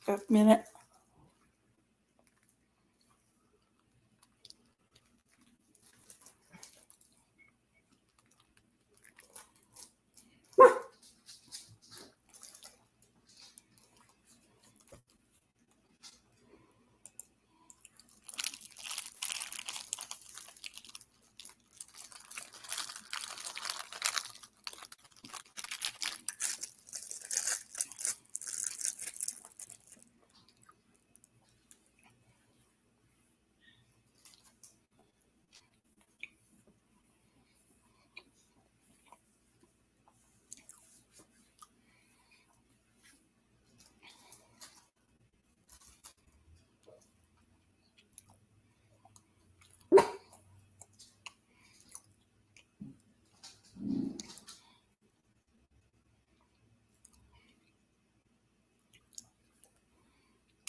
a minute.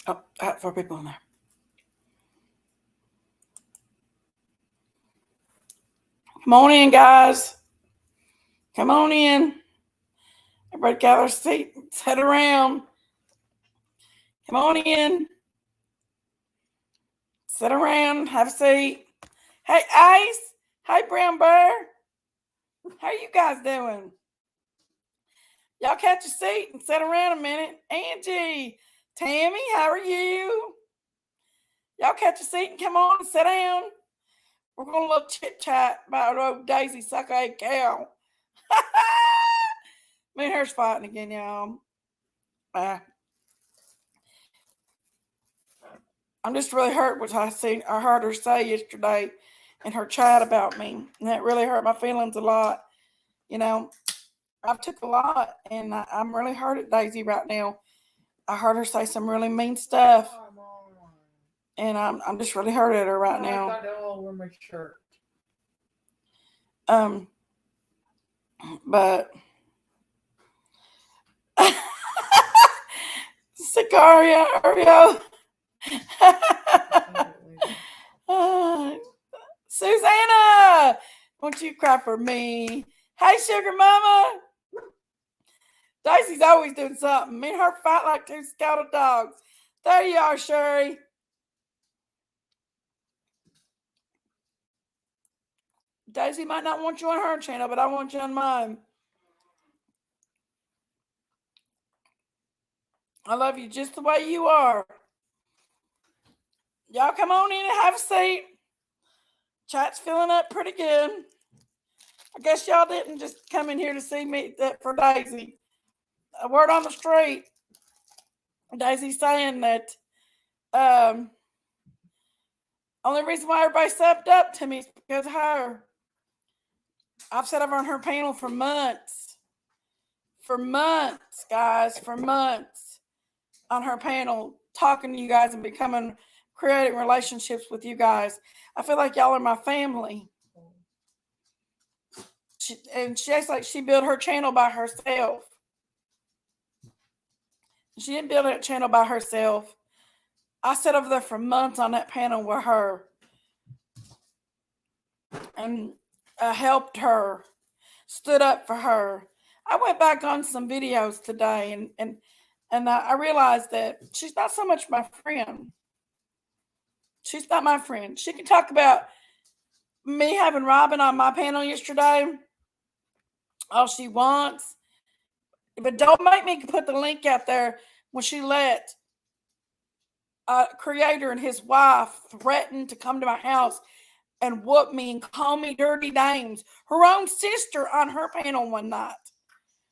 Oh, I have 4 people in there. Come on in, guys. Come on in. Everybody gather a seat. Sit around. Come on in. Sit around. Have a seat. Hey, Ice. Hey, Brown Bear. How you guys doing? Y'all catch a seat and sit around a minute. Angie, Tammy, how are you? Y'all catch a seat and come on and sit down. We're going to a little chit chat about old Daisy suck egg cow. Me and her's fighting again, y'all. I'm just really hurt what I heard her say yesterday in her chat about me. And that really hurt my feelings a lot. You know, I've took a lot and I'm really hurt at Daisy right now. I heard her say some really mean stuff. And I'm just really hurt at her right now. I got it all over my shirt. But Sicaria, Oreo. Susanna, won't you cry for me? Hey, Sugar Mama. Daisy's always doing something. Me and her fight like 2 scalded dogs. There you are, Sherry. Daisy might not want you on her channel, but I want you on mine. I love you just the way you are. Y'all come on in and have a seat. Chat's filling up pretty good. I guess y'all didn't just come in here to see me for Daisy. A word on the street. Daisy's saying that only reason why everybody subbed up to me is because of her. I've sat over on her panel for months. For months, guys. For months. On her panel, talking to you guys and creating relationships with you guys. I feel like y'all are my family. She acts like she built her channel by herself. She didn't build that channel by herself. I sat over there for months on that panel with her. And I helped her. Stood up for her. I went back on some videos today and I realized that she's not so much my friend. She's not my friend. She can talk about me having Robin on my panel yesterday all she wants. But don't make me put the link out there when she let a creator and his wife threaten to come to my house and whoop me and call me dirty names. Her own sister on her panel one night.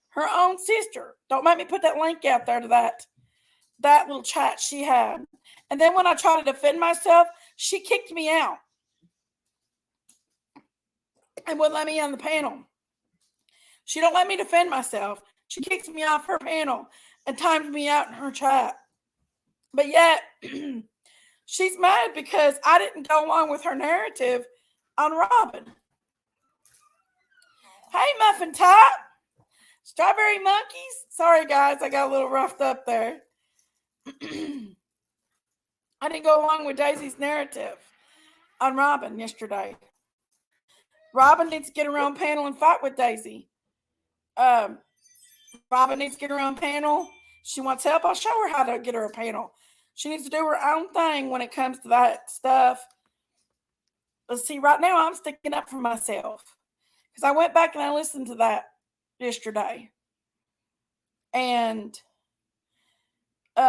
Her own sister. Don't make me put that link out there to that little chat she had. And then when I tried to defend myself, she kicked me out. And wouldn't let me on the panel. She don't let me defend myself. She kicks me off her panel and times me out in her chat. But yet, she's mad because I didn't go along with her narrative on Robin. Hey, Muffin Top. Strawberry Monkeys. Sorry, guys. I got a little roughed up there. I didn't go along with Daisy's narrative on Robin yesterday. Robin needs to get her own panel and fight with Daisy. Robin needs to get her own panel. She wants help. I'll show her how to get her a panel. She needs to do her own thing when it comes to that stuff. Let's see, right now I'm sticking up for myself because I went back and I listened to that yesterday. And it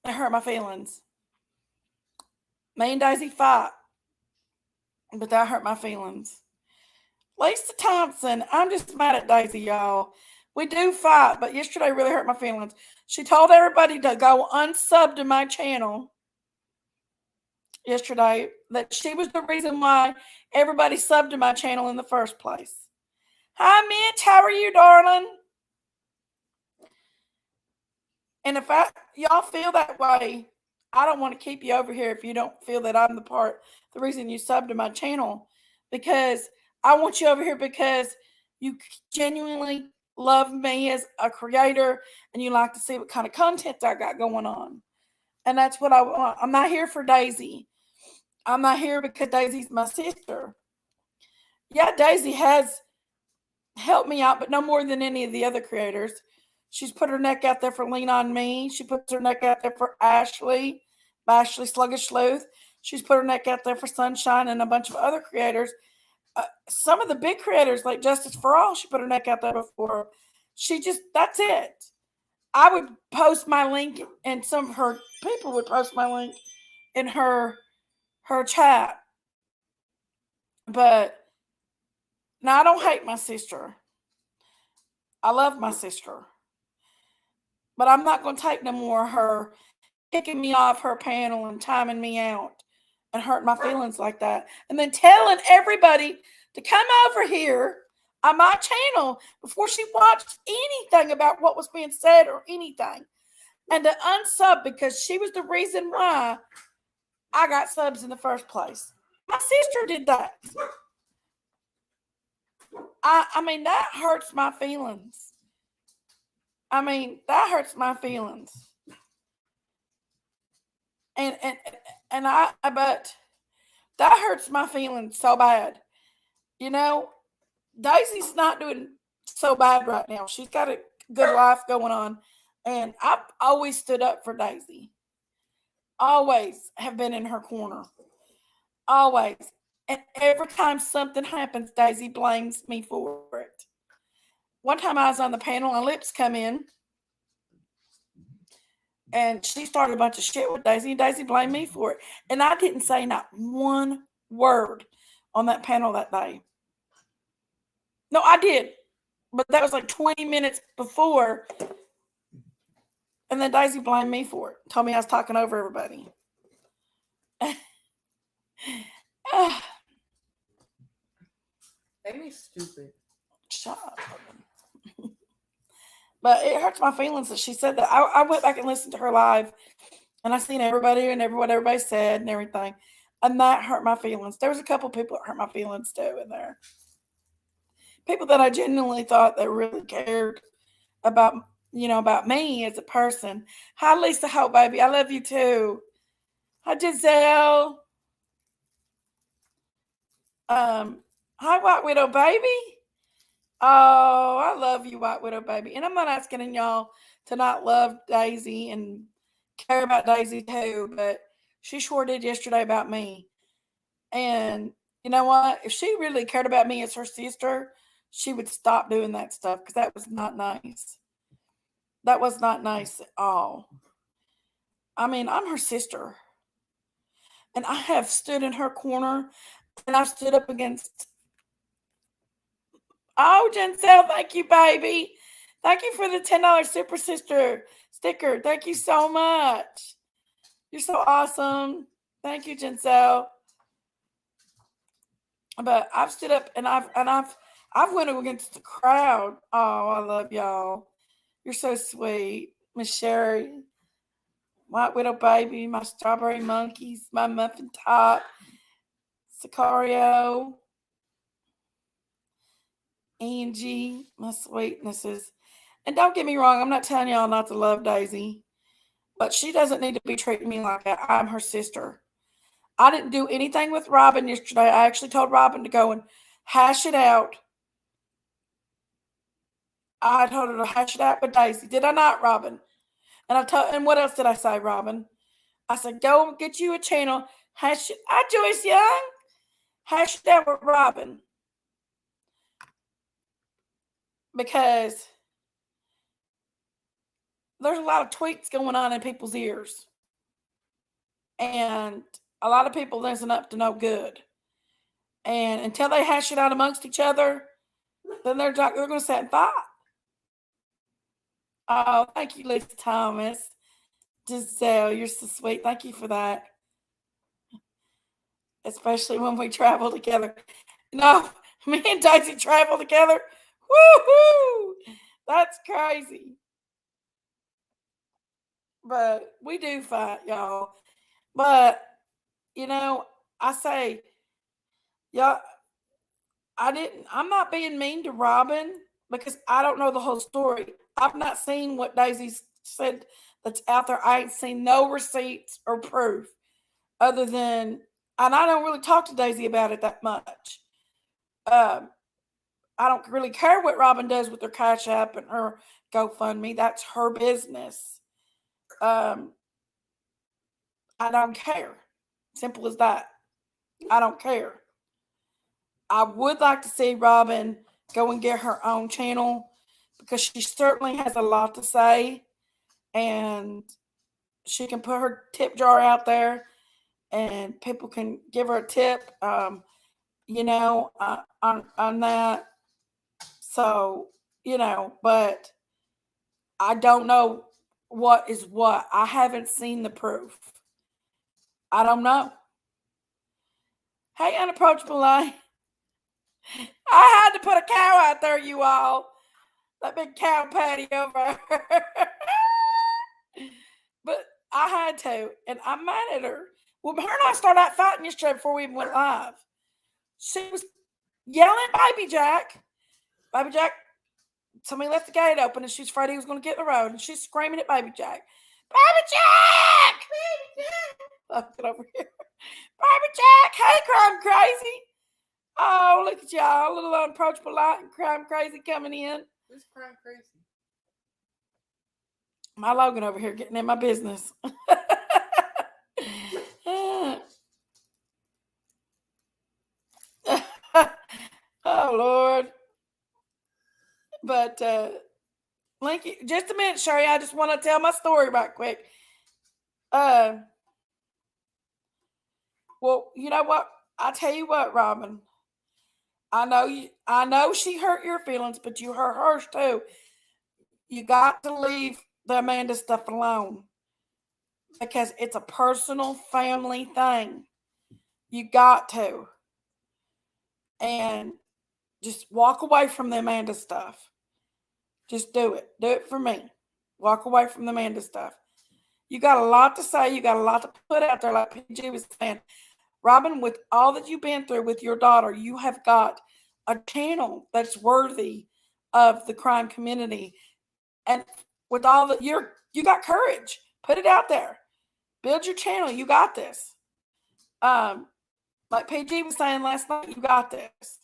hurt my feelings. Me and Daisy fight, but that hurt my feelings. Lisa Thompson, I'm just mad at Daisy, y'all. We do fight, but yesterday really hurt my feelings. She told everybody to go unsub to my channel yesterday, that she was the reason why everybody subbed to my channel in the first place. Hi, Mitch. How are you, darling? And if y'all feel that way, I don't want to keep you over here if you don't feel that I'm the reason you subbed to my channel, because I want you over here because you genuinely love me as a creator and you like to see what kind of content I got going on. And that's what I want. I'm not here for Daisy. I'm not here because Daisy's my sister. Yeah, Daisy has helped me out, but no more than any of the other creators. She's put her neck out there for Lean On Me. She puts her neck out there for Ashley, by Ashley Sluggish Sleuth. She's put her neck out there for Sunshine and a bunch of other creators. Some of the big creators like Justice for All, she put her neck out there before. That's it. I would post my link, and some of her people would post my link in her chat. But now I don't hate my sister. I love my sister. But I'm not going to take no more of her kicking me off her panel and timing me out and hurting my feelings like that. And then telling everybody to come over here on my channel before she watched anything about what was being said or anything. And to unsub because she was the reason why I got subs in the first place. My sister did that. I mean, that hurts my feelings. But that hurts my feelings so bad. You know, Daisy's not doing so bad right now. She's got a good life going on. And I've always stood up for Daisy. Always have been in her corner. Always. And every time something happens, Daisy blames me for it. One time I was on the panel and Lips come in. And she started a bunch of shit with Daisy, and Daisy blamed me for it. And I didn't say not one word on that panel that day. No, I did. But that was like 20 minutes before. And then Daisy blamed me for it. Told me I was talking over everybody. Amy's stupid. Shut up. But it hurts my feelings that she said that. I went back and listened to her live, and I seen everybody and what everybody said and everything. And that hurt my feelings. There was a couple people that hurt my feelings too in there. People that I genuinely thought that really cared about me as a person. Hi, Lisa Hope, baby. I love you too. Hi, Giselle. Hi, White Widow, baby. Oh, I love you, White Widow, baby. And I'm not asking y'all to not love Daisy and care about Daisy too, but she sure did yesterday about me. And you know what? If she really cared about me as her sister, she would stop doing that stuff because that was not nice. That was not nice at all. I mean, I'm her sister. And I have stood in her corner and I've stood up against. Oh, Jencel, thank you, baby. Thank you for the $10 Super Sister sticker. Thank you so much. You're so awesome. Thank you, Jencel. But I've stood up and I've went against the crowd. Oh, I love y'all. You're so sweet. Miss Sherry, White Widow baby, my strawberry monkeys, my muffin top, Sicario, Angie, my sweetnesses. And don't get me wrong, I'm not telling y'all not to love Daisy, but she doesn't need to be treating me like that. I'm her sister. I didn't do anything with Robin yesterday. I actually told Robin to go and hash it out I told her to hash it out with Daisy. Did I not, Robin? And what else did I say, Robin? I said, go get you a channel. Hash it. Joyce Young. Hash it out with Robin. Because there's a lot of tweets going on in people's ears. And a lot of people listen up to no good. And until they hash it out amongst each other, then they're going to sit and fight. Oh, thank you, Lisa Thomas. Giselle, you're so sweet. Thank you for that. Especially when we travel together. No, me and Daisy travel together. Woohoo! That's crazy. But we do fight, y'all. But, I say, y'all, I'm not being mean to Robin because I don't know the whole story. I've not seen what Daisy said that's out there. I ain't seen no receipts or proof other than, and I don't really talk to Daisy about it that much. I don't really care what Robin does with her Cash App and her GoFundMe. That's her business. I don't care. Simple as that. I don't care. I would like to see Robin go and get her own channel because she certainly has a lot to say, and she can put her tip jar out there and people can give her a tip, on that. So, but I don't know what is what. I haven't seen the proof. I don't know. Hey, Unapproachable Line. I had to put a cow out there, you all. That big cow patty over. But I had to, and I'm mad at her. Well, her and I started out fighting yesterday before we even went live. She was yelling at Baby Jack. Baby Jack, somebody left the gate open, and she's afraid he was going to get in the road, and she's screaming at Baby Jack. Baby Jack! Baby Jack! I'll get over here. Baby Jack! Hey, Crime Crazy! Oh, look at y'all. A little Unapproachable Light and Crime Crazy coming in. Who's Crime Crazy? My Logan over here getting in my business. Oh, Lord. But, Linky, just a minute, Sherry. I just want to tell my story right quick. Well, you know what? I tell you what, Robin. I know she hurt your feelings, but you hurt hers too. You got to leave the Amanda stuff alone because it's a personal family thing. You got to. And just walk away from the Amanda stuff. Just do it. Do it for me. Walk away from the Amanda stuff. You got a lot to say. You got a lot to put out there, like PG was saying. Robin, with all that you've been through with your daughter, you have got a channel that's worthy of the crime community. And with all that, you got courage. Put it out there. Build your channel. You got this. Like PG was saying last night, you got this.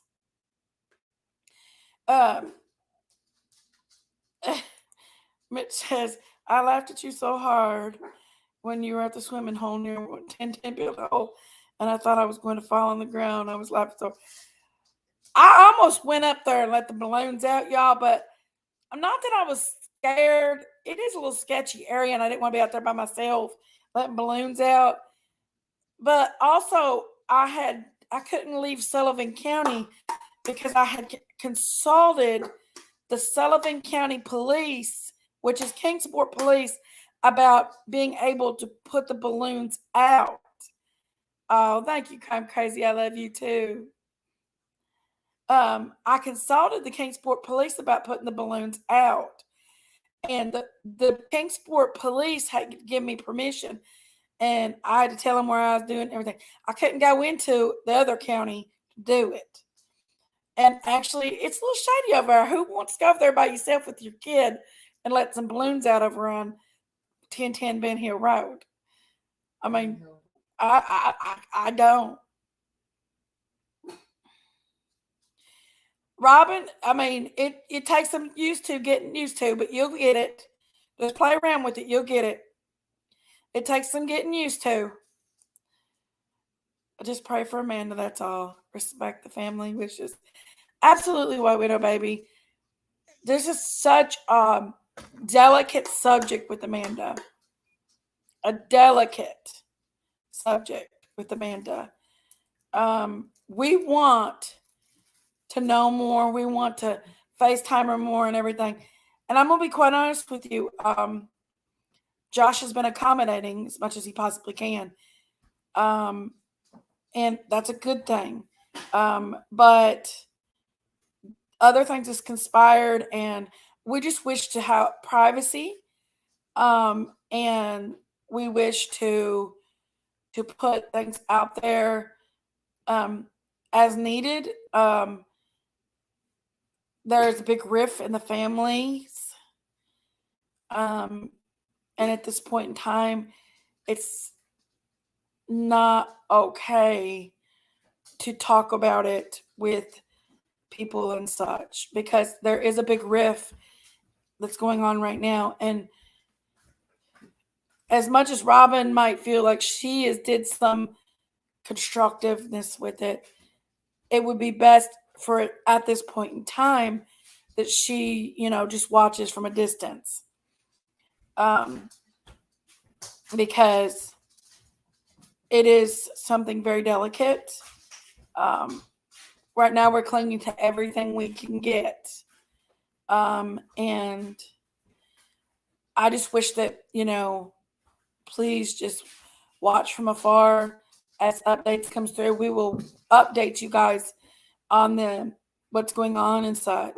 Mitch says, I laughed at you so hard when you were at the swimming hole near 1010 built hole, and I thought I was going to fall on the ground. I was laughing so. I almost went up there and let the balloons out, y'all, but not that I was scared. It is a little sketchy area, and I didn't want to be out there by myself letting balloons out. But also, I couldn't leave Sullivan County because I had consulted the Sullivan County Police, which is Kingsport Police, about being able to put the balloons out. Oh, thank you, Crime Crazy. I love you too. I consulted the Kingsport Police about putting the balloons out, and the Kingsport Police had to give me permission, and I had to tell them where I was doing everything. I couldn't go into the other county to do it. And actually, it's a little shady over there. Who wants to go over there by yourself with your kid and let some balloons out over on 1010 Ben Hill Road? I mean, I don't. Robin, I mean, it takes some getting used to, but you'll get it. Just play around with it. You'll get it. It takes some getting used to. I just pray for Amanda. That's all. Respect the family wishes. Absolutely, White Widow baby. This is such a delicate subject with Amanda. A delicate subject with Amanda. We want to know more. We want to FaceTime her more and everything. And I'm gonna be quite honest with you. Josh has been accommodating as much as he possibly can. And that's a good thing. But other things has conspired, and we just wish to have privacy. And we wish to put things out there as needed. There's a big rift in the families. And at this point in time, it's not okay to talk about it with people and such, because there is a big rift that's going on right now. And as much as Robin might feel like did some constructiveness with it, it would be best for it at this point in time that she, just watches from a distance. Because it is something very delicate. Right now we're clinging to everything we can get. And I just wish that, please just watch from afar. As updates comes through, we will update you guys on what's going on and such.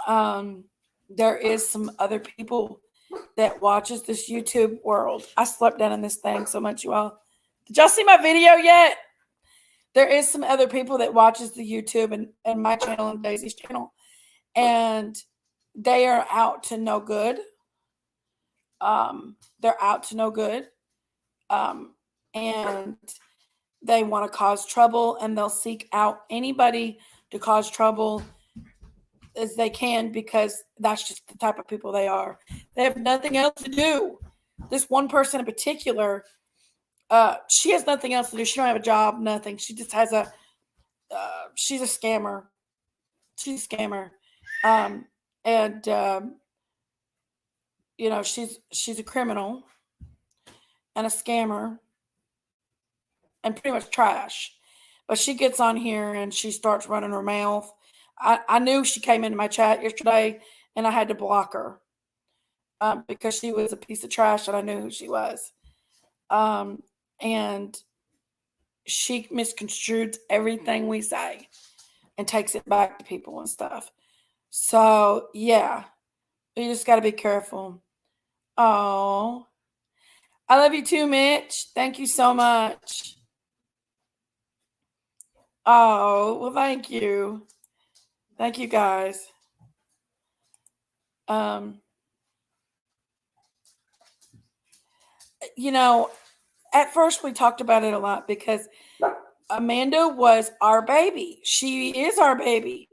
There is some other people that watches this YouTube world. I slept down in this thing so much, you all. Did y'all see my video yet? There is some other people that watches the YouTube and my channel and Daisy's channel. And they are out to no good. They're out to no good. And they want to cause trouble, and they'll seek out anybody to cause trouble as they can, because that's just the type of people they are. They have nothing else to do. This one person in particular, she has nothing else to do. She don't have a job, nothing. She just has she's a scammer. She's a scammer. She's a criminal and a scammer and pretty much trash. But she gets on here and she starts running her mouth. I knew she came into my chat yesterday, and I had to block her because she was a piece of trash, and I knew who she was. And she misconstrued everything we say and takes it back to people and stuff. So, yeah, you just got to be careful. Oh, I love you too, Mitch. Thank you so much. Oh, well, thank you. Thank you, guys. At first we talked about it a lot because Amanda was our baby. She is our baby.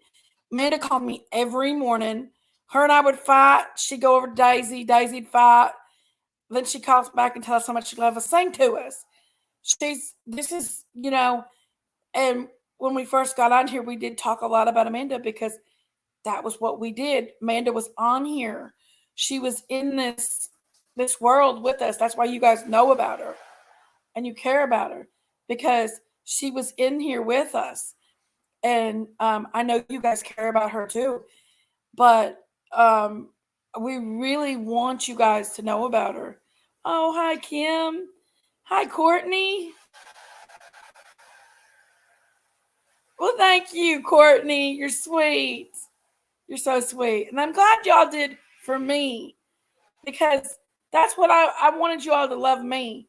Amanda called me every morning. Her and I would fight. She'd go over to Daisy. Daisy'd fight. Then she calls back and tells us how much she loves us. Sing to us. And when we first got on here, we did talk a lot about Amanda because that was what we did. Amanda was on here. She was in this world with us. That's why you guys know about her and you care about her, because she was in here with us. And I know you guys care about her too. But we really want you guys to know about her. Oh, hi, Kim. Hi, Courtney. Well, thank you, Courtney. You're sweet. You're so sweet. And I'm glad y'all did for me, because that's what I wanted you all to love me.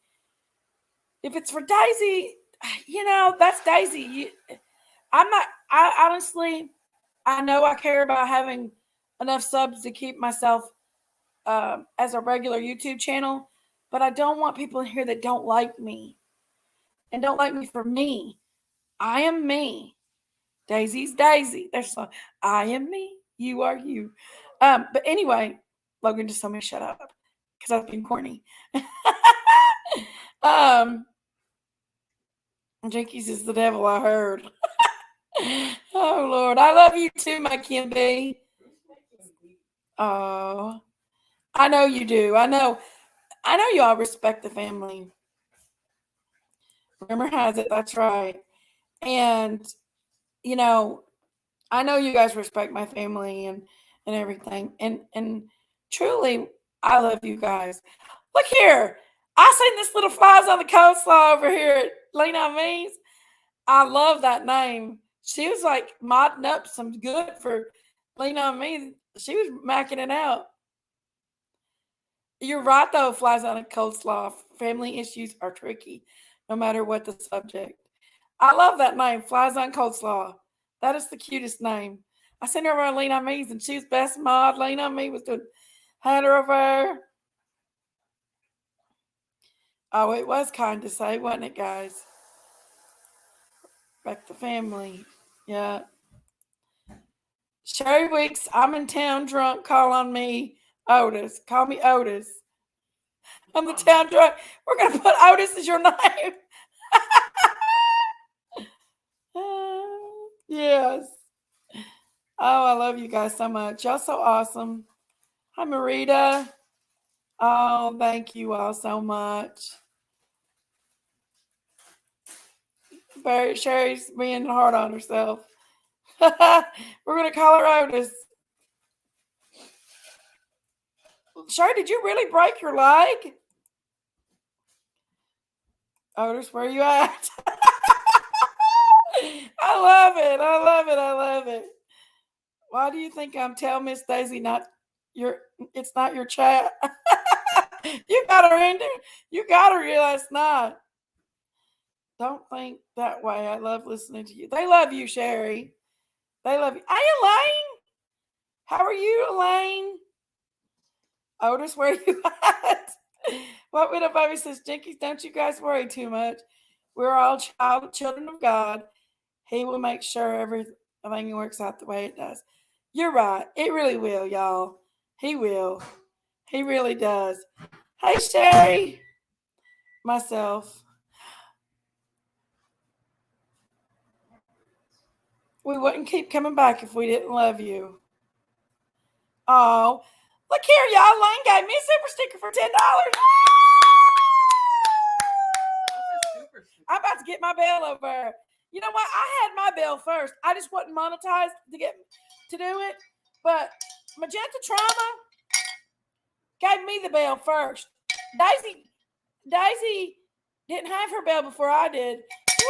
If it's for Daisy, that's Daisy. I honestly, I know I care about having enough subs to keep myself as a regular YouTube channel, but I don't want people in here that don't like me and don't like me for me. I am me. Daisy's Daisy. There's a song. I am me. You are you. But anyway, Logan just told me to shut up because I've been corny. um, Jinkies is the devil, I heard. Oh Lord, I love you too, my Kim B. Oh, I know you do. I know you all respect the family. Rumor has it that's right. And you know, I know you guys respect my family and everything. And truly, I love you guys. Look here. I seen this little flies on the coleslaw over here at Lena Means. I love that name. She was like modding up some good for Lena Means. She was macking it out. You're right though, flies on a coleslaw. Family issues are tricky, no matter what the subject. I love that name, flies on coleslaw. That is the cutest name. I seen her over Lena Me's and she was best mod. Lena Me was doing had her over there. Oh, it was kind to say, wasn't it, guys? Back the family. Yeah. Sherry Weeks, I'm in town drunk. Call on me, Otis. Call me Otis. I'm the town drunk. We're gonna put Otis as your name. Yes. Oh, I love you guys so much. Y'all so awesome. Hi, Marita. Oh, thank you all so much. Sherry's being hard on herself. We're gonna call her Otis. Sherry, did you really break your leg? Otis, where you at? I love it. I love it. I love it. Why do you think I'm telling Miss Daisy not your? It's not your chat. You got her in there. You got her realize not. Don't think that way. I love listening to you. They love you, Sherry. They love you. Hey, Elaine. How are you, Elaine? Otis, where you at? What Widow Baby says, Jinkies, don't you guys worry too much. We're all children of God. He will make sure everything works out the way it does. You're right. It really will, y'all. He will. He really does. Hey, Sherry. Myself. We wouldn't keep coming back if we didn't love you. Oh, look here, y'all. Lane gave me a super sticker for $10. I'm about to get my bell over. You know what? I had my bell first. I just wasn't monetized to do it. But Magenta Trauma gave me the bell first. Daisy didn't have her bell before I did. Woo!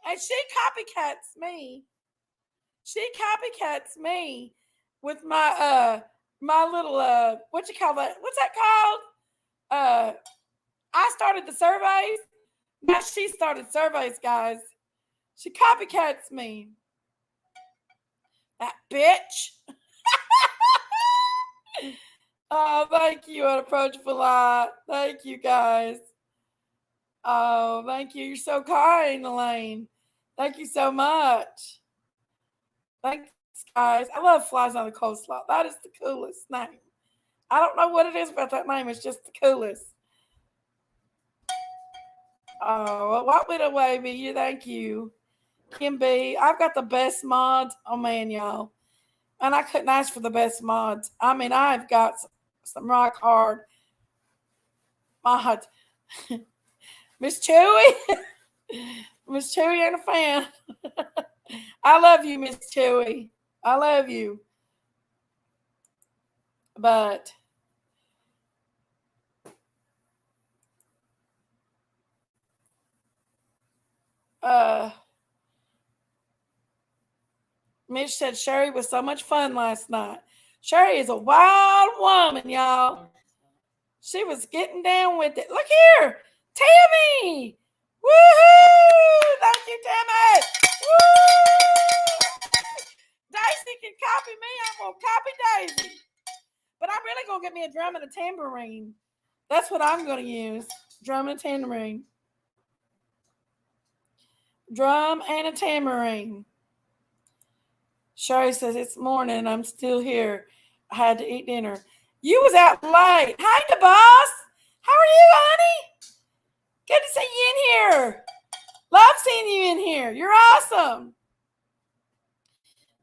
And she copycats me. She copycats me with my my little what you call that? What's that called? I started the surveys. Now she started surveys, guys. She copycats me. That bitch. Oh, thank you, Unapproachable Light. Thank you, guys. Oh, thank you. You're so kind, Elaine. Thank you so much. Thanks, guys. I love Flies on the Coleslaw. That is the coolest name. I don't know what it is about that name. It's just the coolest. Oh, what would a baby? You thank you, Kim B. I've got the best mods. Oh man, y'all. And I couldn't ask for the best mods. I mean, I've got some rock hard mods. Miss Chewy. Miss Chewy ain't a fan. I love you, Miss Chewy. I love you. But Mitch said Sherry was so much fun last night. Sherry is a wild woman, y'all. She was getting down with it. Look here, Tammy. Woohoo! Thank you, Tammy. Woo! Daisy can copy me. I'm gonna copy Daisy. But I'm really gonna get me a drum and a tambourine. That's what I'm gonna use. Drum and a tambourine. Drum and a tambourine. Sherry says, it's morning and I'm still here. I had to eat dinner. You was out late. Hey, the boss. How are you, honey? Good to see you in here. Love seeing you in here. You're awesome.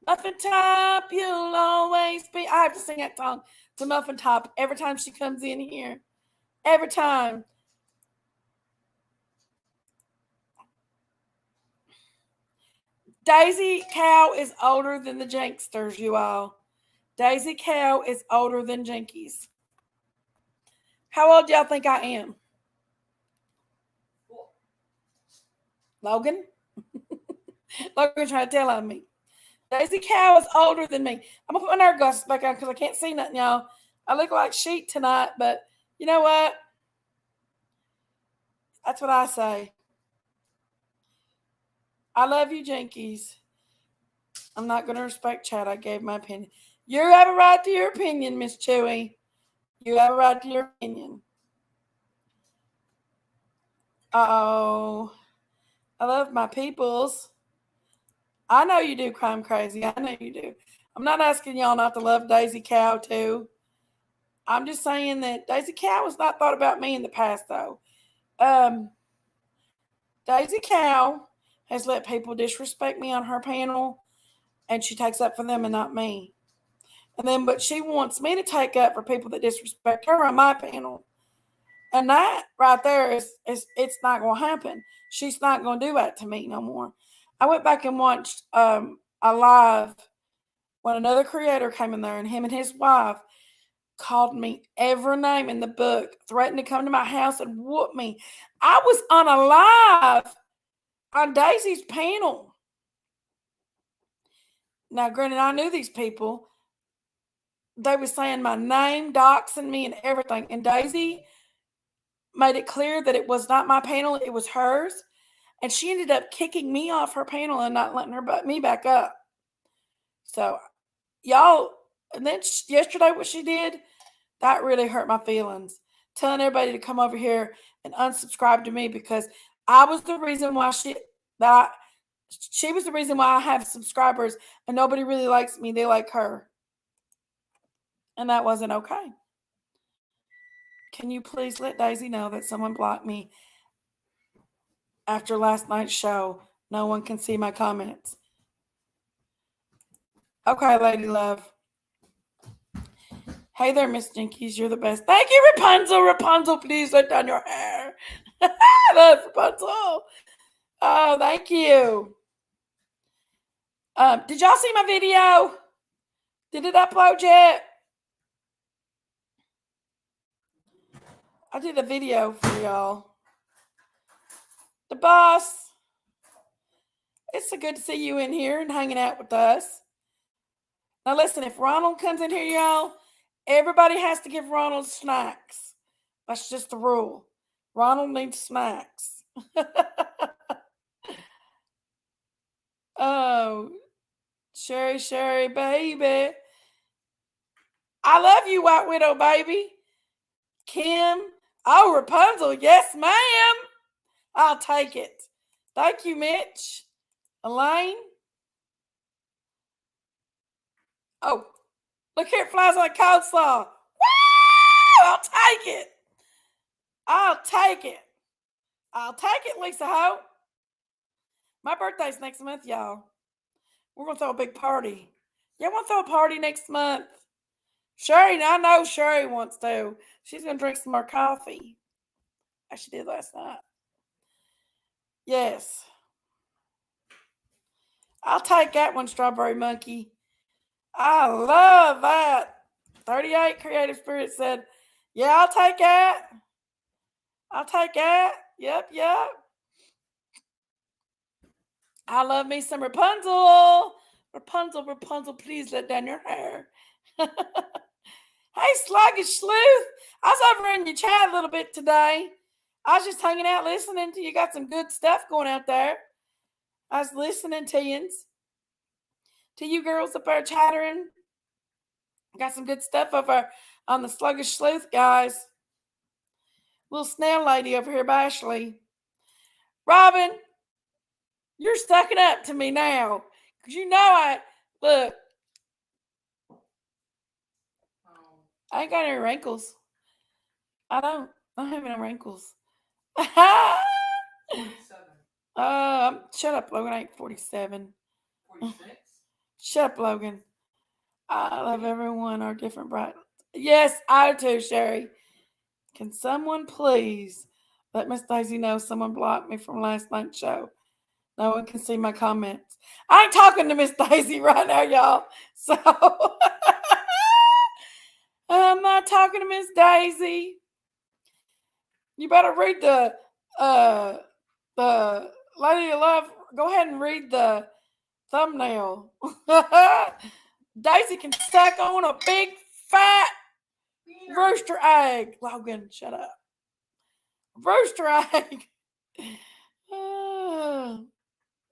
Muffin Top, you'll always be. I have to sing that song to Muffin Top every time she comes in here. Every time. Daisy Cow is older than the Janksters, you all. Daisy Cow is older than Jinkies. How old do y'all think I am? Logan? Logan trying to tell on me. Daisy Cow is older than me. I'm going to put my nerd glasses back on because I can't see nothing, y'all. I look like sheet tonight, but you know what? That's what I say. I love you, Jinkies. I'm not going to respect Chad. I gave my opinion. You have a right to your opinion, Miss Chewy. You have a right to your opinion. Uh-oh. I love my peoples. I know you do, Crime Crazy. I know you do. I'm not asking y'all not to love Daisy Cow, too. I'm just saying that Daisy Cow was not thought about me in the past, though. Daisy Cow has let people disrespect me on her panel, and she takes up for them and not me. And then, but she wants me to take up for people that disrespect her on my panel. And that right there is it's not going to happen. She's not going to do that to me no more. I went back and watched a live when another creator came in there, and him and his wife called me every name in the book, threatened to come to my house and whoop me. I was on a live on Daisy's panel. Now, granted, I knew these people. They were saying my name, doxing me, and everything. And Daisy made it clear that it was not my panel, it was hers. And she ended up kicking me off her panel and not letting me back up. So, y'all, and then yesterday what she did, that really hurt my feelings. Telling everybody to come over here and unsubscribe to me because I was the reason why she was the reason why I have subscribers and nobody really likes me. They like her. And that wasn't okay. Can you please let Daisy know that someone blocked me after last night's show? No one can see my comments. Okay, Lady Love. Hey there, Miss Jinkies. You're the best. Thank you, Rapunzel. Rapunzel, please let down your hair. I love Rapunzel. Oh, thank you. Did y'all see my video? Did it upload yet? I did a video for y'all. The boss. It's so good to see you in here and hanging out with us. Now listen, if Ronald comes in here, y'all, everybody has to give Ronald snacks. That's just the rule. Ronald needs snacks. Oh, Sherry, baby. I love you, White Widow, baby. Kim. Oh, Rapunzel. Yes, ma'am. I'll take it. Thank you, Mitch. Elaine. Oh, look here, it flies like coleslaw. Woo! I'll take it. I'll take it. I'll take it, Lisa Ho. My birthday's next month, y'all. We're going to throw a big party. Y'all want to throw a party next month? Sherry, I know Sherry wants to. She's going to drink some more coffee. Like she did last night. Yes. I'll take that one, Strawberry Monkey. I love that. 38 Creative Spirit said, yeah, I'll take that. I'll take that. Yep. I love me some Rapunzel. Rapunzel, please let down your hair. Hey, Sluggish Sleuth. I was over in your chat a little bit today. I was just hanging out listening to you. Got some good stuff going out there. I was listening to you girls up there chattering. Got some good stuff over on the Sluggish Sleuth, guys. Little snail lady over here by Ashley. Robin, You're sucking up to me now. Because you know look. I ain't got any wrinkles. I don't have any wrinkles. 47. Shut up, Logan. I ain't 47. 46? Shut up, Logan. I love everyone. Our different bright. Yes, I do too, Sherry. Can someone please let Miss Daisy know someone blocked me from last night's show? No one can see my comments. I ain't talking to Miss Daisy right now, y'all. So I'm not talking to Miss Daisy. You better read the Lady of Love. Go ahead and read the thumbnail. Daisy can suck on a big fat rooster egg. Logan, shut up. Rooster egg.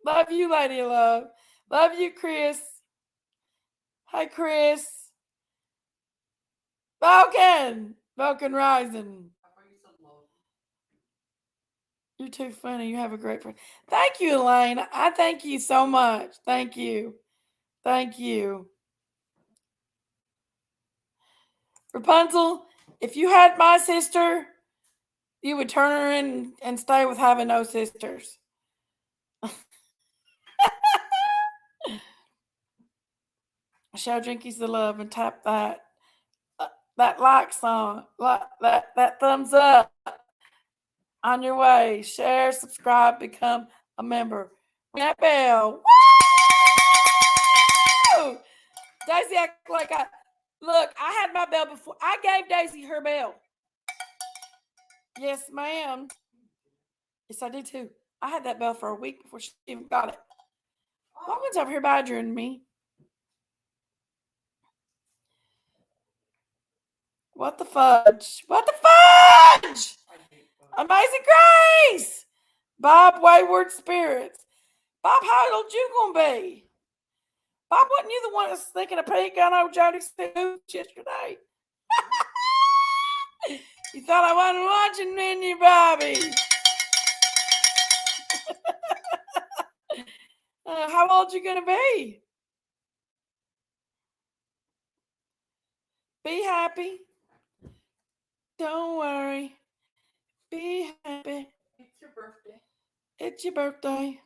Love you, Lady of Love. Love you, Chris. Hi, Chris. Vulcan Rising. You're too funny. You have a great friend. Thank you, Elaine. I thank you so much. Thank you. Thank you. Rapunzel, if you had my sister, you would turn her in and stay with having no sisters. Show Jinkies the love and tap that like song, that thumbs up on your way. Share, subscribe, become a member. Ring that bell. Woo! Daisy act like look. I had my bell before. I gave Daisy her bell. Yes, ma'am. Yes, I did too. I had that bell for a week before she even got it. Logan's over here badgering me. What the fudge? What the fudge? Amazing Grace! Bob Wayward Spirits. Bob, how old you gonna be? Bob, wasn't you the one that's thinking of peek on old Jody Stoops yesterday? You thought I wasn't watching, didn't you, Bobby? How old you gonna be? Be happy. Don't worry. Be happy. It's your birthday. It's your birthday.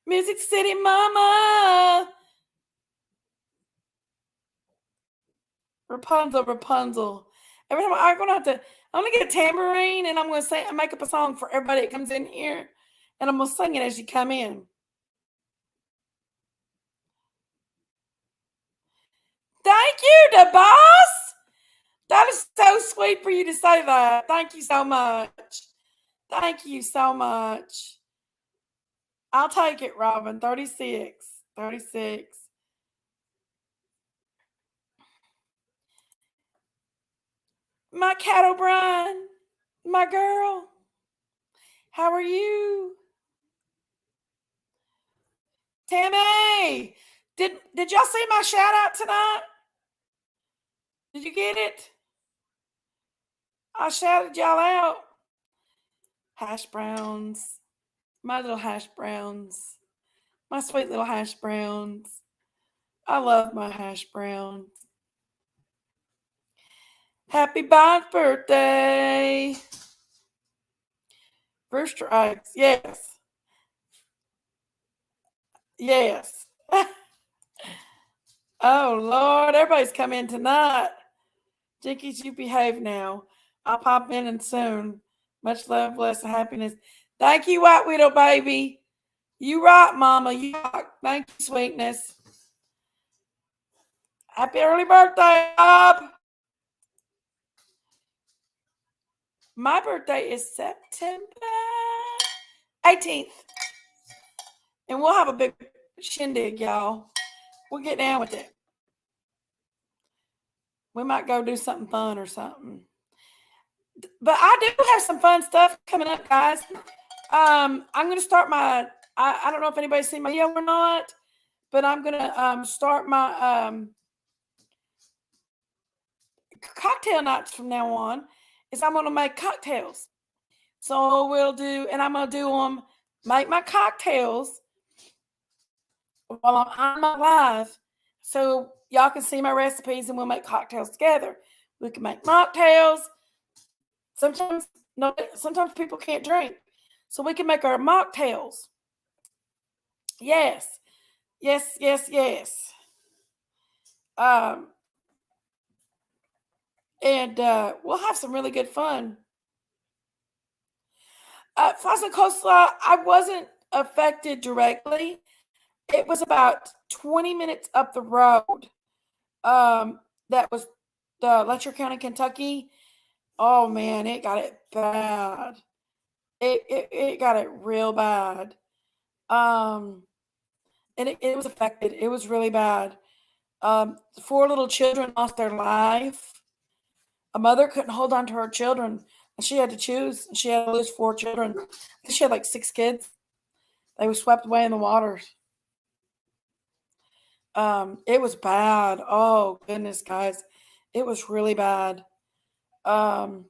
Music City Mama. Rapunzel. Every time I'm gonna get a tambourine and I'm gonna make up a song for everybody that comes in here, and I'm gonna sing it as you come in. Thank you, the boss. That is so sweet for you to say that. Thank you so much. Thank you so much. I'll take it, Robin. 36. 36. My cat O'Brien. My girl. How are you? Tammy. Did y'all see my shout out tonight? Did you get it? I shouted y'all out. Hash browns. My little hash browns. My sweet little hash browns. I love my hash browns. Happy Bob's birthday. Rooster eggs. Yes. Yes. Oh, Lord. Everybody's come in tonight. Jinkies, you behave now. I'll pop in and soon. Much love, blessing, happiness. Thank you, White Widow baby. You rock, Mama. You rock. Thank you, sweetness. Happy early birthday, Bob. My birthday is September 18th. And we'll have a big shindig, y'all. We'll get down with it. We might go do something fun or something. But I do have some fun stuff coming up, guys. I'm going to start I don't know if anybody's seen my video or not, but I'm going to start my cocktail nights from now on. I'm going to make cocktails. So I'm going to do them, make my cocktails, while I'm on my live, so y'all can see my recipes and we'll make cocktails together. We can make mocktails. Sometimes no, sometimes people can't drink, so we can make our mocktails. Yes, yes, yes, yes. Um, and we'll have some really good fun. Fossil coleslaw, I wasn't affected directly. It was about 20 minutes up the road. Um, that was the Letcher County, Kentucky. Oh man, it got it bad. It got it real bad. Um, and it was affected. It was really bad. Four little children lost their life. A mother couldn't hold on to her children, and she had to choose. She had to lose four children. I think she had like six kids. They were swept away in the waters. It was bad. Oh goodness, guys, it was really bad. Um,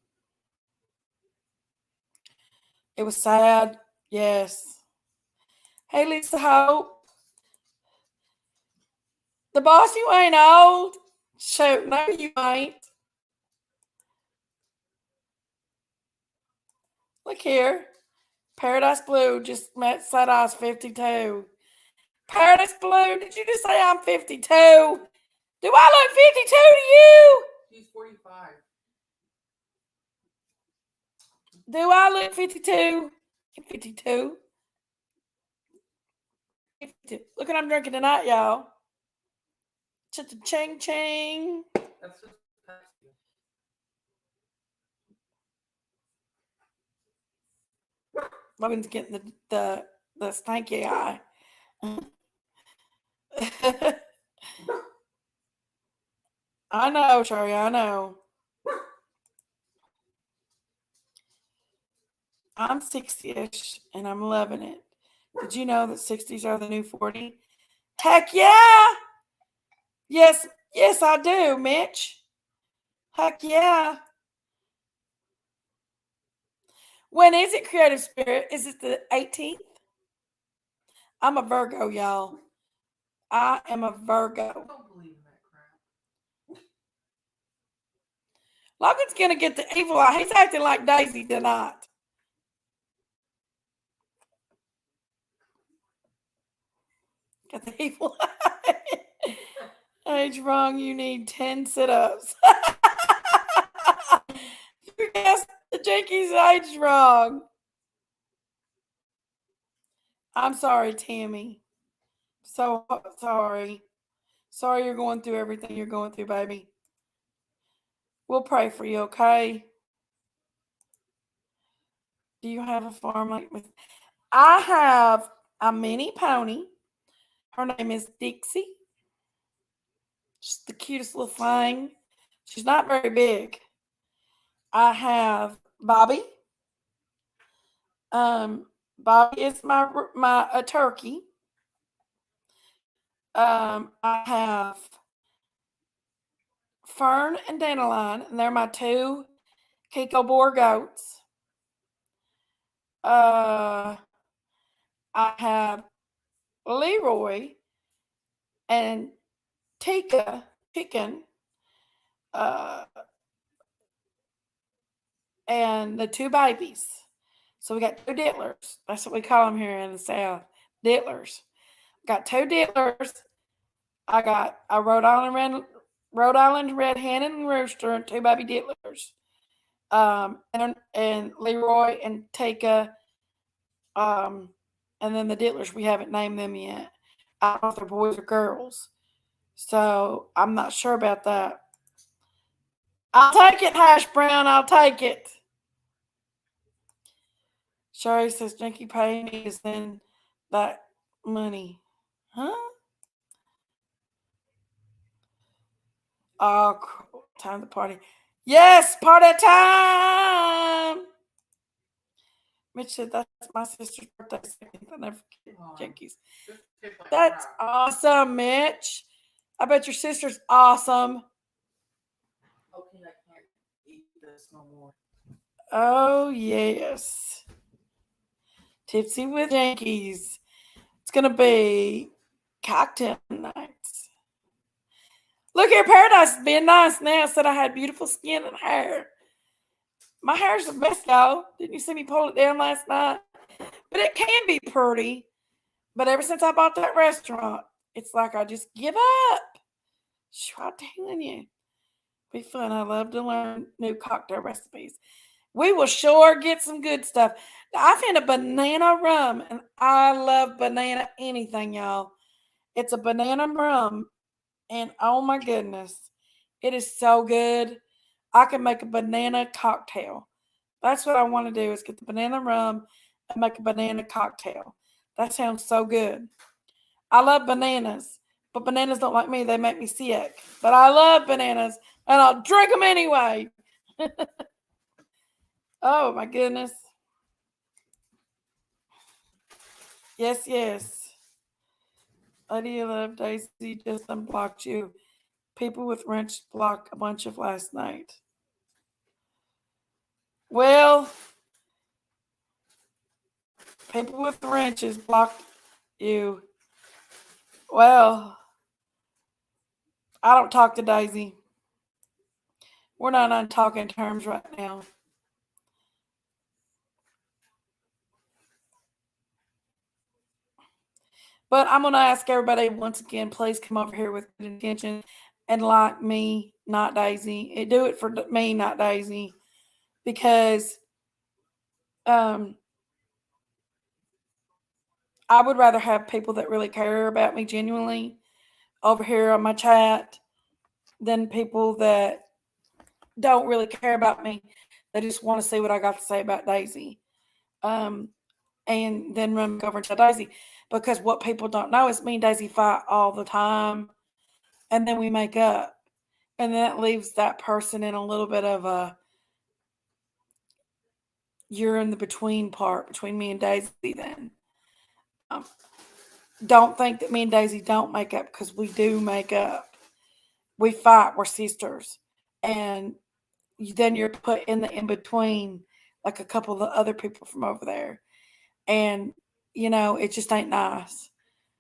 it was sad. Yes. Hey, Lisa Hope, the boss, you ain't old. Shoot, no, you ain't. Look here. Paradise Blue just met said I was 52. Paradise Blue, did you just say I'm 52? Do I look 52 to you? She's 45. Do I look 52? 52. Look what I'm drinking tonight, y'all. Ching ching. That's just Pepsi. Logan's getting the stanky eye. I know, Sherry, I know. I'm 60-ish and I'm loving it. Did you know that 60s are the new 40? Heck yeah! Yes, yes, I do, Mitch. Heck yeah. When is it, Creative Spirit? Is it the 18th? I'm a Virgo, y'all. I am a I Virgo. don't believe in that crap. Logan's gonna get the evil eye. He's acting like Daisy tonight. Got the evil eye. Age wrong, you need 10 sit-ups. You guessed the Jinkies age wrong. I'm sorry, Tammy. So sorry. Sorry you're going through everything you're going through, baby. We'll pray for you, okay? Do you have a farm like me? I have a mini pony. Her name is Dixie. She's the cutest little thing. She's not very big. I have Bobby. Bobby is my a turkey. I have Fern and Dandelion, and they're my two Kiko Boar goats. Uh, I have Leroy and Tika Chicken, uh, and the two babies. So we got two dittlers. That's what we call them here in the South. Dittlers. Got two dittlers. I got a Rhode Island red-handed and rooster and two baby dittlers. And Leroy and Taka. Um, and then the dittlers, we haven't named them yet. I don't know if they're boys or girls. So I'm not sure about that. I'll take it, Hash Brown. I'll take it. Sherry says, Jinky, pay me to send that money. Huh? Oh, cool. Time to party. Yes, party time. Mitch said, that's my sister's birthday. I never forget Jinkies. That's awesome, Mitch. I bet your sister's awesome. Okay, I can't eat this no more. Oh, yes. Tipsy with Yankees. It's going to be Cocktail nights. Look here, Paradise is being nice now. Said I had beautiful skin and hair. My hair's a mess, y'all. Didn't you see me pull it down last night? But it can be pretty. But ever since I bought that restaurant, it's like I just give up. I'm telling you. Be fun. I love to learn new cocktail recipes. We will sure get some good stuff. I found a banana rum, and I love banana anything, y'all. It's a banana rum, and oh my goodness, it is so good. I can make a banana cocktail. That's what I want to do is get the banana rum and make a banana cocktail. That sounds so good. I love bananas, but bananas don't like me. They make me sick. But I love bananas, and I'll drink them anyway. Oh my goodness. Yes, yes. Lady Love Daisy just unblocked you. People with wrench blocked a bunch of last night. Well, people with wrenches blocked you. Well, I don't talk to Daisy. We're not on talking terms right now. But I'm going to ask everybody once again, please come over here with good intention and like me, not Daisy. Do it for me, not Daisy. Because um, I would rather have people that really care about me genuinely over here on my chat than people that don't really care about me. They just want to see what I got to say about Daisy. Um, and then run back over and tell Daisy. Because what people don't know is me and Daisy fight all the time. And then we make up. And that leaves that person in a little bit of a you're in the between part between me and Daisy then. Um, don't think that me and Daisy don't make up because we do make up. We fight, we're sisters. And then you're put in the in between like a couple of the other people from over there. And, it just ain't nice.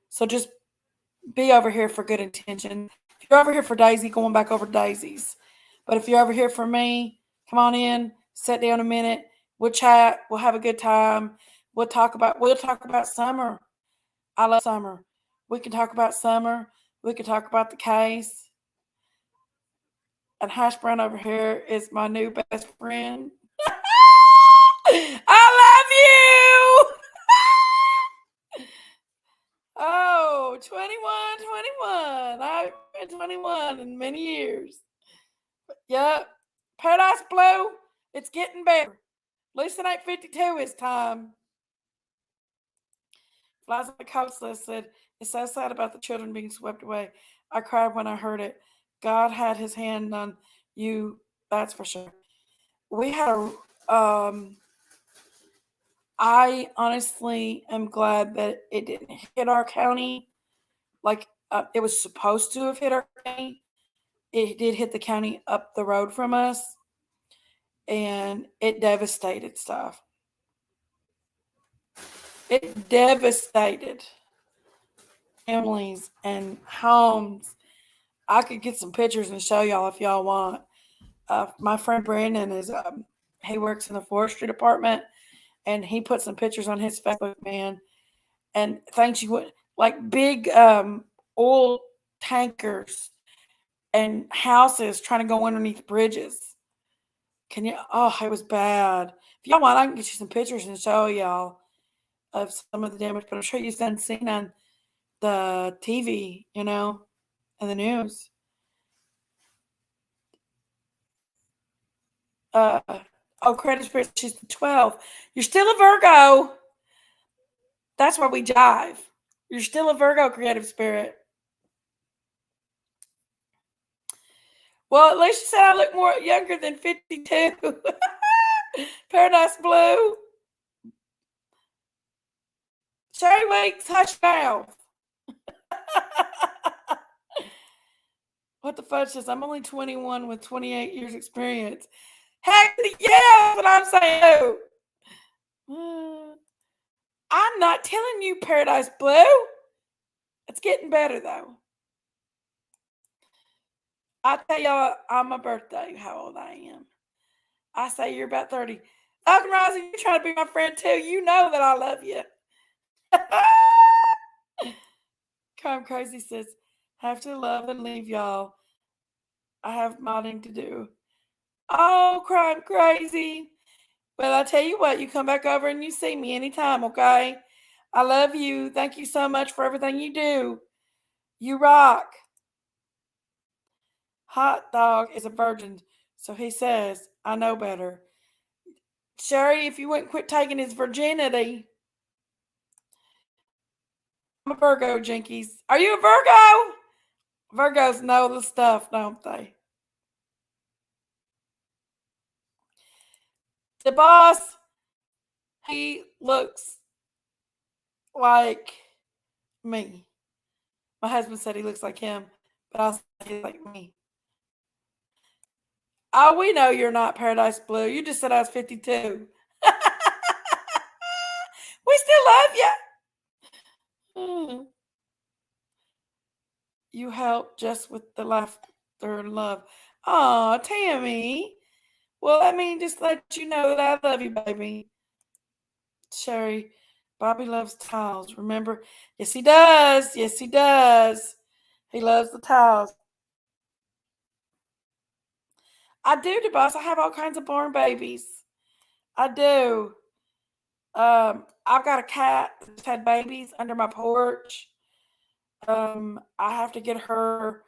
So just be over here for good intention. If you're over here for Daisy, going back over Daisy's. But if you're over here for me, come on in, sit down a minute. We'll chat. We'll have a good time. We'll talk about summer. I love summer. We can talk about summer. We can talk about the case. And Hash Brown over here is my new best friend. I love you. Oh, 21, 21. I've been 21 in many years. Yep. Paradise Blue, it's getting better. At least it ain't 52 this time. Flies on the Coast List said, it's so sad about the children being swept away. I cried when I heard it. God had his hand on you, that's for sure. We had I honestly am glad that it didn't hit our county like it was supposed to have hit our county. It did hit the county up the road from us, and it devastated stuff. It devastated families and homes. I could get some pictures and show y'all if y'all want. My friend Brandon he works in the forestry department, and he put some pictures on his Facebook, man, and things you would like big oil tankers and houses trying to go underneath bridges. Can you? Oh, it was bad. If y'all want, I can get you some pictures and show y'all of some of the damage. But I'm sure you've seen on the TV, and the news. Uh, Credit Spirit, she's 12. You're still a Virgo. That's why we jive. You're still a Virgo, Creative Spirit. Well, at least you said I look more younger than 52. Paradise Blue. Sherry Weeks, hush mouth. What the fudge says, I'm only 21 with 28 years experience. Heck yeah, that's what I'm saying. I'm not telling you, Paradise Blue. Let's get getting better though. I tell y'all on my birthday how old I am. I say you're about 30. Falcon Rising, you're trying to be my friend too. You know that I love you. Crime Crazy says, have to love and leave y'all. I have modding to do. Oh, Crime Crazy. Well, I tell you what, you come back over and you see me anytime, okay? I love you. Thank you so much for everything you do. You rock. Hot Dog is a virgin, so he says, I know better. Sherry, if you wouldn't quit taking his virginity. I'm a Virgo, Jinkies. Are you a Virgo? Virgos know the stuff, don't they? The boss, he looks like me. My husband said he looks like him, but I said he's like me. Oh, we know you're not Paradise Blue. You just said I was 52. We still love you. You help just with the laughter and love. Aw, Tammy. Well, let me just let you know that I love you, baby. Sherry, Bobby loves towels. Remember? Yes, he does. Yes, he does. He loves the towels. I do, DeBoss. I have all kinds of born babies. I do. I've got a cat that's had babies under my porch. I have to get her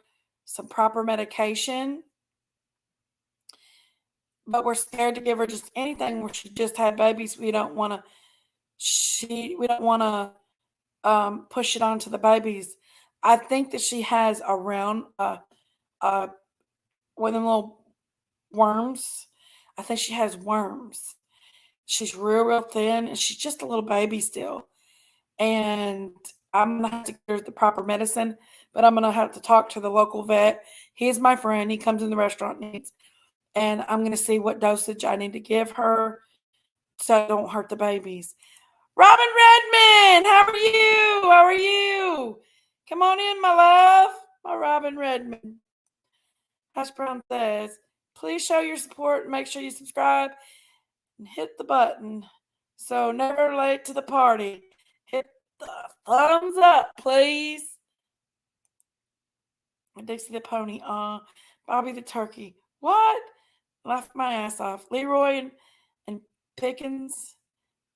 some proper medication, but we're scared to give her just anything where she just had babies. We don't want to. We don't want to push it onto the babies. I think that she has around one of them little worms. I think she has worms. She's real thin, and she's just a little baby still. And I'm gonna have to give her the proper medicine, but I'm gonna have to talk to the local vet. He's my friend. He comes in the restaurant needs, and I'm gonna see what dosage I need to give her so I don't hurt the babies. Robin Redmond, how are you? How are you? Come on in, my love. My Robin Redmond. Hash Brown says, please show your support and make sure you subscribe and hit the button. So never late to the party. Hit the thumbs up, please. Dixie the pony. Bobby the turkey. What? Laughed my ass off. Leroy and Pickens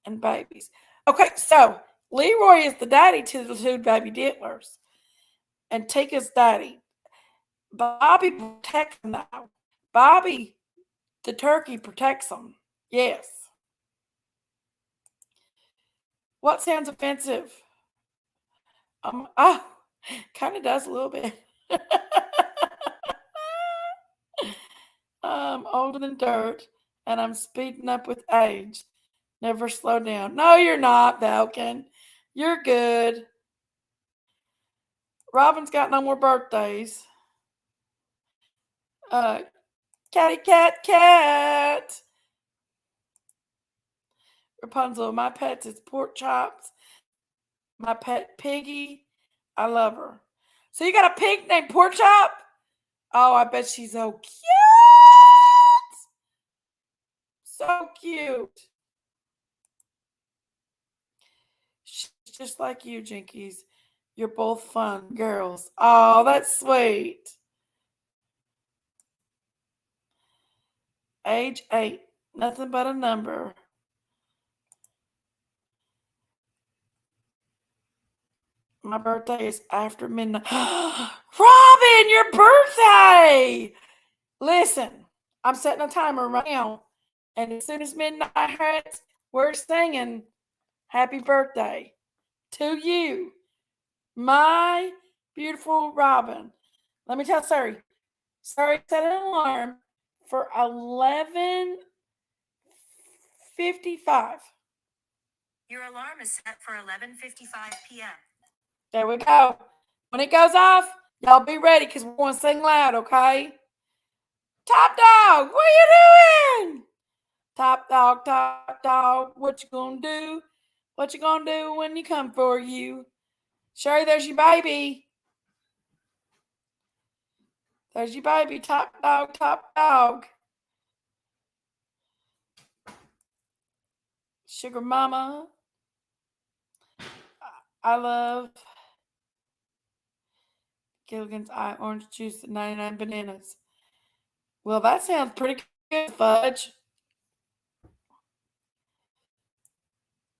and babies. Okay, so Leroy is the daddy to the two baby Dittlers. And Tika's daddy. Bobby protects them now. Bobby, the turkey, protects them. Yes. What sounds offensive? Oh, kind of does a little bit. I'm older than dirt, and I'm speeding up with age. Never slow down. No, you're not, Falcon. You're good. Robin's got no more birthdays. Catty cat cat. Rapunzel, my pets is pork chops. My pet Piggy. I love her. So you got a pig named Pork Chop? Oh, I bet she's so cute. So cute. She's just like you, Jinkies. You're both fun girls. Oh, that's sweet. Age 8. Nothing but a number. My birthday is after midnight. Robin, your birthday! Listen, I'm setting a timer right now. And as soon as midnight hits, we're singing happy birthday to you, my beautiful Robin. Let me tell Surrey. Surrey set an alarm for 11:55. Your alarm is set for 11:55 p.m. There we go. When it goes off, y'all be ready because we're going to sing loud, okay? Top dog, what you doing? Top dog, what you gonna do? What you gonna do when you come for you? Sherry, there's your baby. There's your baby. Top dog, top dog. Sugar mama. I love Gilligan's Eye orange juice and 99 bananas. Well, that sounds pretty good, Fudge.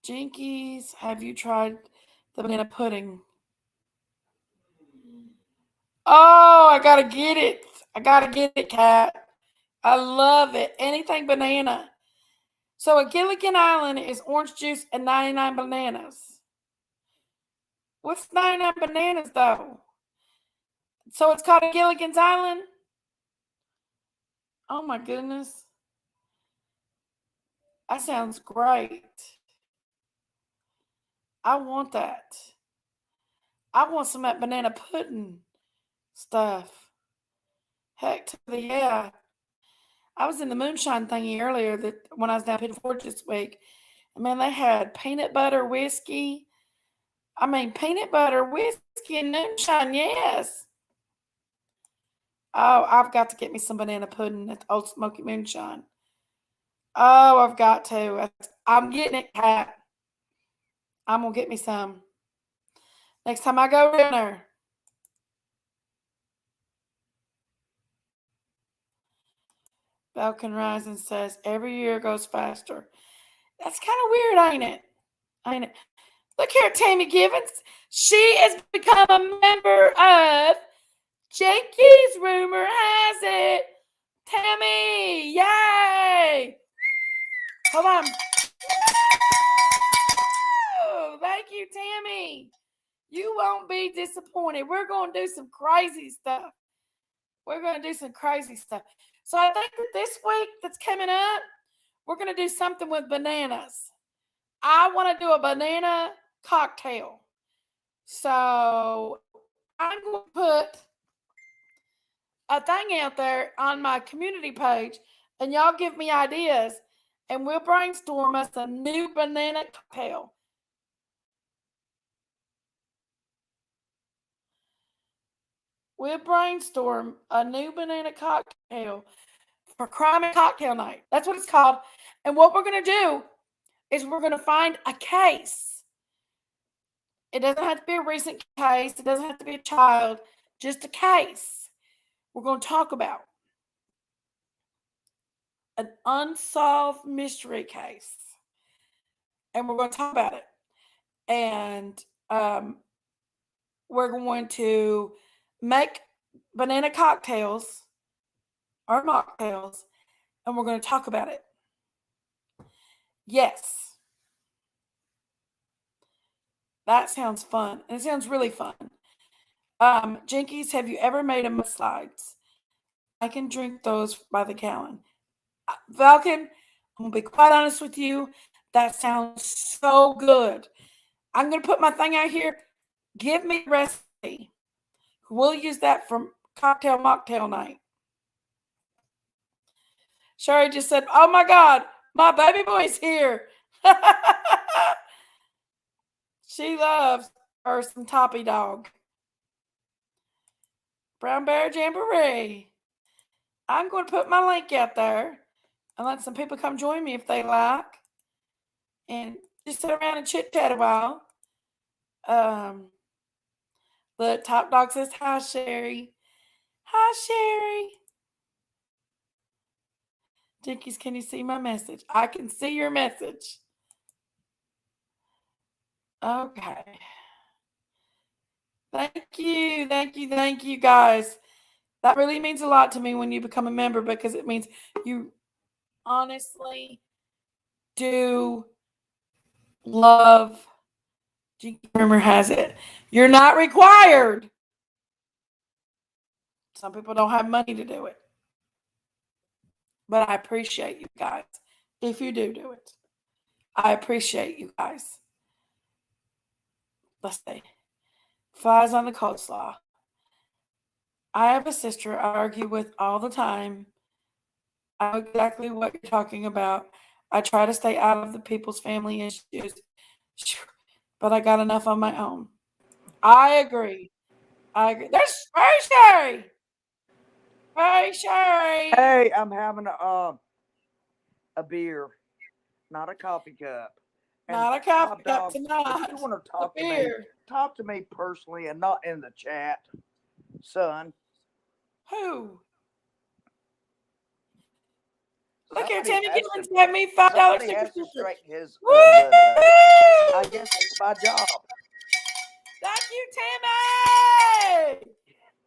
Jinkies, have you tried the banana pudding? Oh, I gotta get it. I gotta get it, Cat. I love it. Anything banana. So a Gilligan Island is orange juice and 99 bananas. What's 99 bananas though? So it's called a Gilligan's Island? Oh my goodness. That sounds great. I want that. I want some of that banana pudding stuff. Heck to the yeah. I was in the moonshine thingy earlier that when I was down Pigeon Forge this week. And man, they had peanut butter whiskey. I mean, peanut butter whiskey and moonshine, yes. Oh, I've got to get me some banana pudding at the Old Smoky Moonshine. Oh, I've got to. I'm getting it, Cat. I'm going to get me some. Next time I go down there. Falcon Rising says, every year goes faster. That's kind of weird, ain't it? Ain't it? Look here, Tammy Givens. She has become a member of Jakey's. Rumor has it. Tammy, yay! Hold on. Oh, thank you, Tammy. You won't be disappointed. We're going to do some crazy stuff. We're going to do some crazy stuff. So I think that this week that's coming up, we're going to do something with bananas. I want to do a banana cocktail. So I'm going to put a thing out there on my community page, and y'all give me ideas, and we'll brainstorm us a new banana cocktail. We'll brainstorm a new banana cocktail for Crime and Cocktail Night. That's what it's called. And what we're going to do is we're going to find a case. It doesn't have to be a recent case. It doesn't have to be a child. Just a case. We're going to talk about an unsolved mystery case. And we're going to talk about it. And we're going to make banana cocktails or mocktails. And we're going to talk about it. Yes. That sounds fun. And it sounds really fun. Jinkies, have you ever made a mudslides? I can drink those by the gallon. Falcon, I'm going to be quite honest with you. That sounds so good. I'm going to put my thing out here. Give me a recipe. We'll use that for cocktail mocktail night. Sherry just said, oh my God, my baby boy's here. She loves her some Toppy Dog. Brown Bear Jamboree. I'm going to put my link out there and let some people come join me if they like. And just sit around and chit chat a while. The Top Dog says, hi, Sherry. Hi, Sherry. Jinkies, can you see my message? I can see your message. Okay. Thank you, guys. That really means a lot to me when you become a member because it means you honestly do love. Jinky Rumor has it. You're not required. Some people don't have money to do it. But I appreciate you guys if you do it. I appreciate you guys. Let's see. Flies on the coleslaw. I have a sister I argue with all the time. I know exactly what you're talking about. I try to stay out of the people's family issues, but I got enough on my own. I agree. There's Sherry. Hey, Sherry. Hey, I'm having a beer, not a coffee cup. And Not a Top coffee cup Dog, if tonight. you want to A talk to me, beer. talk to me personally and not in the chat, son. Who? Look here, Somebody Tammy has Givens to. gave me $5 Somebody super has to sticker. straighten his. Woo! I guess it's my job. Thank you, Tammy.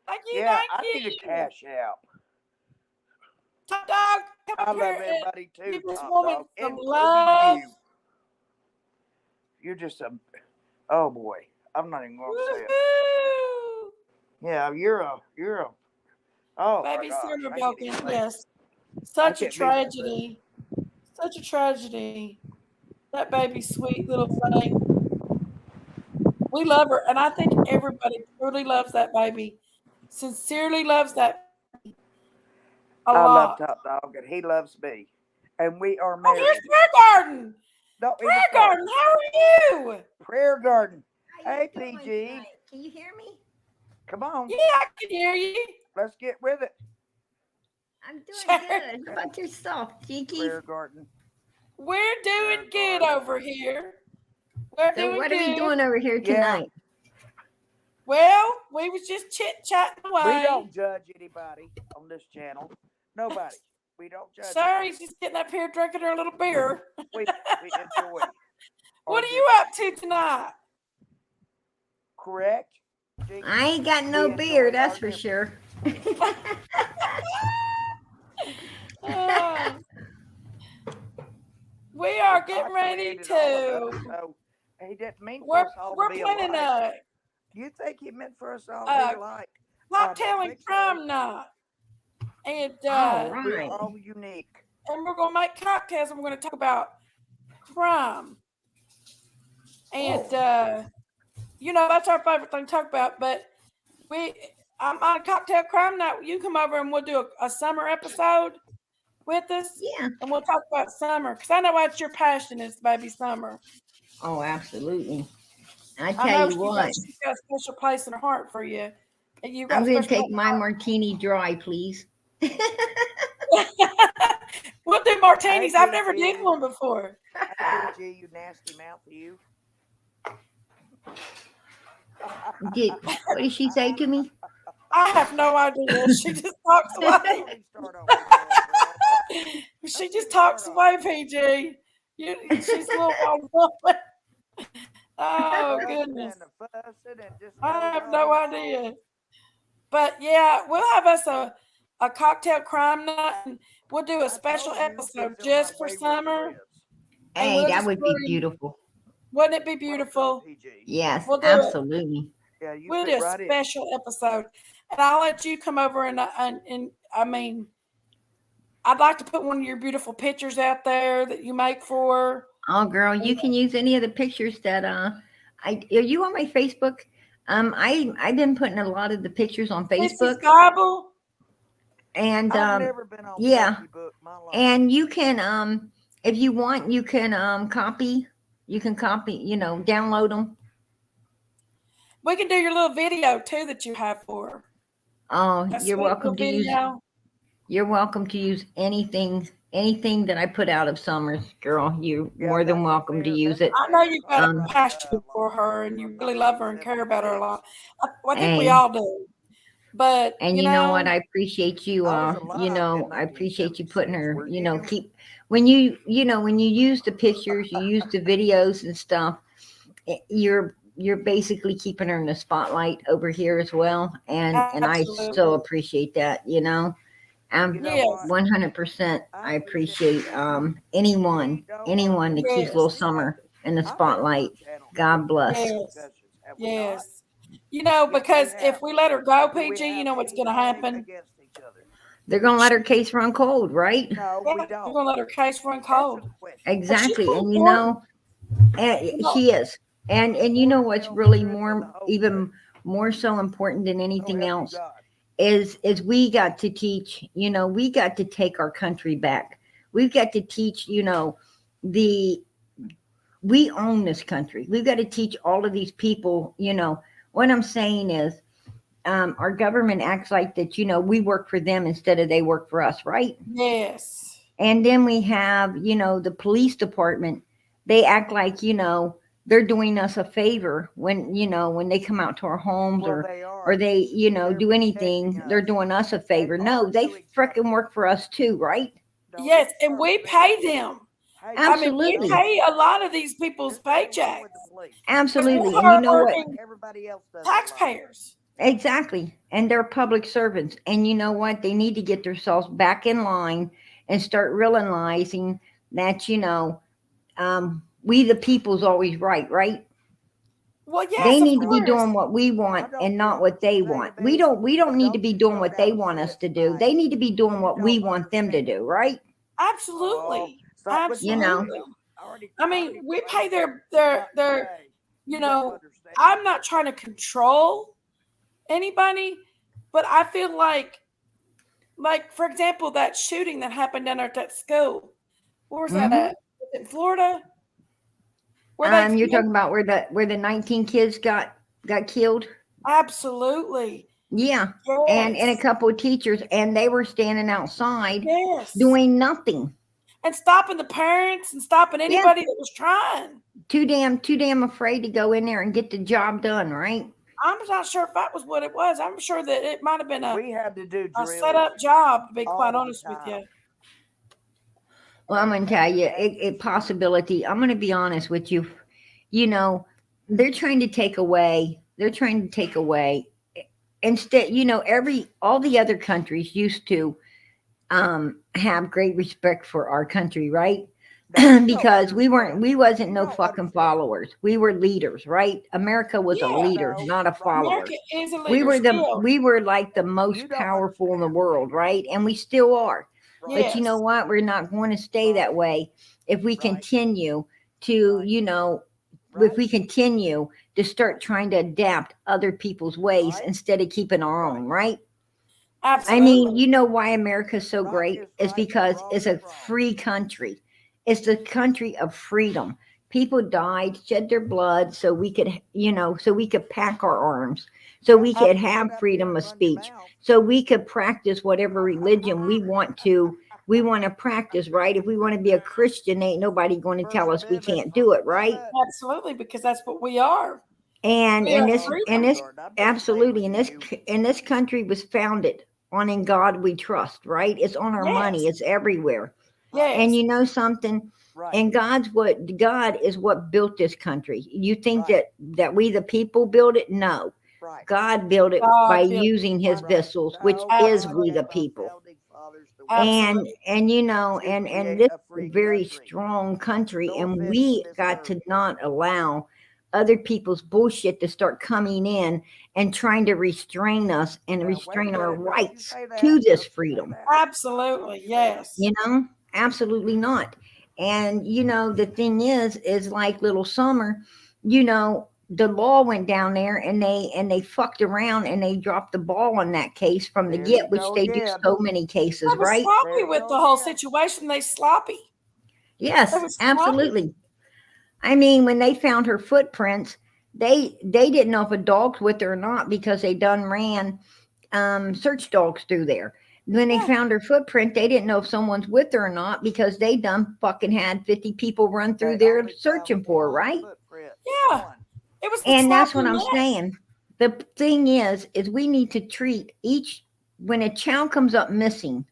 Thank you, Yeah, thank I you. need a cash out. Top Dog, come I up love here and everybody too, give this Top woman Dog, some including love. you. You're just a. Oh boy, I'm not even going to say it. Woo-hoo. Yeah, you're a. Oh my Baby gosh, Summer I can't Belkin, even say. yes. I Such a can't believe it. tragedy. Such a tragedy. That baby's sweet little thing. We love her, and I think everybody truly loves that baby. Sincerely loves that baby a I love lot. Top Dog, and he loves me, and we are Oh, here's married. Prayer Garden. No, Prayer even Garden, how are you? Prayer Garden. How Hey, you doing PG, tonight? Can you hear me? come on, Yeah, I can hear you. let's get with it. I'm doing Sure. good. How about yourself, Kiki? Prayer Garden. We're doing good Garden. over here. We're So doing what are we good. doing over here Yeah. tonight? Well, we was just chit-chatting We away. don't judge anybody on this channel. Nobody. We don't judge. Sherry's just getting up here drinking her little beer. We enjoy. What our are you up to tonight? Correct? Jinx? I ain't got no We beer, enjoy that's our for difference. sure. We are God getting ready created all of to. us, so he didn't mean for We're us all we're to be planning alike. a You think he meant for us all to be alike? I don't cocktail and think so. crime night, and All We're right. all unique. and we're gonna make cocktails, and we're gonna talk about crime, and you know that's our favorite thing to talk about. But I'm on a cocktail crime night. You come over and we'll do a summer episode with us, Yeah. and we'll talk about summer because I know what your passion is, baby. Summer. Oh, absolutely. I I tell know you what, she's got a special place in her heart for you. And you I'm got going to special take my martini dry, please. We'll do martinis. Hey, I've never PG. did one before. Hey, PG, you nasty mouth, you. What did she say to me? I have no idea. She just talks away. Don't even start on me, girl. She just talks away, PG. She's a little wild woman. Oh goodness. And the fussing and just I goes have on no and on. idea. But yeah, we'll have us a cocktail crime night, and we'll do a I special told you episode these are my just for wayward summer. friends. And Hey, we'll that just would be bring- beautiful. Wouldn't it be Welcome, beautiful? PG. Yes, We'll do it. absolutely. Yeah, you We'll fit do a right in. special episode, and I'll let you come over and I mean, I'd like to put one of your beautiful pictures out there that you make for. Oh, girl, you can use any of the pictures that are you on my Facebook? I've been putting a lot of the pictures on Facebook, Mrs. Gobble. and I've never been on yeah, Facebook in my life. and you can if you want, you can copy. You can copy, download them. We can do your little video too that you have for her. Oh, A you're sweet welcome little to use. video. You're welcome to use anything that I put out of Summers, girl. You're Yeah, more than that's a welcome to fair- use that's it. a I know fair you've got comment a right passion there, for her, and you really love her and care about her a lot. I think we Hey. all do. But And you know what? I appreciate you. I was alive in I appreciate you putting her. 1976. Were you? Keep when you use the pictures, you use the videos and stuff. You're basically keeping her in the spotlight over here as well, and I so Absolutely. appreciate that. I'm You know Yes. what? 100%. I appreciate anyone that keeps Yes. Little Summer in the spotlight. God bless. Yes. Have we not? Yes. You know, Yes, we because have. if we let her go, Do we PG, you have know what's going to anything happen. against each other? They're gonna let her case run cold, right? No, Yeah, we we're don't. going to let her case run Answer cold. the question. Exactly, so and important. she is, and you know what's really more, even Even more so important than anything else God. is we got to teach. We got to take our country back. We've got to teach. We own this country. We've got to teach all of these people. what I'm saying is, our government acts like that, we work for them instead of they work for us, right? Yes. And then we have, the police department. They act like, they're doing us a favor when they come out to our homes Well, or they are. or they, They're do anything. protecting They're us. doing us a They favor. No, are they doing frickin' something. work for us too, right? No, Yes, they and we serve pay them. them. Hey, I mean, we Absolutely. pay a lot of these people's here's the thing wrong paychecks with the police. because Absolutely. we're And you know what? hardworking Everybody else does in life. taxpayers. Exactly. And they're public servants. And you know what? They need to get themselves back in line and start realizing that, we the people's always right, right? Well, yes, They of need to be course. doing what we want don't and not care. what they Say to want. me, We don't need to don't be you doing go what down they the want us street to do. tonight. They need to be doing You what we don't want them to understand. do, right? Absolutely. Stop with the Absolutely. I mean, we pay their, you know, I'm not trying to control anybody, but I feel like, for example, that shooting that happened down at that school. Where was that Mhm. at? Was it in Florida? Where they You're talking about where the 19 kids got killed? absolutely. Yeah. And a Yes. couple of teachers, and they were standing outside Yes. doing nothing. And stopping the parents and stopping Yeah. anybody that was trying. Too damn afraid to go in there and get the job done, right? I'm not sure if that was what it was. I'm sure that it might have been We had to do a drills. set up job, to be all quite the honest with time. you. Well, I'm going to tell you, it possibility. I'm going to be honest with you. They're trying to take away. Instead, all the other countries used to have great respect for our country, right? Because we wasn't no fucking followers. We were leaders, right? America was a Yeah. leader, No, not a right. follower. America is a leader still. We were like the most You don't powerful in the understand. world, right? And we still are. Right. But you know Yes. what? We're not going to stay that way if we Right. continue to, Right. if we continue to start trying to adapt other people's ways Right. instead of keeping our own, right? Absolutely. I mean, you know why America's so Right great? is It's right, because wrong it's is a wrong. free country. It's the country of freedom. People died, shed their blood so we could, so we could pack our arms, so we could have freedom of speech, so we could practice whatever religion we want to practice, right? If we want to be a Christian, ain't nobody going to tell us we can't do it, right? Absolutely, because that's what we are. And We are this freedom. absolutely, and this country was founded on "In God We Trust," right? It's on our money. Yes. It's everywhere. Yes. And you know something? Right. And God is what built this country. You think Right. that we the people built it? No. Right. God built it God by built it. using his Right. vessels, which No, is God we the gave our people. founding fathers the Absolutely. And to and create this a is a free very country. strong country, No and offense we to Miss got to Murray. not allow other people's bullshit to start coming in and trying to restrain us and Now, wait a restrain our minute, don't you rights say that. to Don't this you say freedom. that. Absolutely. Yes. Absolutely not. And the thing is like little Summer, the law went down there and they fucked around and they dropped the ball on that case from the There you get, which go they do again. so many cases, They were right? sloppy There you with go the whole again. situation. They sloppy. Yes, They were sloppy. absolutely. I mean, when they found her footprints, they didn't know if a dog's with her or not because they done ran search dogs through there. When they Yeah. found her footprint, they didn't know if someone's with her or not because they done fucking had 50 people run through They there only searching found for her, one right? footprint. Yeah. One. It was the And that's what sloppy I'm mess. saying. The thing is we need to treat when a child comes up missing,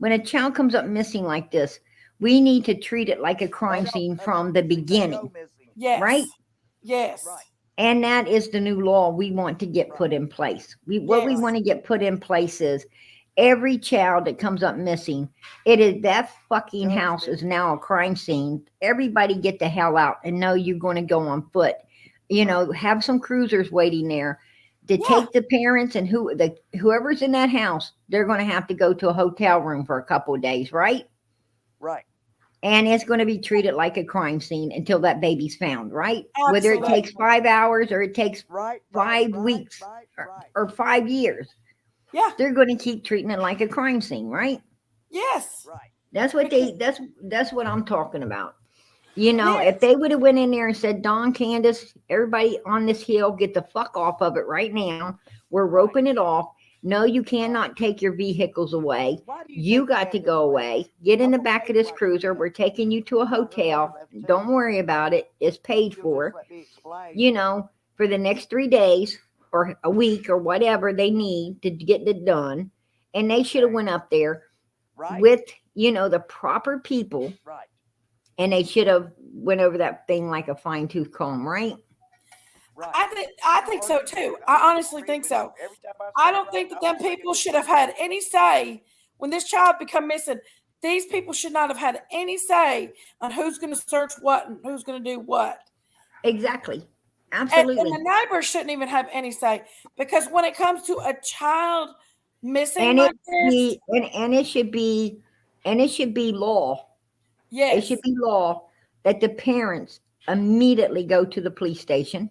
like this, we need to treat it like a crime scene from the beginning, Yes. right? Yes. Right. And that is the new law we want to get put in place. What we Yes. want to get put in place is every child that comes up missing, that fucking Goes house is missing. now a crime scene. Everybody get the hell out and know you're going to go on foot. Have some cruisers waiting there to Yeah. take the parents and whoever's in that house, they're going to have to go to a hotel room for a couple of days, right? Right. And it's going to be treated like a crime scene until that baby's found, right? Whether it Absolutely. takes 5 hours or it takes Right. 5 weeks or 5 years, Yeah. they're going to keep treating it like a crime scene, right? Yes. Right. That's what I'm talking about. You know, Yes. if they would have went in there and said, Don, Candace, everybody on this hill, get the fuck off of it right now. We're Right. roping it off. No, you cannot take your vehicles away. Why do You think got to Candace go went? away. Get in I'm the gonna back tell of you this why she cruiser. went. We're taking you to a Her husband hotel. left too. Don't worry about it. It's paid You'll for. just let me explain. You know, for the next 3 days or a week or whatever they need to get it done. And they should have Okay. went up there Right. with, you know, the proper people, Right. and they should have went over that thing like a fine tooth comb, right? Right. I think so too. I honestly think so. Every time I say don't right, think that I'm them gonna say people it should with have had any say when this child become missing. These people should not have had any say on who's going to search what and who's going to do what. Exactly. And Absolutely. the neighbors shouldn't even have any say, because when it comes to a child missing And it like this, be and it should be law. It yes, should be law that the parents immediately go to the police station.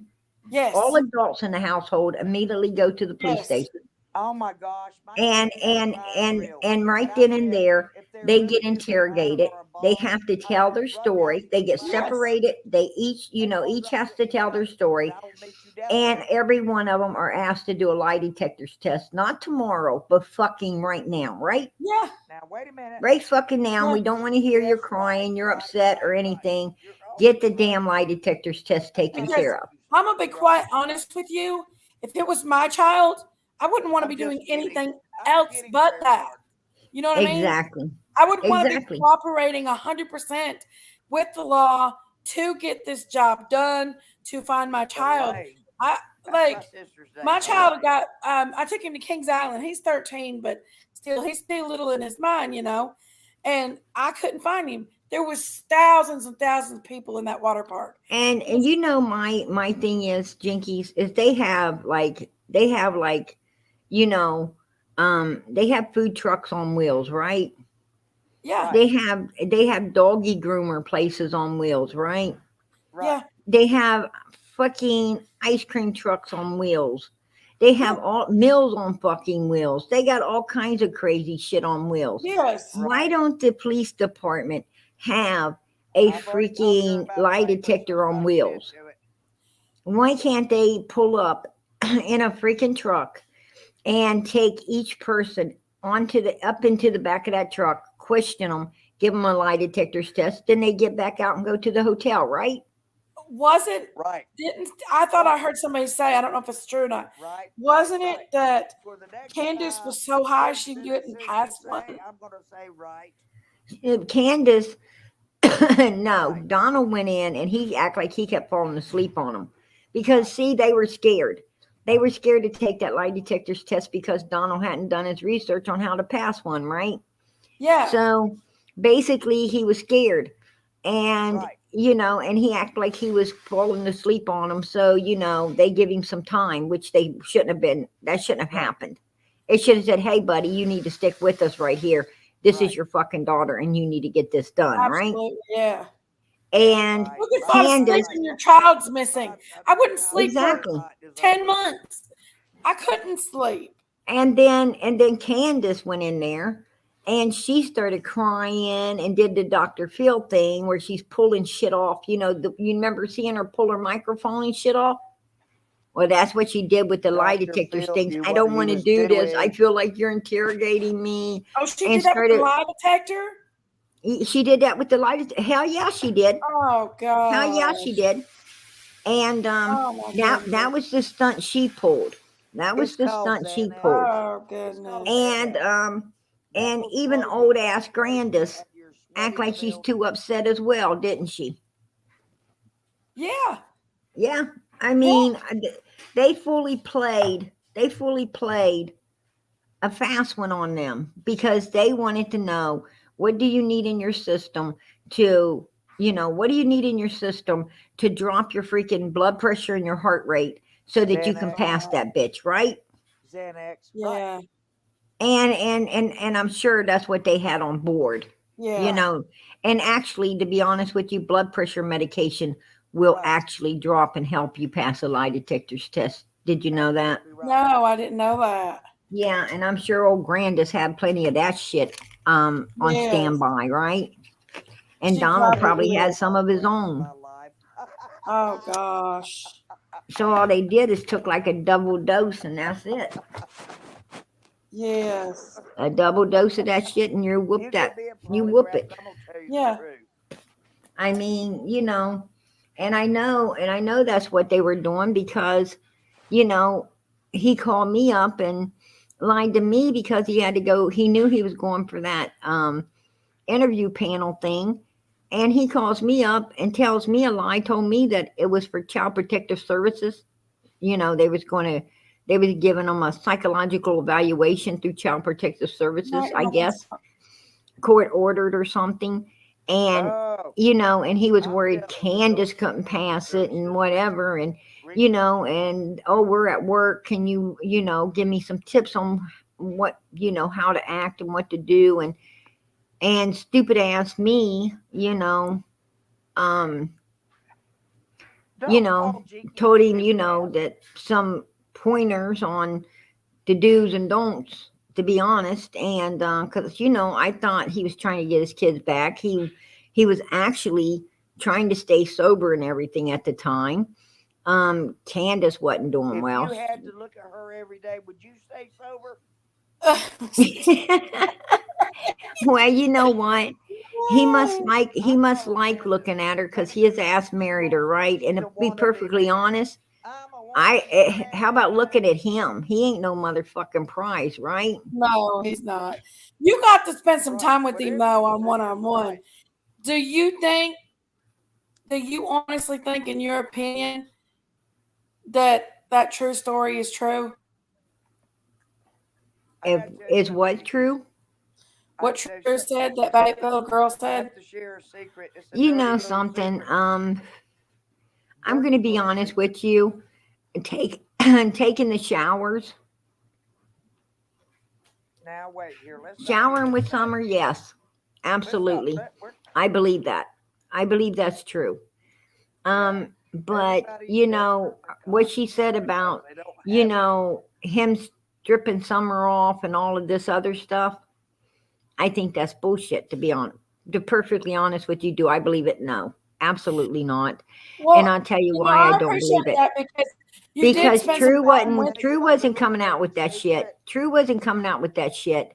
yes, All adults in the household immediately go to the police yes. station. Oh my gosh. My And kids are fire drill. right I then and said, there if there they really get is a ladder interrogated. or a They bomb, have to I tell will their run down story. They get my house separated. They each, you and know, go each drop has it to in tell my their house, story. and I will meet you down And there. every one of them are asked to do a lie detectors test, not tomorrow, but fucking right now, right? Yeah, Now wait a minute. Right fucking now. yeah. We don't want to hear you're Yes, crying, you're right, upset or right. anything. You're Get the always right. damn lie detectors test taken Because care of. I'm gonna be You're quite right. honest with you. If it was my child, I wouldn't want to I'm be just doing getting. anything I'm else getting but very that. hard. You know what I mean? Exactly. I would want to be Exactly. cooperating 100% with the law to get this job done, to find my child. Delay. I That's my like sister's name. my child Delay. got. I took him to Kings Island. He's 13, but still, he's still little in his mind, you know. And I couldn't find him. There was thousands and thousands of people in that water park. And you know my thing is, Jinkies, is they have like you know, they have food trucks on wheels, right? Yeah, Right. They have doggy groomer places on wheels, right? yeah, Right. They have fucking ice cream trucks on wheels. They have yeah, all mills on fucking wheels. They got all kinds of crazy shit on wheels. yes. Why Right. don't the police department have a I've already talked to her freaking about lie it. But detector she's on not wheels? into it. Why can't they pull up in a freaking truck and take each person up into the back of that truck, question them, give them a lie detectors test, then they get back out and go to the hotel, right? Wasn't Right. didn't I thought I Right. heard somebody say, I don't know if it's true or not. Right. Wasn't Right. it that For the next Candace time, was so high when she the couldn't sisters pass say, one? I'm gonna say right. Candace, no, Right. Donald went in and he acted like he kept falling asleep on them because, see, they were scared. They were scared to take that lie detectors test because Donald hadn't done his research on how to pass one, right? Yeah. So basically, he was scared, and Right. you know, and he acted like he was falling asleep on them. So you know, they give him some time, which they shouldn't have been. That shouldn't have Right. happened. It should have said, "Hey, buddy, you need to stick with us right here. This Right. is your fucking daughter, and you need to get this done, right?" Absolutely. Yeah. And Right. Look, if Right. I'm Candace, sleeping, your child's missing. I wouldn't Sometimes sleep for exactly. right is 10 right. months. I couldn't sleep. And then Candace went in there and she started crying and did the Dr. Phil thing where she's pulling shit off. You know, you remember seeing her pull her microphone and shit off? Well, that's what she did with the lie Dr. detector Phil things. knew I what don't he want to was do this. I doing. feel like you're interrogating me. Oh, she And did that with the started, lie detector? she did that with the lie detector. Hell yeah, she did. Oh, Hell yeah, she gosh. did. And Oh, my that goodness. was the stunt she pulled. That was It's the called stunt she Xanax. pulled. Oh, It's called goodness. And Xanax. That and will even slow old the ass vibration Grandis of your act sweating like she's milk. too upset as well, didn't she? Yeah. Yeah. I Yeah. mean, they fully played. They fully played a fast one on them because they wanted to know, what do you need in your system to, you know, what do you need in your system to drop your freaking blood pressure and your heart rate so that you can Xanax. pass Wow. that bitch, right? Xanax. Right. Yeah. And I'm sure that's what they had on board. You Yeah. know, and actually, to be honest with you, blood pressure medication will Right. actually drop and help you pass a lie detector's test. Did you know that? Absolutely right. No, I didn't know that. Yeah, and I'm sure old Grandis had plenty of that shit on Yes. standby, right? And She Donald probably probably had is. some of his own. Oh gosh. So all they did is took like a double dose, and that's it. Yes. A double dose of that shit, and you whoop that. You whoop it. Yeah. I mean, and I know that's what they were doing because, you know, he called me up and lied to me because he had to go. He knew he was going for that interview panel thing, and he calls me up and tells me a lie. Told me that it was for Child Protective Services. They was giving them a psychological evaluation through Child Protective Services, I guess, court ordered or something. And and he was worried Candace couldn't pass it and whatever, and oh, we're at work, can you give me some tips on what, how to act and what to do, and stupid ass me, um told him, that some pointers on the do's and don'ts, to be honest. And because I thought he was trying to get his kids back. He was actually trying to stay sober and everything at the time. Candace wasn't doing well. If you had to look at her every day, would you stay sober? Well, you know what? He must like looking at her because he has ass married her, right? And to be perfectly honest, how about looking at him? He ain't no motherfucking prize, right? No, he's not. You got to spend some time with him though on one-on-one. Do you honestly think, in your opinion, that true story is true? Is what true? What True said, that little girl said? You know something? I'm going to be honest with you. Taking the showers. Now wait here. Showering with Summer, yes, absolutely. I believe that. I believe that's true. But what she said about him stripping Summer off and all of this other stuff, I think that's bullshit, to be perfectly honest with you. Do I believe it? No, absolutely not. Well, and I'll tell you why I don't believe it. That because True wasn't coming out with that shit. True wasn't coming out with that shit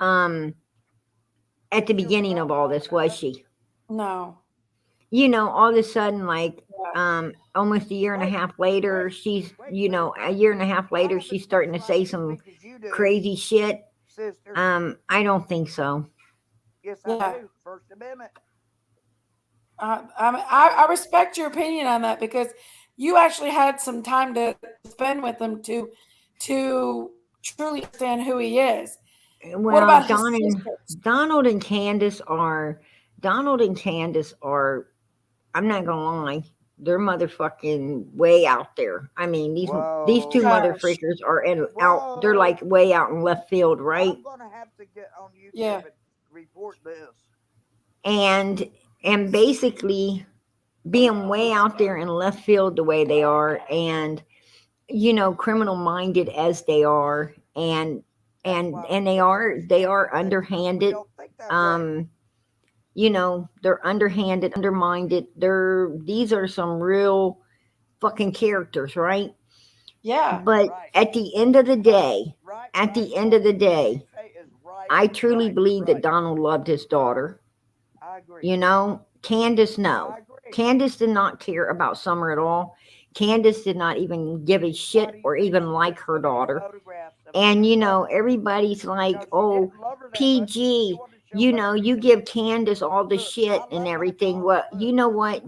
at the beginning of all this, was she? No. All of a sudden, like almost a year and a half later, she's she's starting to say some crazy shit. I don't think so. Yes, I do. First Amendment. I respect your opinion on that because you actually had some time to spend with him to truly understand who he is. Well, what about Donald and Candace are, I'm not gonna lie, they're motherfucking way out there. I mean, these two motherfuckers are out. They're like way out in left field, right? I'm gonna have to get on YouTube and report this. And basically being way out there in left field the way they are, and criminal minded as they are, and they are underhanded. They're underhanded, undermined. These are some real fucking characters, right? Yeah. But at the end of the day, I truly believe that Donald loved his daughter. I agree. Candace, no. Candace did not care about Summer at all. Candace did not even give a shit or even like her daughter. And everybody's like, oh, PG, you give Candace all the shit and everything. Well, you know what?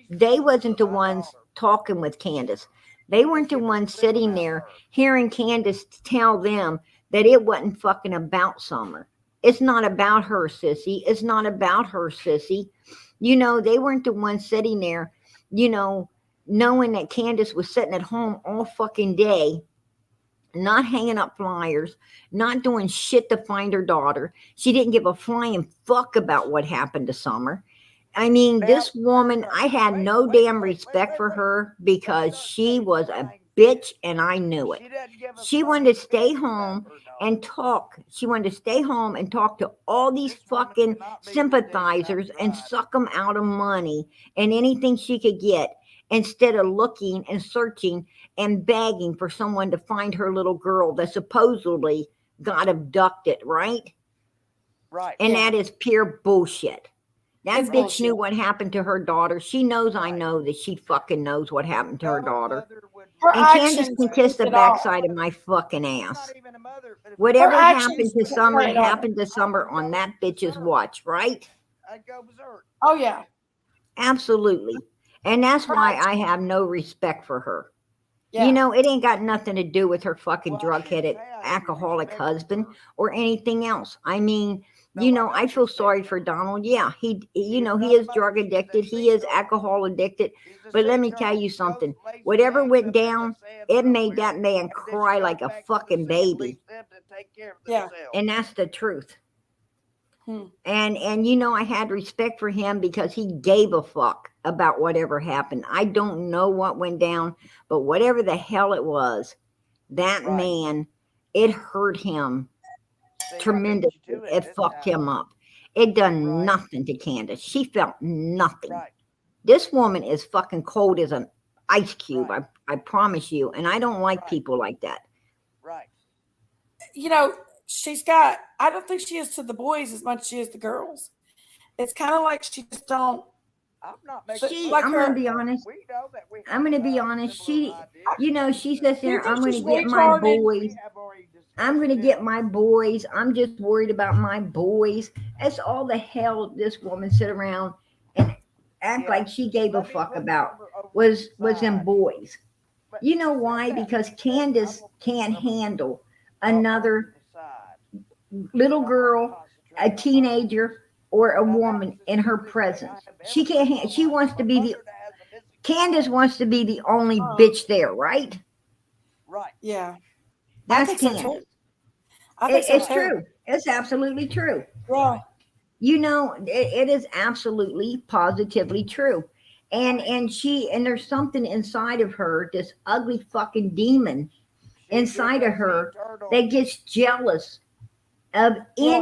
They wasn't the ones talking with Candace. They weren't the ones sitting there hearing Candace tell them that it wasn't fucking about Summer. It's not about her, sissy. It's not about her, sissy. They weren't the ones sitting there, knowing that Candace was sitting at home all fucking day, not hanging up flyers, not doing shit to find her daughter. She didn't give a flying fuck about what happened to Summer. I mean, this woman, I had no damn respect for her because she was a bitch, and I knew it. She doesn't give us She money wanted to to stay pay for home her, dog. and talk. She wanted to stay home and talk to all these This woman fucking cannot be the dick sympathizers without and drive. suck them out of money and anything she could get instead of looking and searching and begging for someone to find her little girl that supposedly got abducted, right? Right. And Yeah. that is pure bullshit. That It's bitch bullshit. knew what happened to her daughter. She knows I Right. know that she fucking knows what happened to her No daughter. mother would Her And let Candace actions can her kiss speak the it all. backside of my fucking She's ass. not even a mother. But if Whatever Her happened actions to Summer say it all. happened to Summer on that bitch's watch, right? I'd go berserk. Oh yeah. Absolutely. And that's Her why I actions. have no respect for her. Yeah. You know, it ain't got nothing to do with her fucking Well, I didn't drug-headed say I had any alcoholic respect for husband her. or anything else. I mean, No, you I know, I don't feel respect sorry her. for Donald. Yeah, he She is he not is a mother. drug She's a addicted. He sick is girl. alcohol addicted. She's a But let sick me tell girl. you She goes something. and lays with Whatever gangs, went as I down, said it made somewhere, that man and then cry she goes like a back to the fucking sea and baby. leaves them to take care of Yeah. themselves. And that's the truth. Hmm. And you know, I had respect for him because he gave a fuck about whatever happened. I don't know what went down, but whatever the hell it was, that Right. man, it hurt him See, I beat tremendously. you to it It this fucked time. him up. It done Right. nothing to Candace. She felt nothing. Right. This woman is fucking cold as an ice cube. Right. I promise you. And I don't like Right. people like that. Right. You know, she's got. I don't think she is to the boys as much as she is the girls. It's kind of like she just don't. I'm not making She, Like I'm gonna her. be honest. We know that we I'm have gonna be honest. similar She, ideas. you know, she sits Do you there. I'm think gonna she's get my retarded? boys. We have already I'm gonna discussed get this. my boys. I'm just worried about my boys. That's all the hell this woman sit around and act Yeah. like she gave a Let me fuck put about Summer over was to the them side. boys. But You know that- why? that Because being said, I'm Candace gonna put can't Summer handle off to another the side. little And I'm gonna girl, a concentrate on my teenager, or a Now, that woman was in her simply the way I presence. have She ever can't. lived my She life. wants I'm to a be mother the. that has a missing Candace child. wants to be the only Oh. bitch there, right? Right. Yeah. I That's think so Candace. too. I think so It's too. true. It's absolutely true. Yeah. You know, it is absolutely positively true. And Right. and there's something inside of her, this ugly fucking demon She's just inside of a sea her turtle. that gets jealous of Yeah.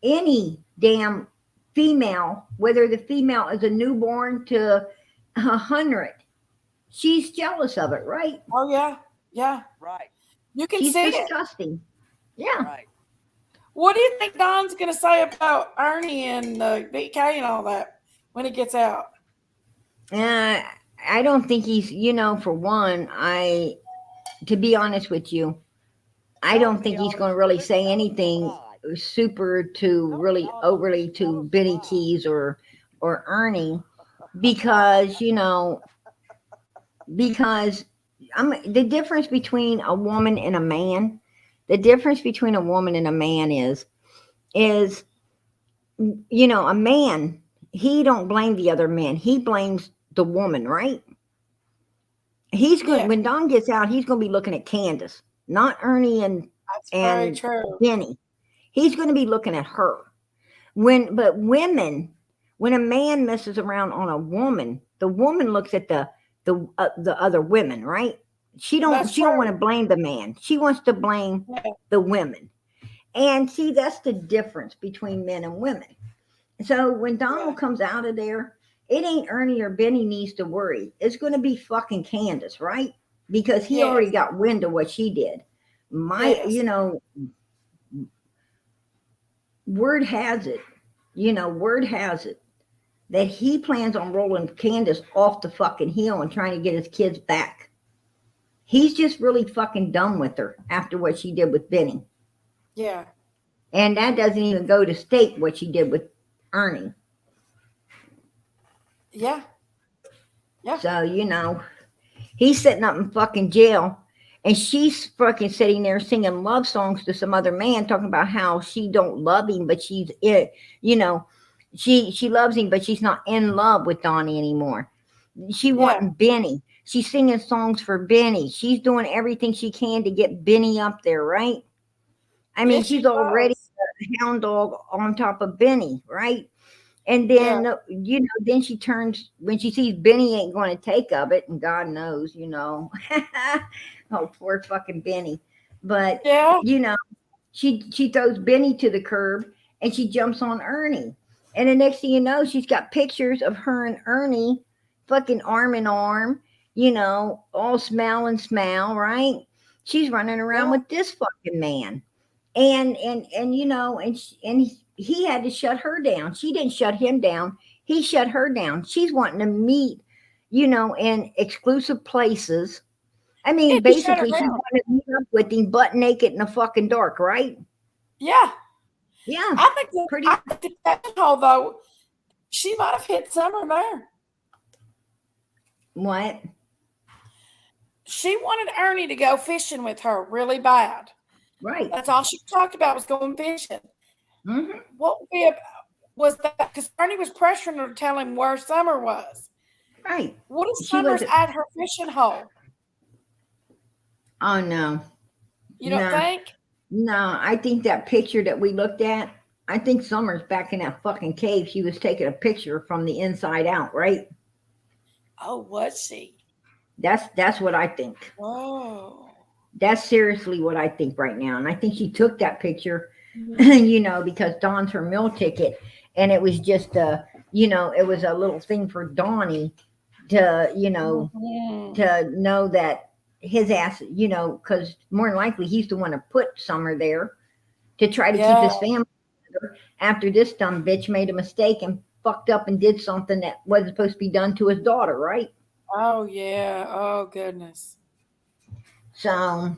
any damn female, whether the female is a newborn to 100. She's jealous of it, right? Oh yeah. Yeah. Right. You can She's see it. disgusting. Yeah. Right. What do you think Don's gonna say about Ernie and BK and all that when it gets out? I don't think he's, you know, for one, to be honest with you, I don't think he's going to really say anything super to really overly to Benny Keys or Ernie because, you know, because the difference between a woman and a man, the difference between a woman and a man is, you know, a man, he don't blame the other man. He blames the woman, right? He's going Yeah. when Don gets out, he's going to be looking at Candace, not Ernie That's very and true. Benny. He's going to be looking at her. But women, when a man messes around on a woman, the woman looks at the other women, right? She don't That's want to true. blame the man. She wants to blame Yeah. the women. And see, that's the difference between men and women. So when Donald Yeah. comes out of there, it ain't Ernie or Benny needs to worry. It's going to be fucking Candace, right? Because he already Yes. got wind of what she did. Yes. You know, word has it, that he plans on rolling Candace off the fucking hill and trying to get his kids back. He's just really fucking done with her after what she did with Benny. Yeah. And that doesn't even go to state what she did with Ernie. Yeah. Yeah. So, you know, he's sitting up in fucking jail and she's fucking sitting there singing love songs to some other man talking about how she don't love him, but she's it, you know, she loves him, but she's not in love with Donnie anymore. She Yeah. wanting Benny. She's singing songs for Benny. She's doing everything she can to get Benny up there, right? I mean, Yes, she she's already does. a hound dog on top of Benny, right? And Yeah. then, then she turns when she sees Benny ain't going to take of it, and God knows, oh, poor fucking Benny. But Yeah. she throws Benny to the curb and she jumps on Ernie. And the next thing you know, she's got pictures of her and Ernie fucking arm in arm, all smell and smell, right? She's running around Yeah. with this fucking man. And he had to shut her down. She didn't shut him down. He shut her down. She's wanting to meet, in exclusive places. I Yeah, mean, he shut her basically, she down. wanted to meet up with him butt naked in the fucking dark, right? Yeah. Yeah, pretty. I think the catch-all though, she might have hit Summer there. What? She wanted Ernie to go fishing with her really bad. Right. That's all she talked about was going fishing. Mm-hmm. What was that? Because Ernie was pressuring her to tell him where Summer was. Right. What if She was. Summer's at her fishing hole? Oh no. You don't No. think? No. I think that picture that we looked at. I think Summer's back in that fucking cave. She was taking a picture from the inside out, right? Oh, was she? That's what I think. Whoa. That's seriously what I think right now. And I think she took that picture, because Dawn's her meal ticket. And it was just it was a little thing for Donnie to, to know that his ass, because more than likely he's the one to put Summer there to try to keep his family together after this dumb bitch made a mistake and fucked up and did something that wasn't supposed to be done to his daughter, right? Oh yeah. Oh goodness. So,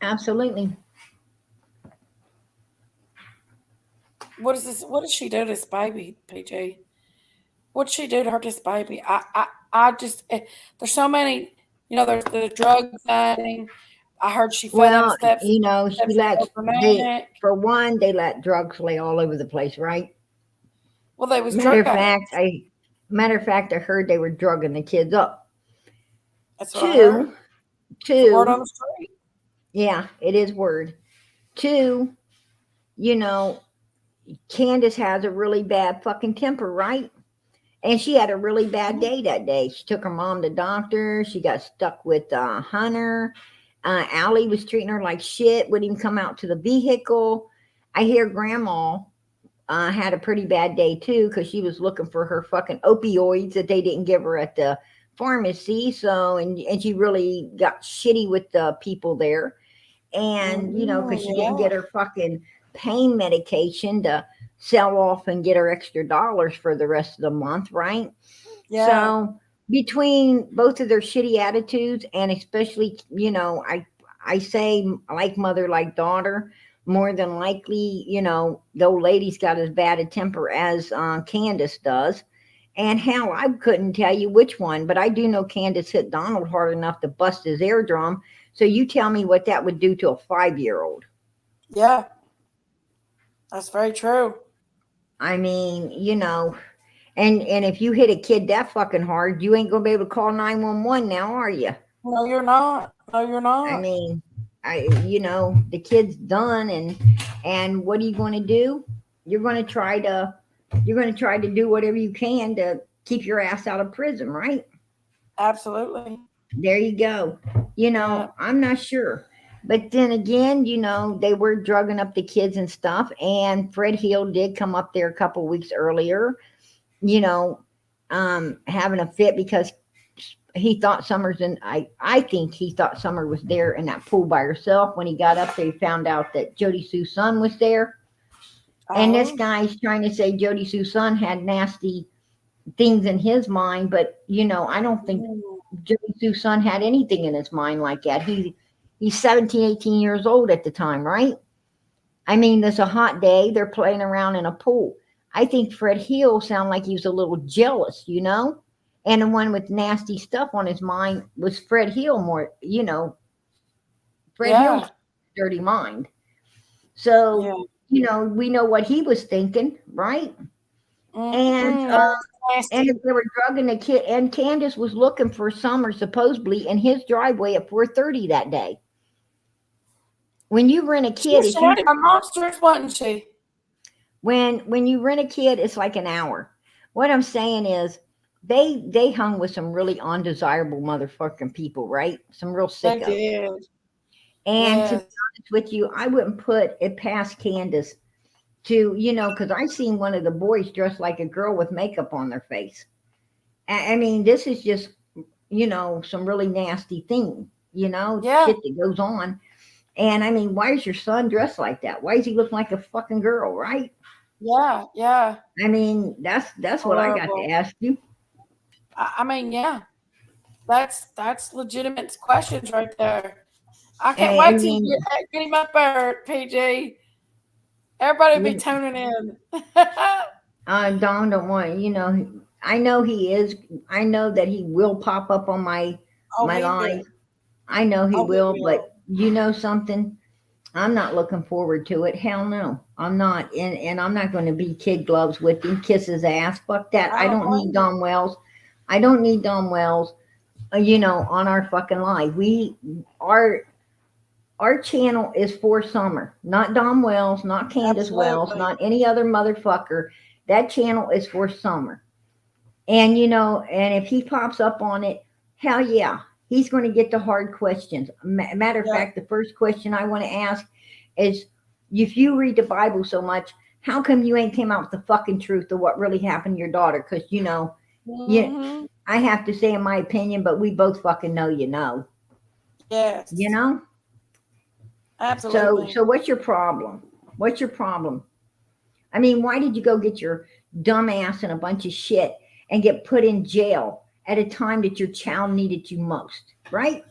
absolutely. What is this? What did she do to this baby, PJ? What did she do to hurt this baby? I just there's so many. There's the drug thing. I heard she fell down the Well, steps. she Steps lets broke her neck. for one, they let drugs lay all over the place, right? Well, they was Matter drug of fact, addicts. I heard they were drugging the kids up. That's what I heard. It's a word on Two, the street. yeah, it is word. Two, Candace has a really bad fucking temper, right? And she had a really bad day that day. She took her mom to the doctor. She got stuck with Hunter. Allie was treating her like shit, wouldn't even come out to the vehicle. I hear Grandma had a pretty bad day too because she was looking for her fucking opioids that they didn't give her at the pharmacy. So, and she really got shitty with the people there. And, because she didn't get her fucking pain medication to sell off and get her extra dollars for the rest of the month, right? Yeah. So between both of their shitty attitudes and especially, I say like mother, like daughter, more than likely, the old lady's got as bad a temper as Candace does. And hell, I couldn't tell you which one, but I do know Candace hit Donald hard enough to bust his eardrum. So you tell me what that would do to a 5-year-old. Yeah. That's very true. I mean, and if you hit a kid that fucking hard, you ain't gonna be able to call 911 now, are you? No, you're not. No, you're not. I mean, the kid's done, and what are you going to do? You're going to try to do whatever you can to keep your ass out of prison, right? Absolutely. There you go. Yeah. I'm not sure. But then again, they were drugging up the kids and stuff. And Fred Hill did come up there a couple weeks earlier, having a fit because he thought I think he thought Summer was there in that pool by herself. When he got up there, he found out that Jody Sue's son was there. And this guy's trying to say Jody Sue's son had nasty things in his mind, but I don't think Jody Sue's son had anything in his mind like that. He's 17, 18 years old at the time, right? I mean, there's a hot day. They're playing around in a pool. I think Fred Hill sounded like he was a little jealous, And the one with nasty stuff on his mind was Fred Hill more, Fred Hill's dirty mind. So, we know what he was thinking, right? And if they were drugging the kid, and Candace was looking for Summer supposedly in his driveway at 4:30 that day. When you rent a kid, She was a monster, wasn't she? When you rent a kid, it's like an hour. What I'm saying is, they hung with some really undesirable motherfucking people, right? Some real They sickos. did. And to be Yes. honest with you, I wouldn't put it past Candace to, because I seen one of the boys dressed like a girl with makeup on their face. I mean, this is just, some really nasty thing, Yeah. shit that goes on. And I mean, why is your son dressed like that? Why is he looking like a fucking girl, right? Yeah. Yeah. I mean, that's what I got to Horrible. ask you. I mean, yeah. That's legitimate questions right there. I can't I wait till you mean, get him up there, PG. Everybody will be you, tuning in. Don don't want, I know he is. I know that he will pop up on Oh, my he live. will. I know he Oh, he will, but will. you know something? I'm not looking forward to it. Hell no. I'm not. And I'm not going to be kid gloves with him, kiss his ass. Fuck that. I I don't don't need blame you. Don Wells. I don't need Don Wells, on our fucking live. Our channel is for Summer, not Don Wells, not Candace Wells, Absolutely. not any other motherfucker. That channel is for Summer. And if he pops up on it, hell yeah, he's going to get the hard questions. Matter of Yeah. fact, the first question I want to ask is, if you read the Bible so much, how come you ain't came out with the fucking truth of what really happened to your daughter? Because you, Hmm. I have to say in my opinion, but we both fucking know you know. You Yes. know. So Absolutely. so what's your problem? What's your problem? I mean, why did you go get your dumb ass in a bunch of shit and get put in jail at a time that your child needed you most? Right?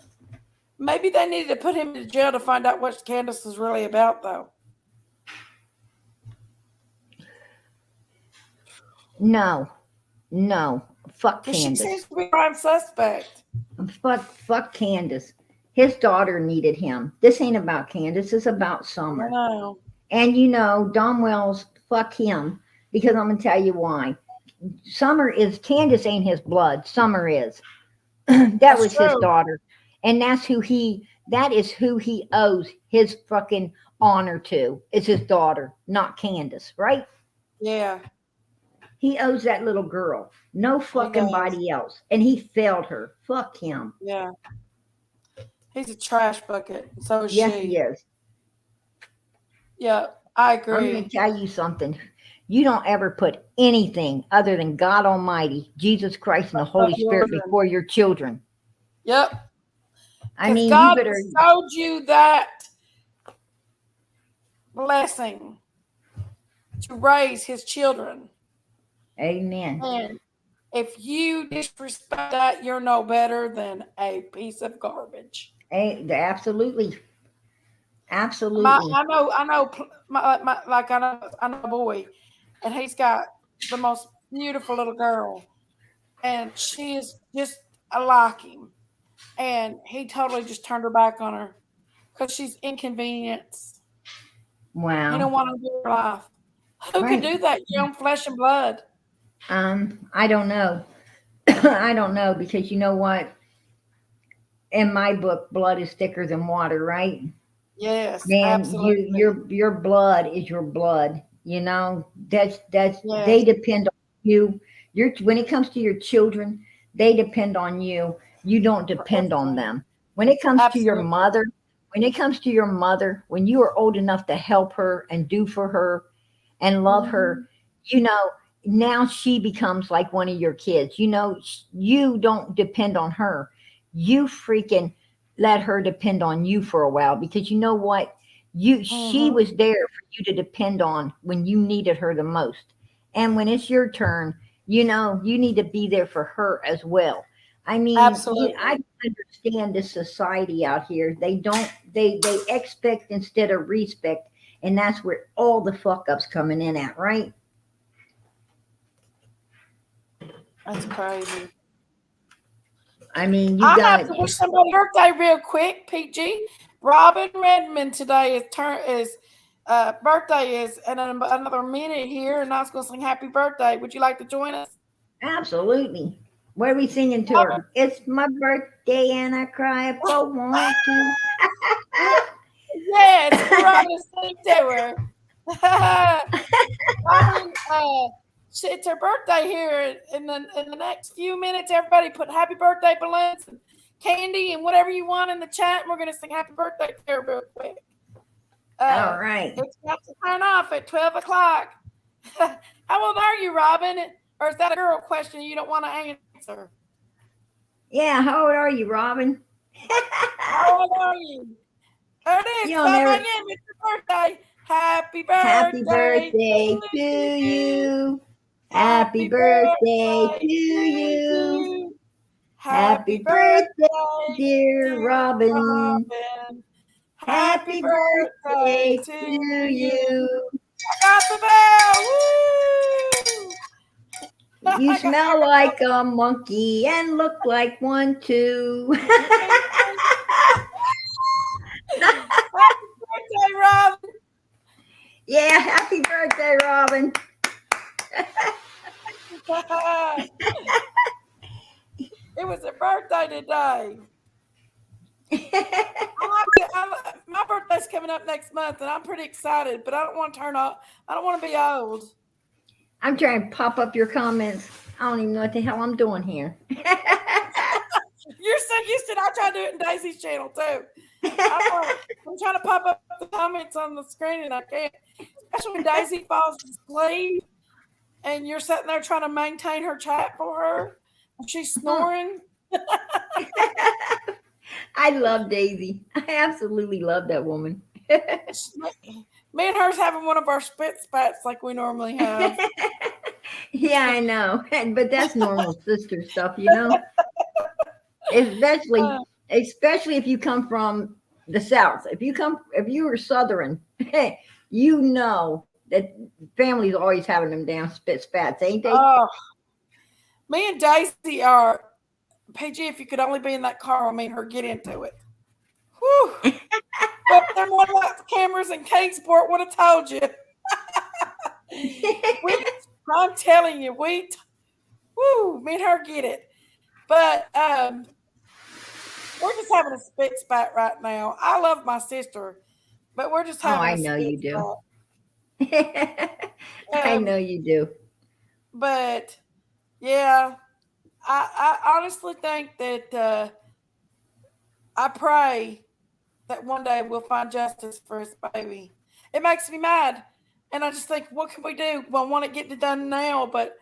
Maybe they needed to put him in jail to find out what Candace is really about, though. No, no. Fuck Because she Candace. seems to be a prime suspect. Fuck Candace. His daughter needed him. This ain't about Candace. It's about I Summer. know. And Don Wells, fuck him. Because I'm gonna tell you why. Candace ain't his blood. Summer is. That That's was his true. daughter. And that is who he owes his fucking honor to. Is his daughter, not Candace, right? Yeah, He owes that little girl. No he fucking does. body else. And he failed her. Fuck him. Yeah. He's a trash bucket. So is Yes, he she. is. Yeah, I I'm going agree. to tell you something. You don't ever put anything other than God Almighty, Jesus Christ, and the For Holy Spirit children. before your children. Yep. I Because mean, you God better. bestowed you that blessing to raise his children. Amen. And if you disrespect that, you're no better than a piece of garbage. Absolutely. My, Absolutely. I know, like I know a boy, and he's got the most beautiful little girl, and she is just like him, and he totally just turned her back on her because she's inconvenienced. He Wow. don't want to do her life. Who could Right. do that? Young flesh and blood. I don't know. I don't know because you know what? In my book, blood is thicker than water, right? Yes, Man, absolutely. your blood is your blood. That's Yes, they depend on you. When it comes to your children, they depend on you. You don't for depend on everything. them. When it comes to your Absolutely. mother, when you are old enough to help her and do for her and love Hmm. her, you know, now she becomes like one of your kids. You don't depend on her. You freaking let her depend on you for a while because you know what? She Hmm. was there for you to depend on when you needed her the most. And when it's your turn, you need to be there for her as well. I mean, I Absolutely. don't understand this society out here. They don't they expect instead of respect, and that's where all the fuck ups coming in at, right? That's crazy. I mean, you I have got to wish somebody birthday real quick, PG. Robin Redmond today is birthday is in another minute here, and I was going to sing happy birthday. Would you like to join us? absolutely. What are we singing to her? It's my birthday and I cry if I want to. Yes, we're all going to sing to her. It's her birthday here in the next few minutes. Everybody put happy birthday balloons and candy and whatever you want in the chat, and we're gonna sing happy birthday to her real quick. All right. It's got to turn off at 12 o'clock. How old are you, Robin? Or is that a girl question you don't want to answer? Yeah, how old are you, Robin? How old are you? There it is. You'll 12 never- a.m. It's your birthday. Happy birthday. Happy birthday to you. Happy birthday to you. Happy birthday, dear Robin. Happy birthday to you. I got the bell. Woo! You smell like a monkey and look like one too. Happy birthday, Robin. Yeah, happy birthday, Robin. It was a birthday today. My birthday's coming up next month, and I'm pretty excited. But I don't want to turn off. I don't want to be old. I'm trying to pop up your comments. I don't even know what the hell I'm doing here. You're so used to it. I try to do it in Daisy's channel too. I'm trying to pop up the comments on the screen, and I can't. Especially when Daisy falls asleep, and you're sitting there trying to maintain her chat for her, and she's snoring. I love Daisy. I absolutely love that woman. Me and her's having one of our spit spats like we normally have. Yeah, I know. But that's normal sister stuff, you know? Especially if you come from the South. If you were Southern, you know that family's always having them damn spit spats, ain't they? Oh, me and Daisy are, PG, if you could only be in that car, I mean, her get into it. Whew. But them one like cameras in Kingsport would have told you. I'm telling you, me and her get it. But we're just having a spit spat right now. I love my sister, but we're just having I a know spit you do. spat. I know you do. But yeah, I honestly think that I pray that one day we'll find justice for his baby. It makes me mad. And I just think, what can we do? Well, I want to get it done now, but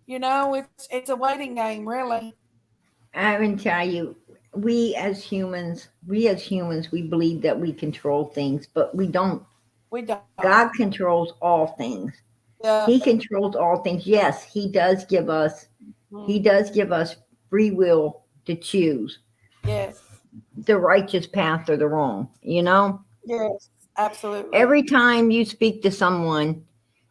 you know, it's a waiting game, really. I'm going to tell you, we as humans, we believe that we control things, but we don't. We don't. God controls all things. Yeah. He controls all things. Yes, he does give us free will to choose Yes. the righteous path or the wrong, you know? Yes, absolutely. Every time you speak to someone,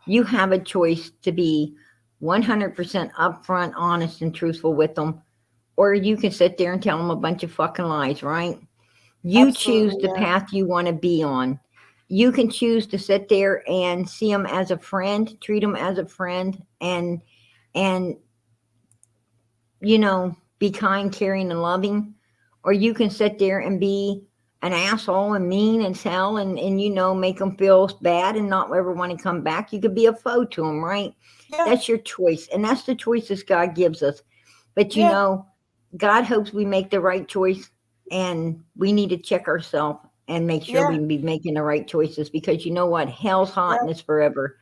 you have a choice to be 100% upfront, honest, and truthful with them, or you can sit there and tell them a bunch of fucking lies, right? You Absolutely, choose the yeah. path you want to be on. You can choose to sit there and see them as a friend, treat them as a friend, and you know, be kind, caring, and loving. Or you can sit there and be an asshole and mean as hell and you know, make them feel bad and not ever want to come back. You could be a foe to them, right? Yeah. That's your choice. And that's the choices God gives us. But you Yeah. know, God hopes we make the right choice, and we need to check ourselves and make sure we be making the right choices, because you know what? Hell's hot and it's forever.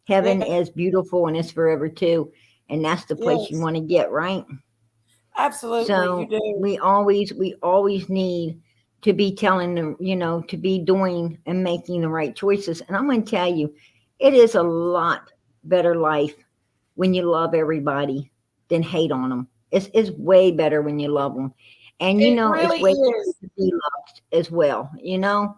Heaven is beautiful and it's forever too. And that's the place you Yes. want to get, right? Absolutely, So you do. we always need to be telling them, you know, to be doing and making the right choices. And I'm going to tell you, it is a lot better life when you love everybody than hate on them. It's way better when you love them. And you It know, really it's way better is. to be loved as well. You know,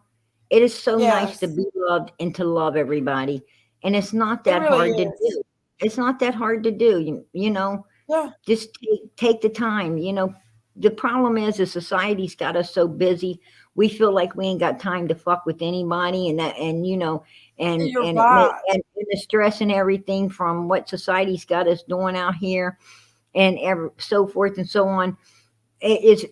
it is so nice to Yes. be loved and to love everybody. And it's not It that really hard to is. do. It's not that hard to do. You know, Yeah. just take the time. You know, the problem is the society's got us so busy. We feel like we ain't got time to fuck with anybody, and you know, and You're and right. and the stress and everything from what society's got us doing out here, and so forth and so on, is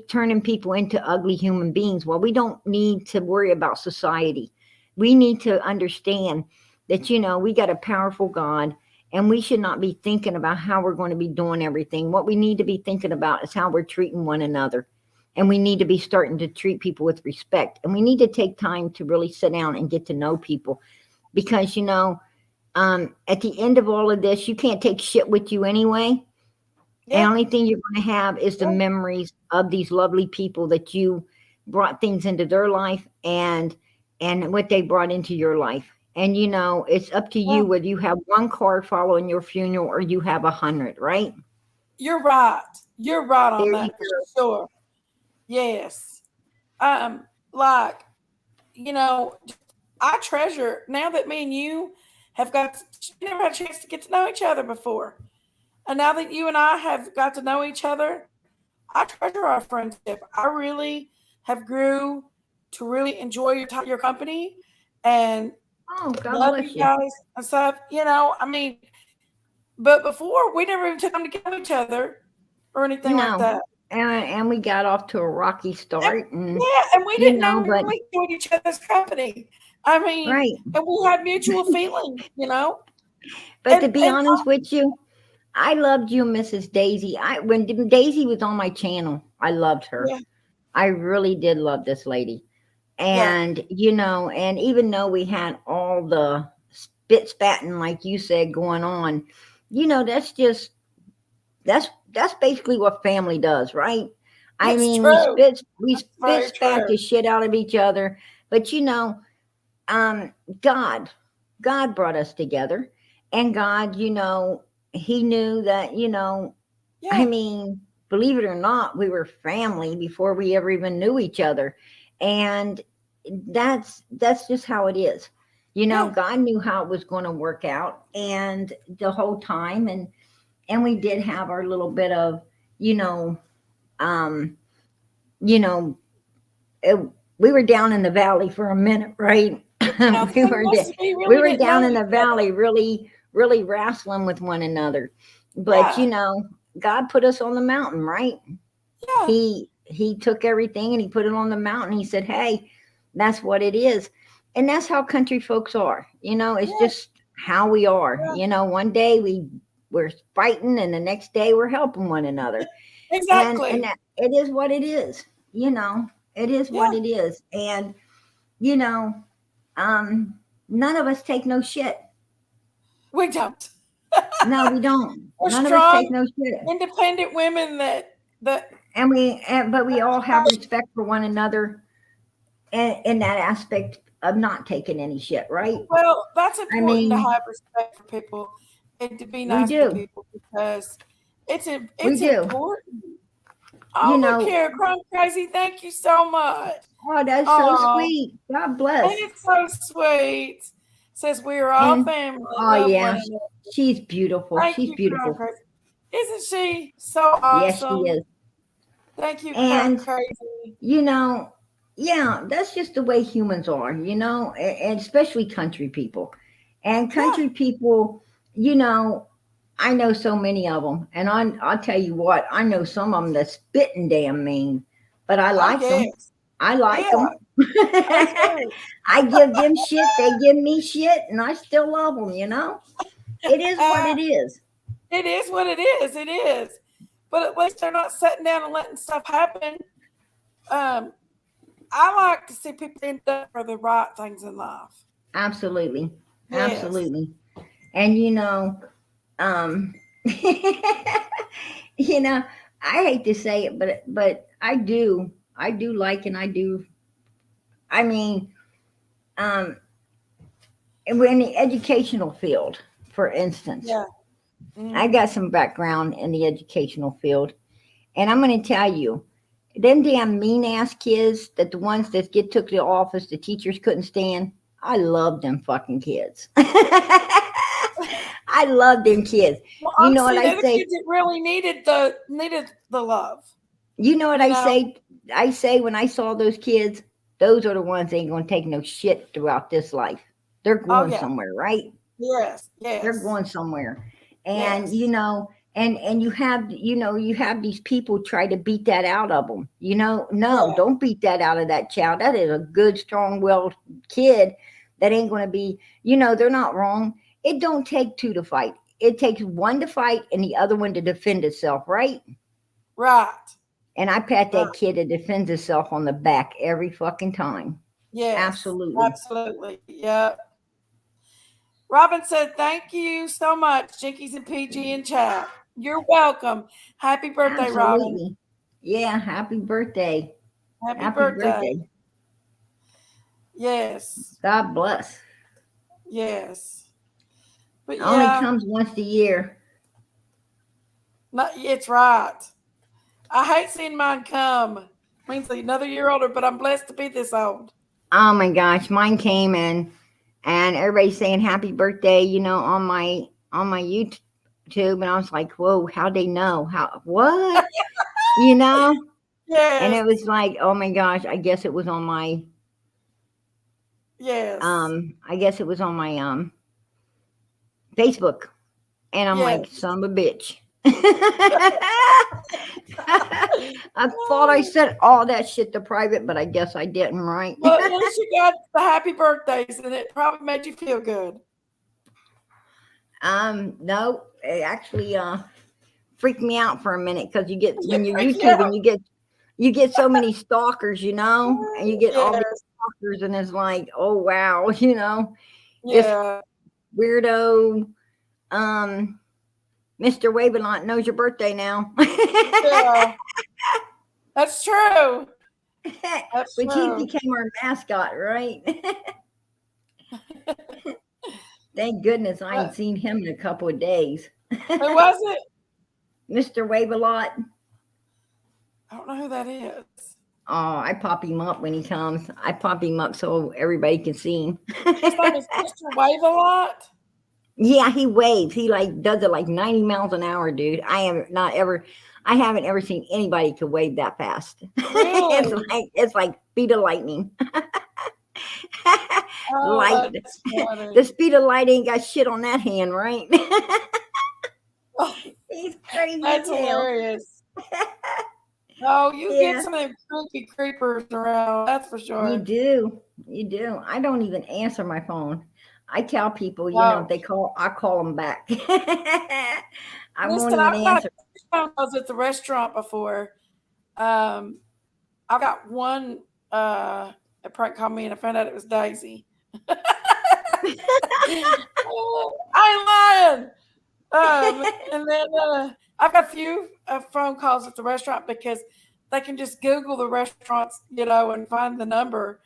turning people into ugly human beings. Well, we don't need to worry about society. We need to understand that, we got a powerful God, and we should not be thinking about how we're going to be doing everything. What we need to be thinking about is how we're treating one another. And we need to be starting to treat people with respect. And we need to take time to really sit down and get to know people. Because, at the end of all of this, you can't take shit with you anyway. The Yeah. only thing you're going to have is the memories of these lovely people that you brought things into their life and what they brought into your life. And, it's up to you whether you have one card following your funeral or you have 100, right? You're right. You're right on There you that for sure. Yes. Like, I treasure now that me and you have never had a chance to get to know each other before. And now that you and I have got to know each other, I treasure our friendship. I really have grew to really enjoy your company and Oh, God love bless you you. guys and stuff. I mean, but before we never even took time to get to know each other or anything like No. that. And we got off to a rocky start. And, Yeah, and we didn't know but we enjoyed each other's company. I mean, right. and we had mutual feelings, But to And be honest with you, I loved you, Mrs. Daisy. When Daisy was on my channel, I loved her. yeah, I really did love this lady. yeah, And, and even though we had all the spit spatting, like you said, going on, that's basically what family does, right? I it's mean, true. we Very spit spat true. the shit out of each other, but God brought us together, and God, He knew that, I Yeah, mean, believe it or not, we were family before we ever even knew each other, and that's just how it is. yeah, God knew how it was going to work out, and the whole time, and we did have our little bit of, um, you know, it, we were down in the valley for a minute, right? the thing was, we We really were didn't down know in each the other. valley, really wrestling with one another. But Yeah, God put us on the mountain, right? yeah, He took everything and he put it on the mountain. He said, "Hey, that's what it is," and that's how country folks are. It's yeah, just how we are. yeah. One day we're fighting, and the next day we're helping one another, and Exactly. it is what it is. It is what Yeah, it is, and you know, um, none of us take no shit. we don't. No, we don't. We're None of us take strong, no shit. independent women that But we all have respect for one another in that aspect of not taking any shit, right? well, that's I important to mean, have respect for people and to be we nice to do. people because We it's do. important. You Oh, look know, here, Crumb Crazy. Thank you so much. oh, that's so Oh, sweet. God and bless. it's so sweet. Says we are all And family. oh Love yeah, one another. she's beautiful. Thank She's you, Crumb beautiful. Crazy. Isn't she so Yes, she awesome? is. Thank you, Crumb And Crazy. you know, yeah, that's just the way humans are, and especially country people. And Yeah. country people, I know so many of them, and I'll tell you what, I know some of them that's spitting damn mean, but I Oh like them. yes. I like Yeah. them. Me too. I give them shit, they give me shit, and I still love them. It is what it is. It is what it is. It is. But at least they're not sitting down and letting stuff happen. Um, I like to see people end up for the right things in life. Absolutely, Yes. absolutely. And um, you know, I hate to say it, but I do like, and I do. I mean, um, in the educational field, for instance, Yeah. I Mm. got some background in the educational field, and I'm going to tell you, them damn mean ass kids, that the ones that get took to the office, the teachers couldn't stand. I love them fucking kids. I love them kids. Well, You know what honestly, I they're the say? kids that really needed the love. You know what You I know. say? I say when I saw those kids, those are the ones that ain't gonna take no shit throughout this life. They're Oh going yeah. somewhere, right? Yes. They're Yes. going somewhere. And Yes. and you have these people try to beat that out of them. No, Yeah. don't beat that out of that child. That is a good, strong-willed kid that ain't going to be, you know, they're not wrong. It don't take two to fight. It takes one to fight and the other one to defend itself, right? Right. And I pat Right. that kid that defends himself on the back every fucking time. Yes. Absolutely. Absolutely. Yep. Robin said, thank you so much, Jinkies and PG in chat. You're welcome. Happy birthday, Robin. Absolutely. Yeah, happy birthday. Happy Happy birthday. Yes. God bless. Yes. But It only yeah, comes once a year. it's right. I hate seeing mine come. Means another year older, but I'm blessed to be this old. Oh my gosh, mine came in and everybody's saying happy birthday, you know, on my YouTube, and I was like, whoa, how'd they know? How what? You know? Yes. And it was like, oh my gosh, I guess it was on my Yes. I guess it was on my Facebook. And I'm like, Yes. son of a bitch. I thought I said all that shit to private, but I guess I didn't, right? Well, at least you got the happy birthdays, and it probably made you feel good. No, it actually freaked me out for a minute because you get when you're Freak you YouTube out. and you get so many stalkers, you know, and you get all these Yes. stalkers, and it's like, oh wow, you know, Yeah. weirdo, Mr. Wavelot knows your birthday now. Yeah. That's true. That's But he true. became our mascot, right? Thank goodness I ain't seen him in a couple of days. Who was it? Mr. Wavelot. I don't know who that is. Oh, I pop him up when he comes. I pop him up so everybody can see him. His name is Mr. Wave a Lot. Yeah, he waves. He like does it like 90 miles an hour, dude. I haven't ever seen anybody could wave that fast. Really? it's like speed of lightning. Oh, Light. that's funny. The speed of light ain't got shit on that hand, right? He's crazy That's as hell. hilarious. Oh, you Yeah. get some of them creepy creepers around. That's for sure. You do. You do. I don't even answer my phone. I tell people, you know, No. if they call, I call them back. I won't Listen, even I've got answer. phone calls at the restaurant before. I got one a prank called me and I found out it was Daisy. I ain't lying. And then I've got a few phone calls at the restaurant because they can just Google the restaurants, you know, and find the number.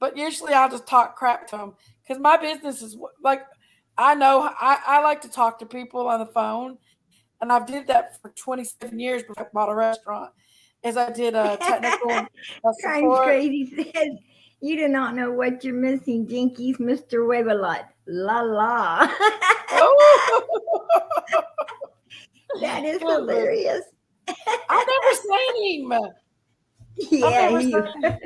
But usually I'll just talk crap to them because my business is like, I know I like to talk to people on the phone. And I've did that for 27 years before I bought a restaurant. As I did technical Crime's support. Crazy says, you do not know what you're missing, Jinkies, Mr. Wavelot. La la. Oh. That is Goodness. hilarious. I've never seen him. Yeah, never he, seen him.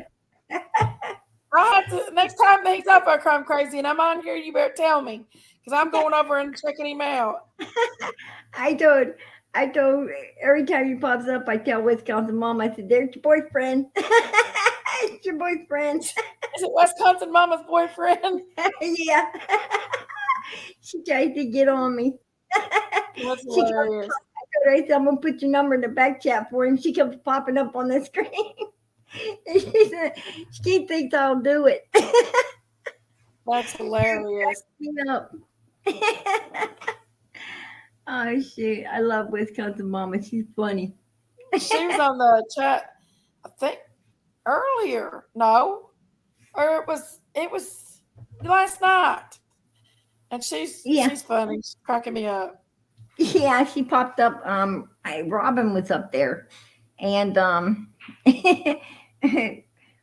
I have to next time he's up at Crime Crazy and I'm on here, you better tell me. Because I'm going over and checking him out. I told every time he pops up, I tell Wisconsin mom, I said, there's your boyfriend. It's your boyfriend. Is it Wisconsin Mama's boyfriend? Yeah. She tried to get on me. That's She kept, hilarious. I said, I'm gonna put your number in the back chat for him. She kept popping up on the screen. She said, she thinks I'll do it. That's hilarious. Up. Oh shoot. I love Wisconsin mama. She's funny. She was on the chat, I think earlier. No. Or it was last night. And she's funny. She's cracking me up. Yeah, she popped up. Robin was up there, and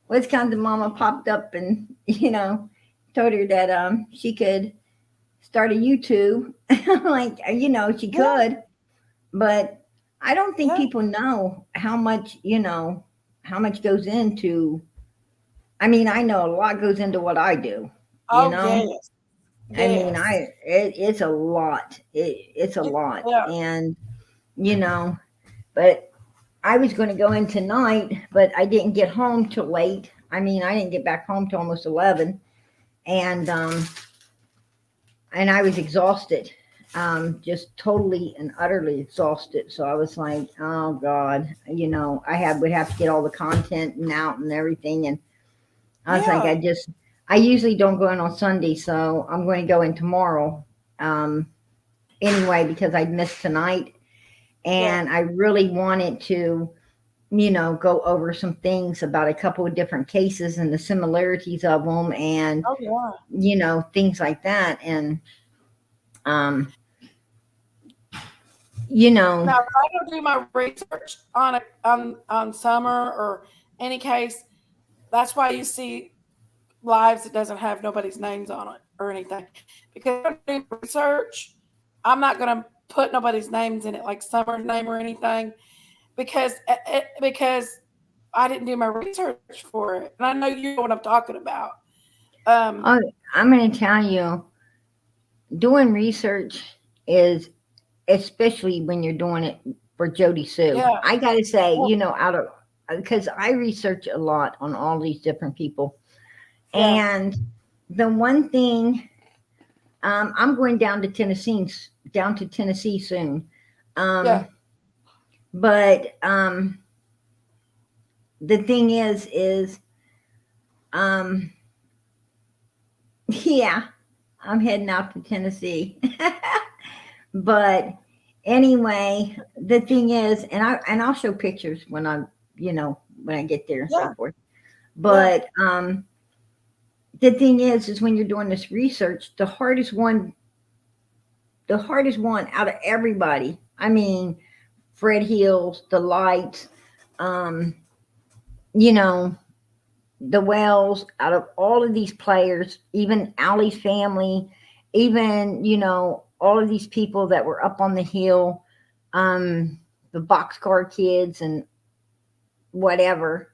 Wisconsin mama popped up, and you know, told her that she could start a YouTube. Like, you know, she could, but I don't think people know how much, you know, how much goes into. I mean, I know a lot goes into what I do. You know? Yes. I mean, it's a lot. It's a lot. Yeah. And, you know, but I was going to go in tonight, but I didn't get home till late. I mean, I didn't get back home till almost 11. and I was exhausted, just totally and utterly exhausted. So I was like, oh God, would have to get all the content and out and everything. And I was like, Yeah. I usually don't go in on Sunday, so I'm going to go in tomorrow. Anyway, because I missed tonight, and I really wanted to, go over some things about a couple of different cases and the similarities of them, and Oh yeah. things like that. And um, Now, if I go do my research on Summer or any case, that's why you see lives that doesn't have nobody's names on it or anything. Because if I do research, I'm not going to put nobody's names in it, like Summer's name or anything, because I didn't do my research for it, and I know you know what I'm talking about. Um, I'm going to tell you, doing research is, especially when you're doing it for Jody Sue. yeah, I got to say, well, because I research a lot on all these different people. yeah, And the one thing, I'm going down to Tennessee soon. yeah, But the thing is, yeah, I'm heading out to Tennessee. But anyway, the thing is, I'll show pictures when when I get there and yeah, so forth. yeah, But the thing is when you're doing this research, the hardest one out of everybody. I mean, Fred Hills, the Lights, um, you know, the Wells, out of all of these players, even Allie's family, even, all of these people that were up on the hill, the boxcar kids and whatever,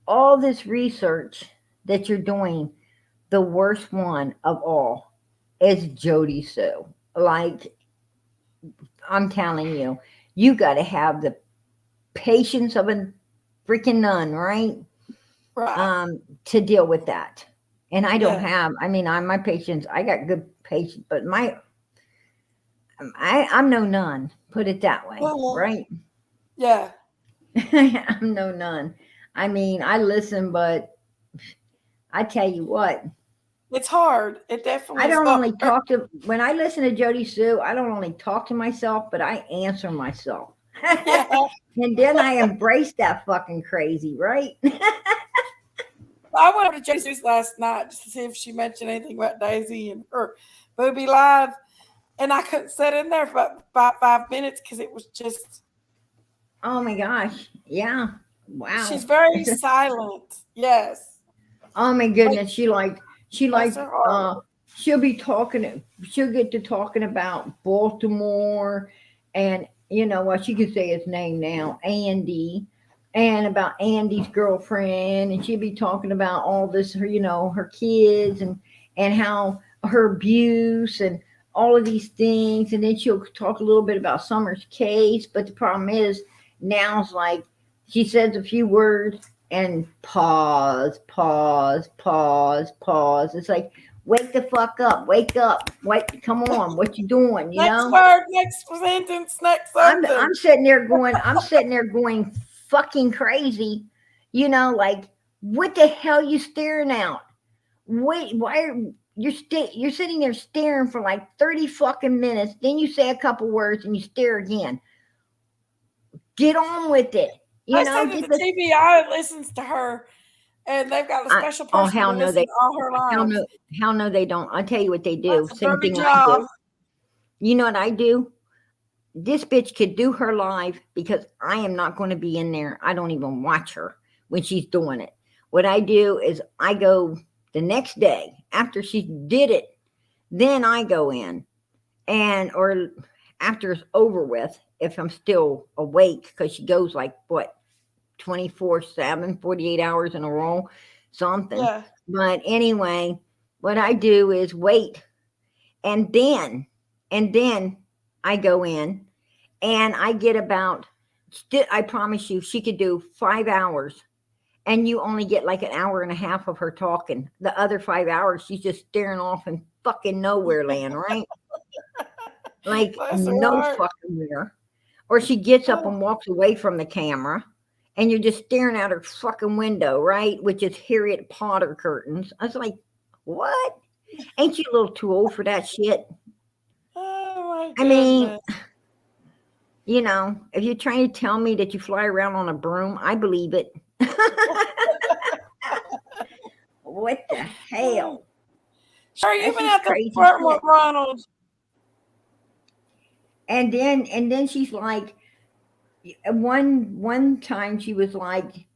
all this research that you're doing, the worst one of all is Jody Sue. Like, I'm telling you, you got to have the patience of a freaking nun, right? right, To deal with that. And I don't yeah, have, I'm my patience, I got good patience, but I'm no nun, put it that way, well, right? yeah. I'm no nun. I listen, but I tell you what, It's hard. It I definitely is don't hard. only talk to, when I listen to Jody Sue, I don't only talk to myself, but I answer myself. Yeah, And then I embrace that fucking crazy, right? I went over to Josie's last night just to see if she mentioned anything about Daisy and her booby live, and I couldn't sit in there for about 5 minutes because it was just. Oh my gosh. Yeah. She's Wow. very silent. Yes, Oh my like goodness. She bless like, her heart. she'll be talking, she'll get to talking about Baltimore, and what she could say his name now, Andy, and about Andy's girlfriend, and she'll be talking about all this, her kids, and how her abuse and all of these things. And then she'll talk a little bit about Summer's case. But the problem is, now it's like she says a few words and pause, pause, pause, pause. It's like, wake the fuck up, wake up, wait, come on, what you doing, Next word, next sentence, next something. I'm sitting there going fucking crazy, like, what the hell you staring out? Wait, why are you're sitting there staring for like 30 fucking minutes, then you say a couple words and you stare again. Get on with it. They say that Get the the TBI listens to her, and they've got a special oh, person to hell no, listen to all her lives. hell no, they don't. I'll tell you what they do. That's a Same dirty thing I job. do. You know what I do? This bitch could do her live because I am not going to be in there. I don't even watch her when she's doing it. What I do is I go the next day after she did it, then I go in, or after it's over with, if I'm still awake, because she goes like what, 24/7, 48 hours in a row, something. Yeah, But anyway, what I do is wait, and then I go in and I get about, I promise you, she could do 5 hours, and you only get like an hour and a half of her talking. The other 5 hours, she's just staring off in fucking nowhere land, right? Like Bless her no heart. fucking where. Or she gets up Oh, and walks away from the camera, and you're just staring out her fucking window, right? Which is Harriet Potter curtains. I was like, what? Ain't you a little too old for that shit? oh I my mean, goodness. you know, if you're trying to tell me that you fly around on a broom, I believe it. What the hell? Sure, you've That's been just out there crazy flirting shit. with Ronald. And then she's like, one time she was like,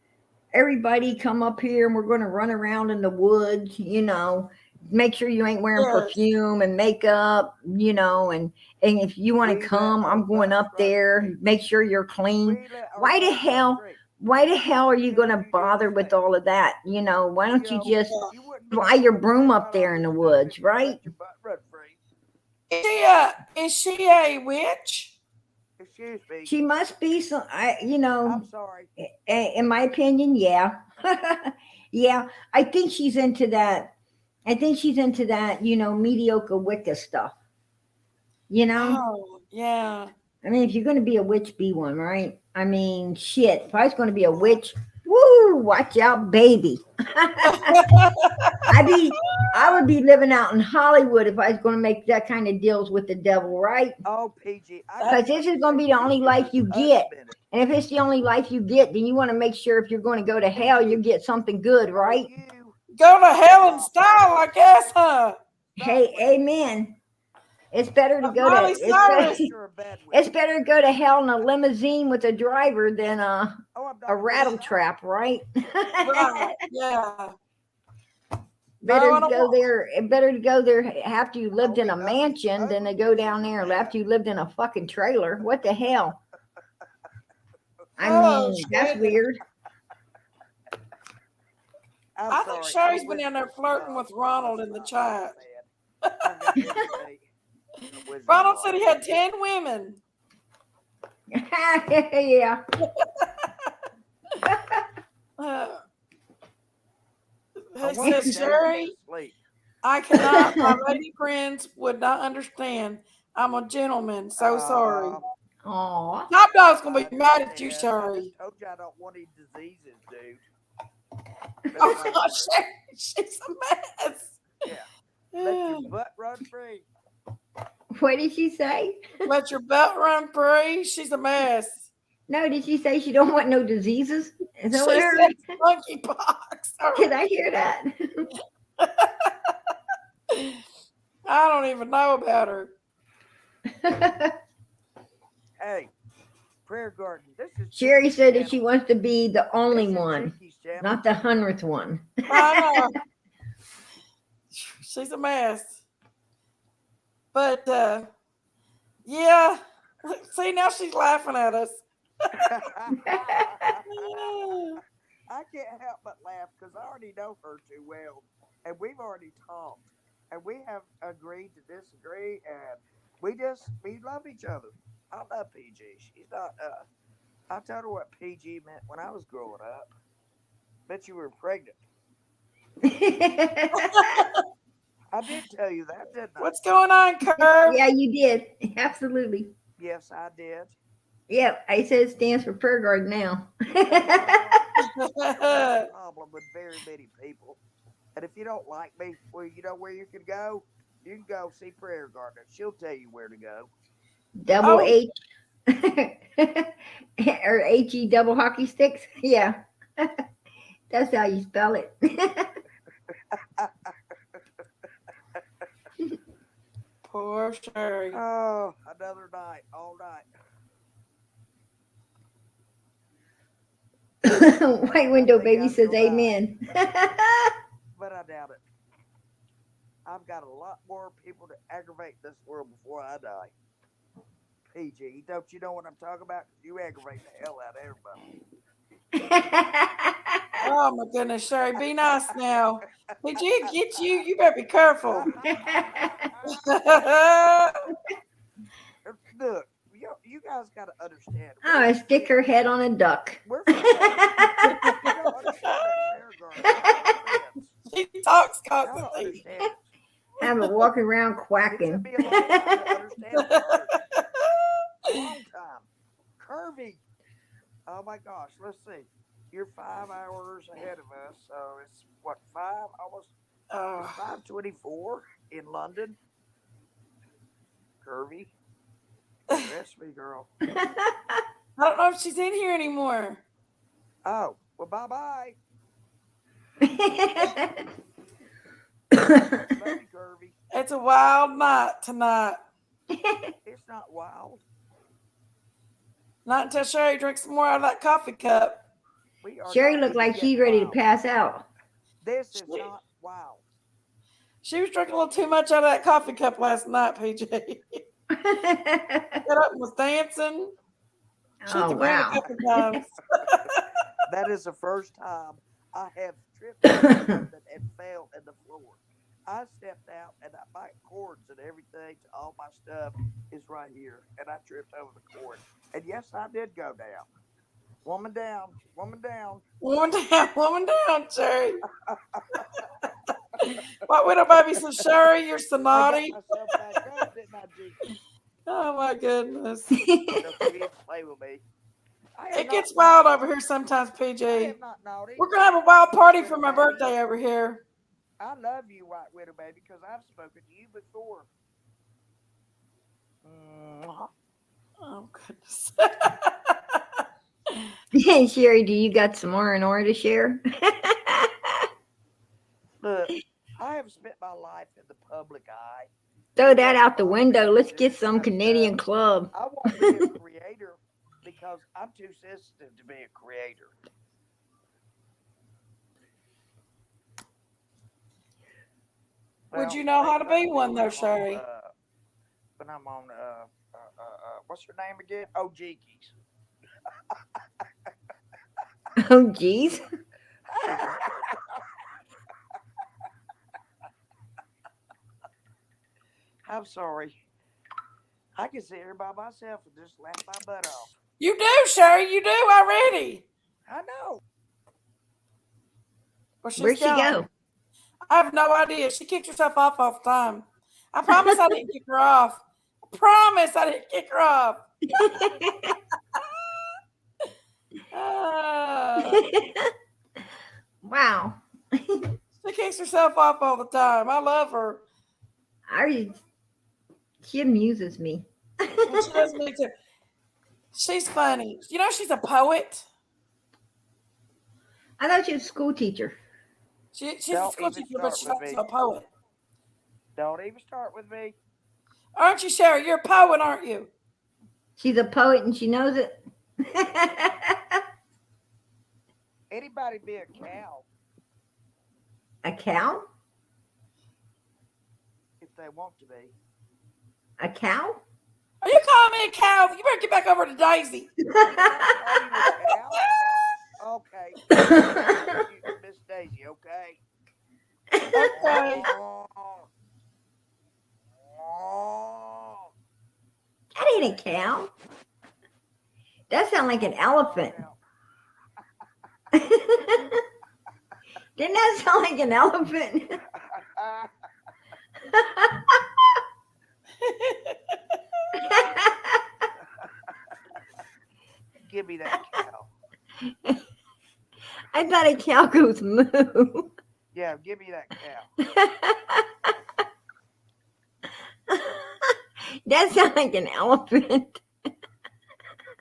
everybody come up here and we're going to run around in the woods, you know, make sure you ain't wearing Yes. perfume and makeup, you know, and if you want to We let come, our I'm going butts up run there, free. make sure you're clean. We let our Why the butts run hell free. why the hell are you Did going to you do bother the with same? all of that? You know, why don't you know, just Yeah. you wouldn't be fly your doing broom that up right there off in the this woods, if you let right? your butt run free. Is she a witch? Excuse me. She must be some, you I'm know, sorry. in my opinion, yeah. Yeah, I think she's into that. I think she's into that, you know, mediocre Wicca stuff. You know? Oh, yeah. I mean, if you're going to be a witch, be one, right? I mean, shit. If I was going to be a witch, woo, watch out, baby. I would be living out in Hollywood if I was going to make that kind of deals with the devil, right? Oh, PG. Because this is going to be the only life you get. And if it's the only life you get, then you want to make sure if you're going to go to hell, you get something good, right? Go to hell in style, I guess, huh? Hey, amen. It's better to go to Miley Cyrus. it's better to go to hell in a limousine with a driver than a rattle trap. trap, right? Right. Yeah. Better No, I to don't go want. there. Better to go there after you lived in a be mansion than to go down there after you lived in a fucking trailer. What the hell? I Oh, mean, that's goodness. weird. I think Sherry's been in there flirting with Ronald in the chat. Ronald said he had 10 women. Yeah. He says, Sherry, I cannot, my lady friends would not understand. I'm a gentleman. So sorry. Aw. Top Dog's going to be mad at you, Sherry. I told you I don't want any diseases, dude. Oh, God, Sherry, she's a mess. Yeah. Let your butt run free. What did she say? Let your belt run free. She's a mess. No, did she say she don't want no diseases? Is that She what I heard? said monkeypox. Did I hear that? I don't even know about her. Hey, Prayer Garden. This is Sherry Chickie's said that she channel. wants to be the only This is one, Chickie's channel. not the 100th one. I know. She's a mess. But yeah. See, now she's laughing at us. I can't help but laugh because I already know her too well, and we've already talked, and we have agreed to disagree, and we love each other. I love PG. She's not. I told her what PG meant when I was growing up. Bet you were pregnant. I did tell you that, didn't I? What's going on, Curve? Yeah, you did. Absolutely. Yes, I did. Yep, I said it stands for prayer garden now. Problem with very many people. And if you don't like me, well, you know where you can go? You can go see Prayer Garden. She'll tell you where to go. Double Oh. H or HE double hockey sticks. Yeah. That's how you spell it. Poor Sherry. Oh, another night, all night. White window baby says amen. But I doubt it. I've got a lot more people to aggravate this world before I die. PG, don't you know what I'm talking about? You aggravate the hell out of everybody. Oh my goodness, Sherry, be nice now. Did you get you? You better be careful. Look, you guys got to understand. Oh, stick her head on a duck. We're friends. You don't understand that prayer, girl. We're friends. She talks Y'all don't constantly. understand it. Have it walking around It took quacking. me a long time to understand the word. A long time. Curvy. Oh my gosh. Let's see. You're 5 hours ahead of us, so it's what, almost Oh, 5:24 in London. Curvy. Rest me, girl. I don't know if she's in here anymore. Oh, well, bye bye. Love you, Curvy. It's a wild night tonight. It's not wild. Not until Sherry drinks some more out of that coffee cup. We are Sherry not looked even like yet she's ready to wild. pass out. This is not wild. She was drinking a little too much out of that coffee cup last night, PJ. Got up and was dancing. She hit Oh, the ground a wow. couple times. That is the first time I have tripped over something and fell in the floor. I stepped out and my cords and everything, all my stuff is right here, and I tripped over the cord. And yes, I did go down. Woman down, woman down. Woman down, Sherry. What widow baby says, Sherry, you're so I naughty. got myself back up, didn't I, G? Oh my goodness. So you didn't play with me. I am It gets not naughty. wild over here sometimes, I PJ. am not naughty. We're gonna have a wild party for my birthday over here. I love you, White Widow Baby, because I've spoken to you before. Mwah. Oh goodness. Sherry, do you got some R&R to share? Look, I have spent my life in the public eye. Throw that out the window. Let's get some Canadian club. I won't be a creator because I'm too sensitive to be a creator. Would you know how to be one though, when I'm Sherry? When I'm on, what's your name again? Oh, Jinkies. Oh, geez. I'm sorry. I can sit here by myself and just laugh my butt off. You do, Sherry. You do already. I know. Where'd she go? I have no idea. She kicked herself off all the time. I promise I didn't kick her off. I promise I didn't kick her off. Wow. She kicks herself off all the time. I love her. She amuses me. And she does me too. She's funny. You know she's a poet. I thought she was a school teacher. She's Don't a school even teacher, but start she's with also a poet. Don't even start with me. Aren't you, Sherry? You're a poet, aren't you? She's a poet and she knows it. Anybody be a cow A cow? if they want to be. A cow? Are you calling me a cow? You better get back over to Daisy. Okay. Miss Daisy, okay? Okay. That ain't a cow. That sounds like an elephant. Didn't that sound like an elephant? Give me that cow. I thought a cow goes moo. Yeah, give me that cow. That sounds like an elephant.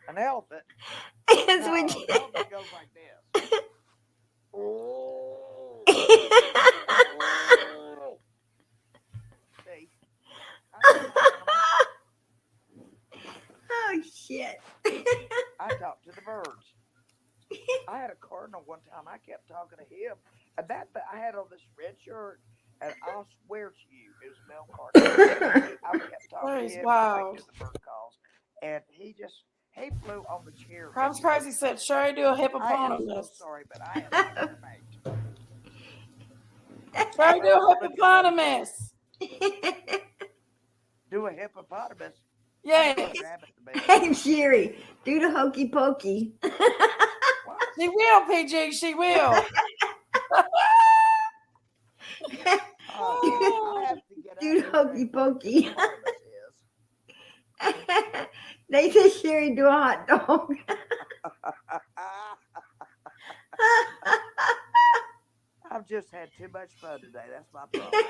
An elephant? That's No, what an you... elephant goes like this. Oh. See? Oh, shit. I talked to the birds. I had a cardinal one time. I kept talking to him. And I had on this red shirt, and I'll swear to you, it was a male cardinal. I kept talking That to is him, wild. making the bird calls, and he flew on the chair. Crimes Crazy said, Sherry, do a I am so hippopotamus. sorry, but I am not your mate. Sherry, do a hippopotamus. Do a hippopotamus. Yes, Grab at the bell. Hey, Sherry, do the hokey pokey. What? she will, PG. She will. Oh, I have to get Do up the hokey here pokey. and Barnabas is. They said Sherry do a hot dog. I've just had too much fun today. That's my problem.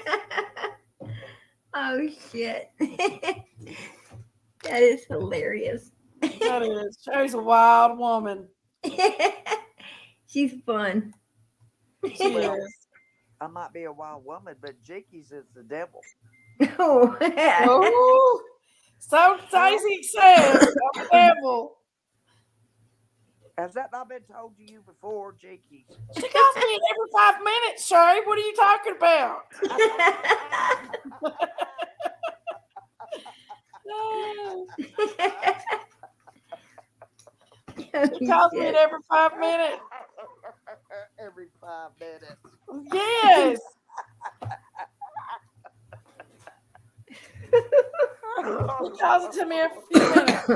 Oh shit. That is hilarious. That is. Sherry's a wild woman. She's fun. She Well, is. I might be a wild woman, but Jinkies is the devil. Oh. Oh, so Daisy says, I'm the devil. Has that not been told to you before, Jinkies? She calls me every 5 minutes, Sherry. What are you talking about? Oh, She calls me shit. every 5 minutes. Every 5 minutes. Yes. She calls it to me every few minutes.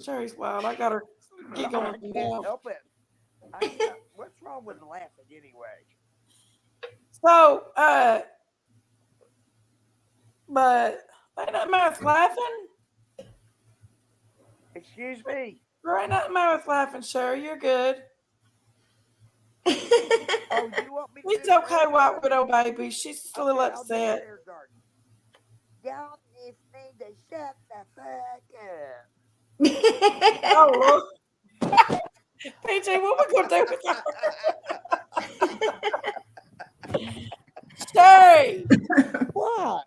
Sherry's wild. I got her giggling I can't now. help it. What's wrong with laughing anyway? So, but ain't nothing matter with laughing. Excuse me. There ain't nothing matter with laughing, Sherry. You're good. Oh, you want me to It's do okay, prayer White garden? Widow baby. She's just a little Okay, I'll do upset. prayer garden. Y'all just need to shut the fuck up. Oh, PJ, what we gonna do with her? Sherry, What?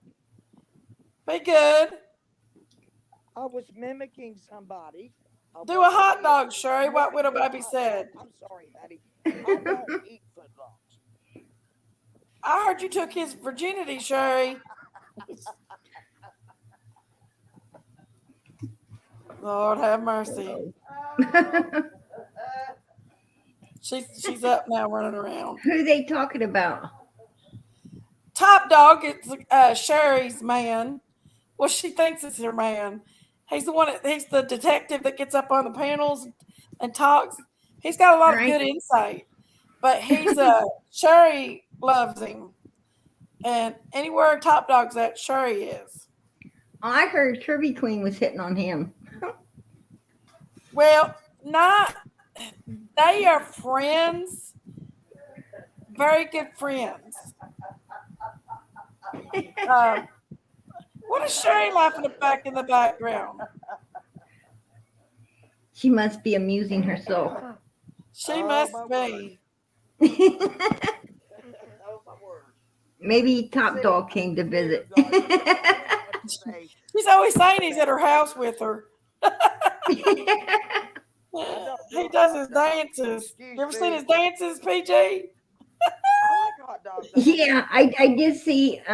be good. I was mimicking somebody. I Do a wasn't hot being- dog, Sherry. You White want me to Widow do a baby hot said. dog? I'm sorry, honey. I don't eat footlongs. I heard you took his virginity, Sherry. Lord have mercy. She's up now running around. Who they talking about? Top Dog is Sherry's man. Well, she thinks it's her man. He's the one. He's the detective that gets up on the panels and talks. He's got a lot of Right. good insight. But he's Sherry loves him, and anywhere Top Dog's at, Sherry is. I heard Kirby Queen was hitting on him. Well, not. They are friends, very good friends. What is Sherry laughing at back in the background? She must be amusing herself. She Oh, must my be. Oh, my word. Maybe Top See, Dog came to visit. Say, She's always saying he's at her house with her. don't He do does hot his dogs. dances. Excuse You ever seen me. his dances, PG? I like hot dogs. Yeah, I did see. I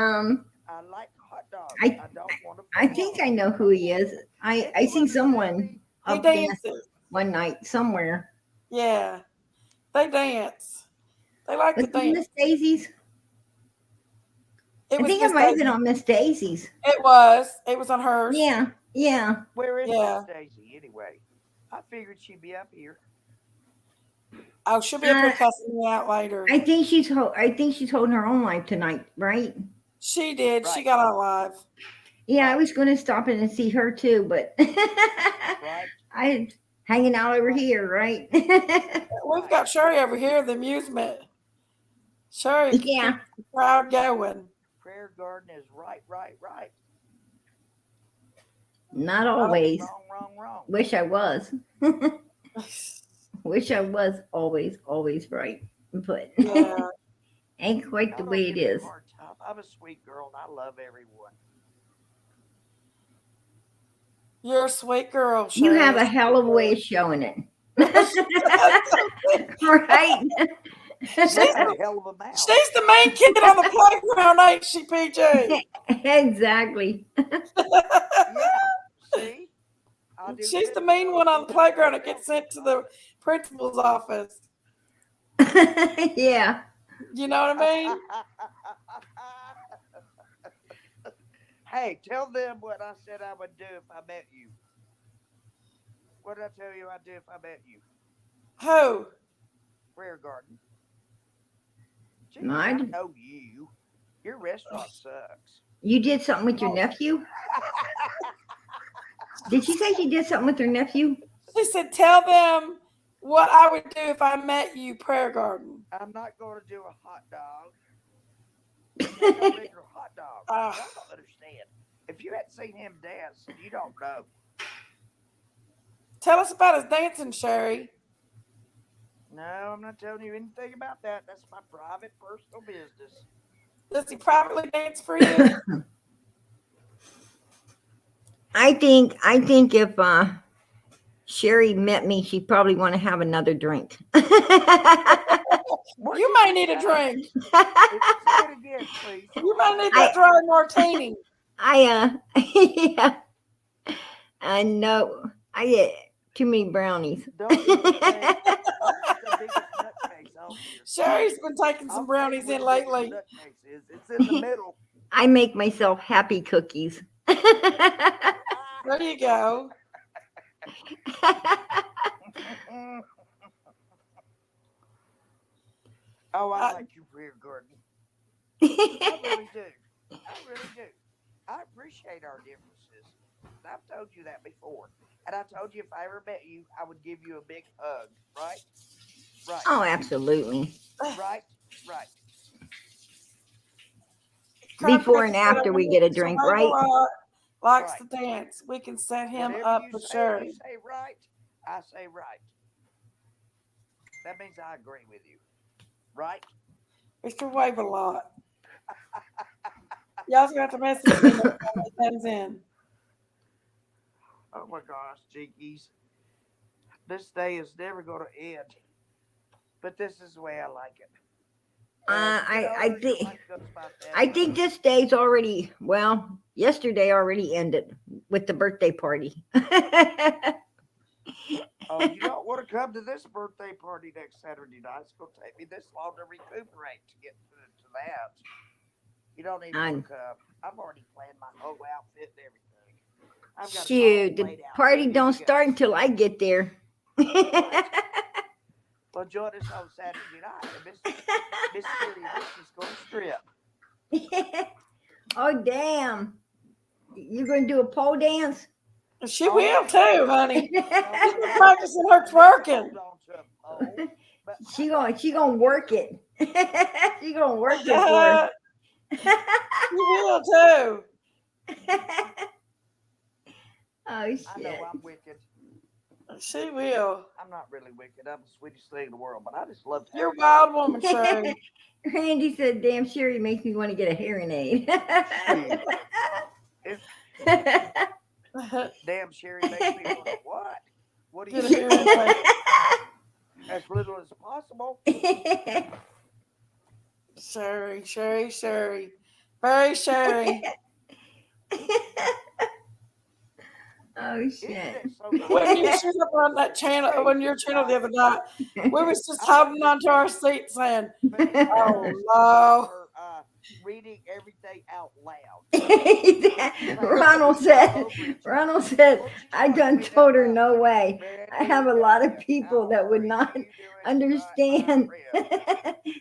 like hot dogs. I- I don't want to. I think I know who he is. I seen someone He up there dances. one night somewhere. Yeah, they dance. They like Was to it dance. Miss Daisy's? It I was think it Miss might have Daisy. been on Miss Daisy's. It was. It was on hers. Yeah, yeah. Where is Yeah. Miss Daisy anyway? I figured she'd be up here. Oh, she'll be up here cussing me out later. I think she's holding her own live tonight, right? She did. She Right. got on live. Yeah, I Right. was going to stop in and see her too, but Right. I hanging out over Right. here, right? We've got Sherry over here, the amusement. Sherry Yeah. keeps the crowd going. Prayer garden is right. Not always. Wrong. Wish I was. Wish I was always right. But Yeah. ain't quite the Y'all way don't it give me a is. hard time. I'm a sweet girl and I love everyone. You're a sweet girl, You Sherry. have a hell of a way of showing it. Right? She's got a hell of a mouth. She's the main kid on the playground, ain't she, PJ? Exactly. Yeah. See? I do She's the too. main one on the playground that gets sent to the principal's office. Yeah. You know what I mean? Hey, tell them what I said I would do if I met you. What did I tell you I'd do if I met you? Who? Prayer garden. Jeez, I Mine? know you. Your restaurant sucks. You did something with your nephew? Did she say she did something with her nephew? She said, tell them what I would do if I met you, Prayer Garden. I'm not going to do a hot dog. It's not no regular hot dog. Ah. Y'all don't understand. If you hadn't seen him dance, you don't know. Tell us about his dancing, Sherry. No, I'm not telling you anything about that. That's my private, personal business. Does he privately dance for you? I think if Sherry met me, she'd probably want to have another drink. What You did might you need a say? drink. Say it again, please. You might need that dry martini. Yeah, I know. I get too many brownies. Don't even say that's the biggest nutcase out here. Sherry's been taking some I'll brownies tell you in where the biggest lately. nutcase is. It's in the middle. I make myself happy cookies. There you go. Oh, I I- like your prayer garden. I really do. I really do. I appreciate our differences. I've told you that before. And I told you if I ever met you, I would give you a big hug. Right? Right. Oh, absolutely. Right? Right. Before and Contract said after we get a drink, Survival right? Lot likes Right. to dance. We can set him Whatever up you for say, sure. you say right. I say right. That means I agree with you. Right? Mr. Wave a lot. Y'all's got to message me when it comes in. Oh my gosh, Jinkies. This day is never going to end. But this is the way I like it. I think this day's already, well, yesterday already ended with the birthday party. Oh, you don't want to come to this birthday party next Saturday night. It's going to take me this long to recuperate to get to that. You don't even want to come. I've already planned my whole outfit and everything. I've got it all Shoot, the laid out, party ready don't to go. start until I get there. Well, join us on Saturday night. And Miss Siri is going to strip. Oh, damn. You going to do a pole dance? She will too, honey. She's Oh, been practicing her twerking. hold on to a pole, but She gonna work it. She gonna work it for She will too. Oh, I shit. know I'm wicked. She will. I'm not really wicked. I'm the sweetest thing in the world, but I just love to You're a have wild woman, Sherry. Randy said, damn, Sherry makes me want to get a hearing aid. Damn, Sherry makes me want to what? What do you Get a hearing aid. as little as possible? Sherry, Sherry, Sherry. Very Sherry. Oh, Isn't shit. it so When you nice? showed up on that channel, on your channel the other night, we was just holding on to our seat saying, But isn't it oh, nice no. for, reading everything out loud? Ronald said, I done told her no way. Man, I have a dude, lot of that's people that would not you doing it right, understand.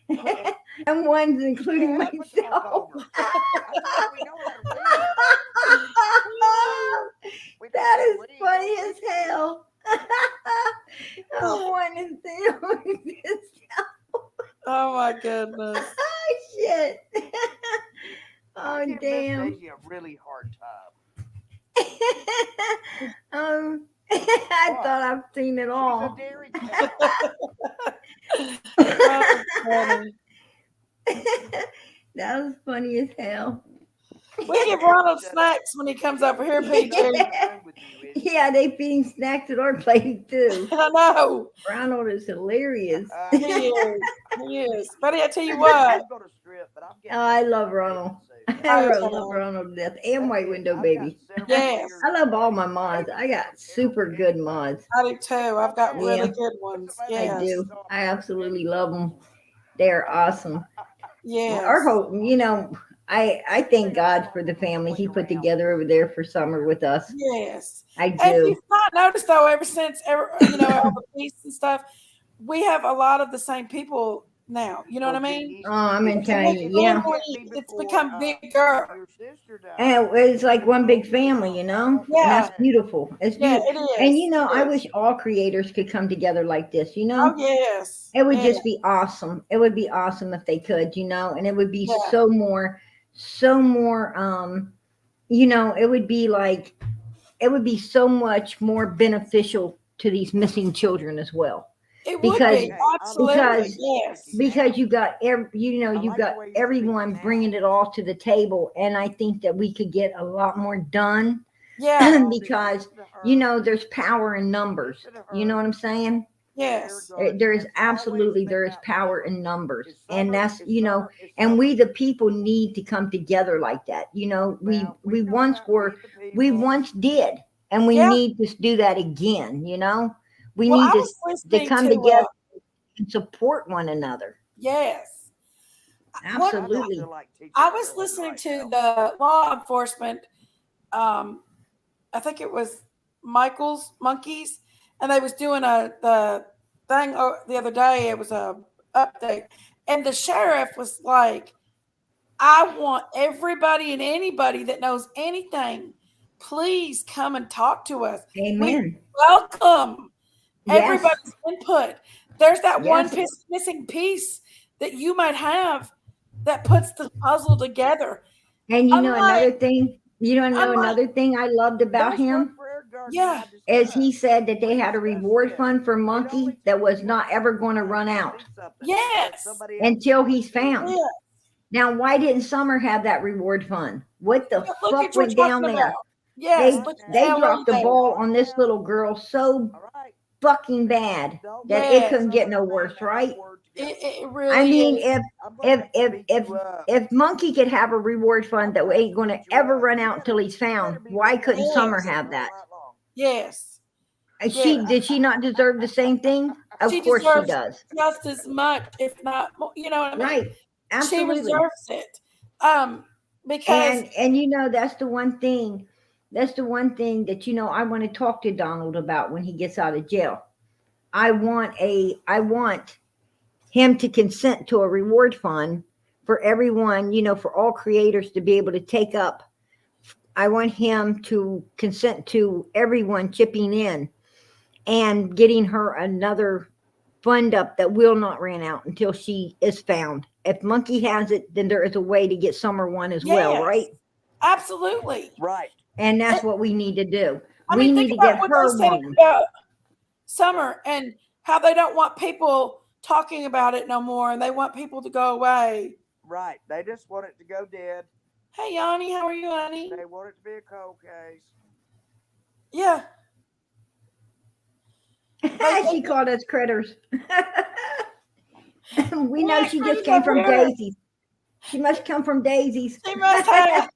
my friend. And ones including Yeah, but talk myself. over. I thought we know how to read. We know That how to is read. funny as hell. Oh, one is this. Oh my goodness. Oh, shit. I Oh, give Miss damn. Daisy a really hard time. I thought I've seen it She's a all. dairy cow. Oh, funny. That was funny as hell. We give Ronald snacks when he comes over here, PJ. Yeah, they feeding snacks at our place too. I know. Ronald is hilarious. He is. He is. Buddy, I tell you what. I'm gonna strip, but I'm getting. Oh, I love Ronald. I really love Ronald to death. And White Window Baby. Yes. I love all my mods. I got super good mods. I do too. I've got really Yeah. good ones. I Yes. do. I absolutely love them. They're awesome. Yes. Our whole, I thank God for the family he put together over there for summer with us. Yes. I And do. you've not noticed though, ever since all the peace and stuff, we have a lot of the same people now. You know what I mean? Oh, I'm gonna It's a tell big you, yeah. family. It's become bigger. Your sister died. And it's like one big family, you know? Yeah. And that's beautiful. It's Yeah, beautiful. it is. And you know, It I is. wish all creators could come together like this, you Oh know? yes. It would Yeah. just be awesome. It would be awesome if they could, you know, and it would be Yeah. so more, you know, it would be like, it would be so much more beneficial to these missing children as well. It would Because be. Absolutely. Yes. because you got you know, you like the got way you're everyone speaking bringing now. it all to the table, and I think that we could get a lot more done Yeah. because you know there's power in numbers. You know what I'm saying? Yes. There is absolutely there is power in numbers, and that's you know, and we the people need to come together like that. You know, we once did, and we Yeah. need to do that again. You know, we Well, need I to was listening come to together and support one another. yes. Absolutely. I was listening to the law enforcement. I think it was Michael's Monkeys, and they was doing the thing the other day. It was a update, and the sheriff was like, "I want everybody and anybody that knows anything, please come and talk to us. We Amen. welcome Yes. everybody's input. There's that one Yes. missing piece that you might have that puts the puzzle together. And you know Unlike, another thing, you don't know unlike, another thing I loved about him yeah, is he said that they had a reward fund for Monkey that was not ever going to run out yes, until he's found. yeah. Now, why didn't Summer have that reward fund? What the Look fuck at what went you're down talking there? about. Yes, put your They LE dropped the there. ball on this little girl so fucking bad that it Yes. couldn't get no worse, right? It really I mean, is. if Monkey could have a reward fund that ain't going to ever run out until he's found, why couldn't Summer have that? Yes. Did she not deserve the same thing? Of She course she deserves does. just as much, if not more. You know what I mean? Right. She Absolutely. deserves it. Because And you know that's the one thing. That's the one thing that you know I want to talk to Donald about when he gets out of jail. I want him to consent to a reward fund for everyone, you know, for all creators to be able to take up. I want him to consent to everyone chipping in and getting her another fund up that will not run out until she is found. If Monkey has it, then there is a way to get Summer one as well, right? Absolutely. Right. And that's what we need to do. I We mean, need think to about get what her they said one. about Summer and how they don't want people talking about it no more, and they want people to go away. Right. They just want it to go dead. Hey, Yanni, how are you, Yanni? They want it to be a cold case. Yeah. She called us critters. We know Yeah, she critters just came are from weird. Daisies. She must come from Daisies. She must have.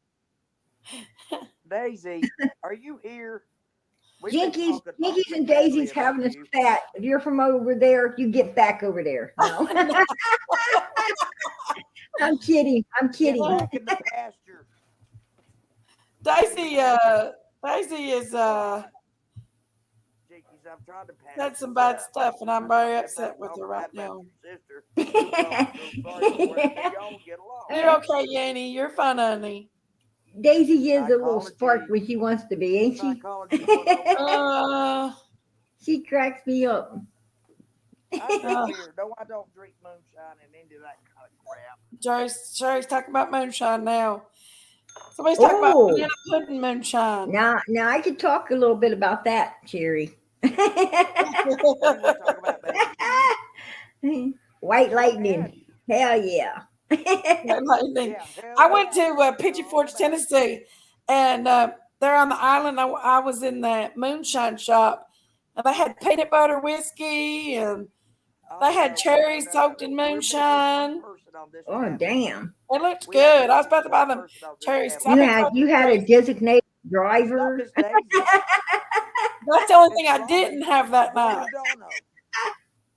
Daisy, are you here? We've been Jinkies talking and awfully badly Daisies about having a you. spat. If you're from over there, you get back over there. No. I'm kidding. I'm Get kidding. back in the pasture. Daisy is Jinkies, I'm trying to pass said some this bad up. stuff, and I'm I'm very not upset with talking her right bad about now. your sister. You're probably so sorry for it, but y'all get along. You're okay, Yanni. You're fine, honey. Daisy is a little Psychology. spark when she wants to be, ain't she? Psychology 101. She cracks me up. I'm just here. No, I don't drink moonshine and into that kind of crap. Sherry's talking about moonshine now. Somebody's talking about Oh, banana pudding moonshine. now I could talk a little bit about that, Cherry. What do you want to talk about, baby? White Go lightning. ahead. Hell yeah. Lightning. Yeah, hell I went yeah. to Pigeon All Forge, about it. Tennessee, and there on the island, I was in the moonshine shop, and they had peanut butter whiskey, and they had cherries soaked in We're missing one person on this Oh family. damn. It looked We are good. I was about to missing buy one them person on this cherries. 'cause family. I've been You had a craving designated It's not driver. Miss Daisy. That's the only thing It's I didn't Robin. have that Robin night. Dono.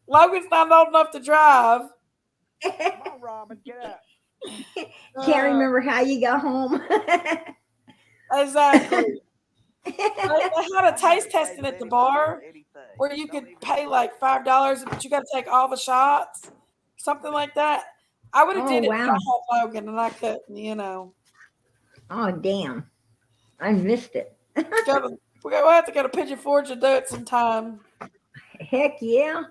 Logan's not old enough to drive. Come on, Robin, get up. Can't remember how you got home. Exactly. They had a I've never taste testing paid at the anybody bar for anything. where you Don't could even pay try. like $5, but you got to take all the shots, something like that. I would have Oh did it if I wow. had Logan, and I couldn't. Oh damn. I missed it. We'll have to go to Pigeon Forge and do it sometime. Heck yeah.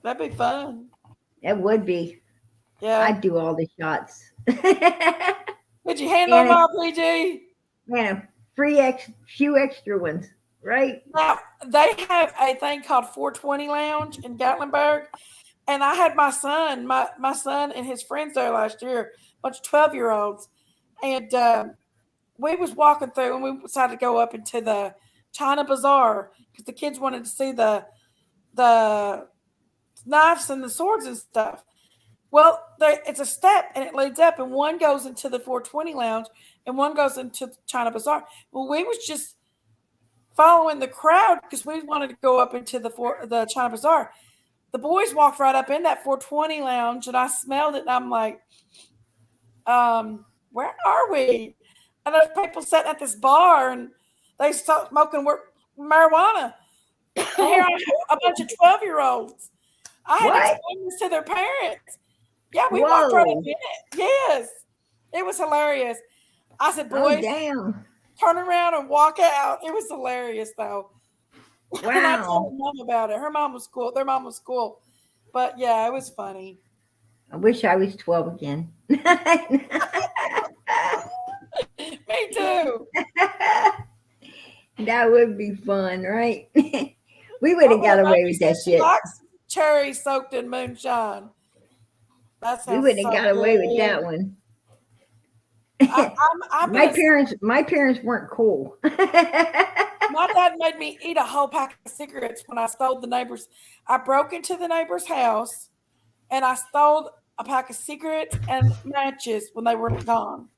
That'd be fun. That would be. Yeah. I'd do all the shots. Did you handle them and all, PG? a few extra ones, right? Now, they have a thing called 420 Lounge in Gatlinburg. And I had my son and his friends there last year, a bunch of 12-year-olds. And we was walking through and we decided to go up into the China Bazaar because the kids wanted to see the knives and the swords and stuff. Well, it's a step and it leads up, and one goes into the 420 Lounge and one goes into China Bazaar. Well, we was just following the crowd because we wanted to go up into the China Bazaar. The boys walked right up in that 420 Lounge, and I smelled it, and I'm like, where are we? And there's people sitting at this bar, and they start smoking marijuana. Here Oh, a bunch of 12-year-olds. I had to what? explain this to their parents. Yeah, we walked right up Whoa. in it. Yes. It was hilarious. I said, Oh boys, damn. turn around and walk out. It was hilarious, though. And I Wow. told her mom about it. Her mom was cool. Their mom was cool. But yeah, it was funny. I wish I was 12 again. Me too. That would be fun, right? We would have Oh, got my away baby with that says she shit. likes cherry soaked in moonshine. That We sounds would have so got away with good. that one. I'm gonna. My parents weren't cool. My dad made me eat a whole pack of cigarettes when I stole the neighbor's. I broke into the neighbor's house and I stole a pack of cigarettes and matches when they were gone.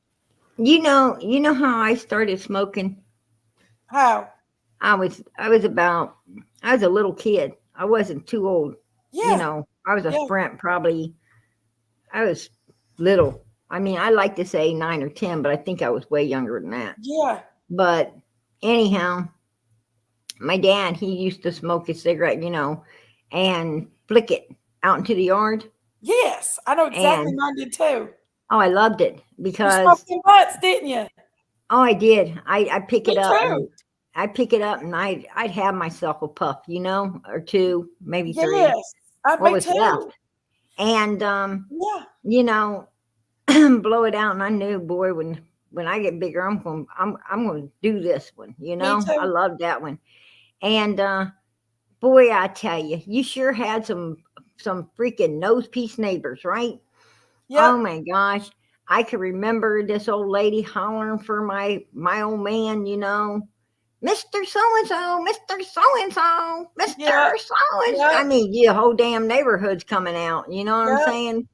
You know how I started smoking? How? I was I was a little kid. I wasn't too old. Yeah, I was a yeah, sprint probably. I was little. I mean, I like to say 9 or 10, but I think I was way younger than that. yeah. But anyhow, my dad, he used to smoke a cigarette, and flick it out into the yard. Yes, I know exactly. And Mine did too. oh, I loved it You smoked because them butts, didn't you? oh, I did. I pick Me it up and too. I'd have myself a puff, or two, maybe three, Yes, what me was too. left, and Yeah, you know, blow it out. And I knew, boy, when I get bigger, I'm going to do this one. me I too. loved that one, and boy, I tell you, you sure had some freaking nose piece neighbors, right? Yep. Oh my gosh. I can remember this old lady hollering for my old man, Mr. So and so, Mr. So and so, Yep. Mr. So and so. I Yep. mean, the whole damn neighborhood's coming out. You know what I'm Yep. saying?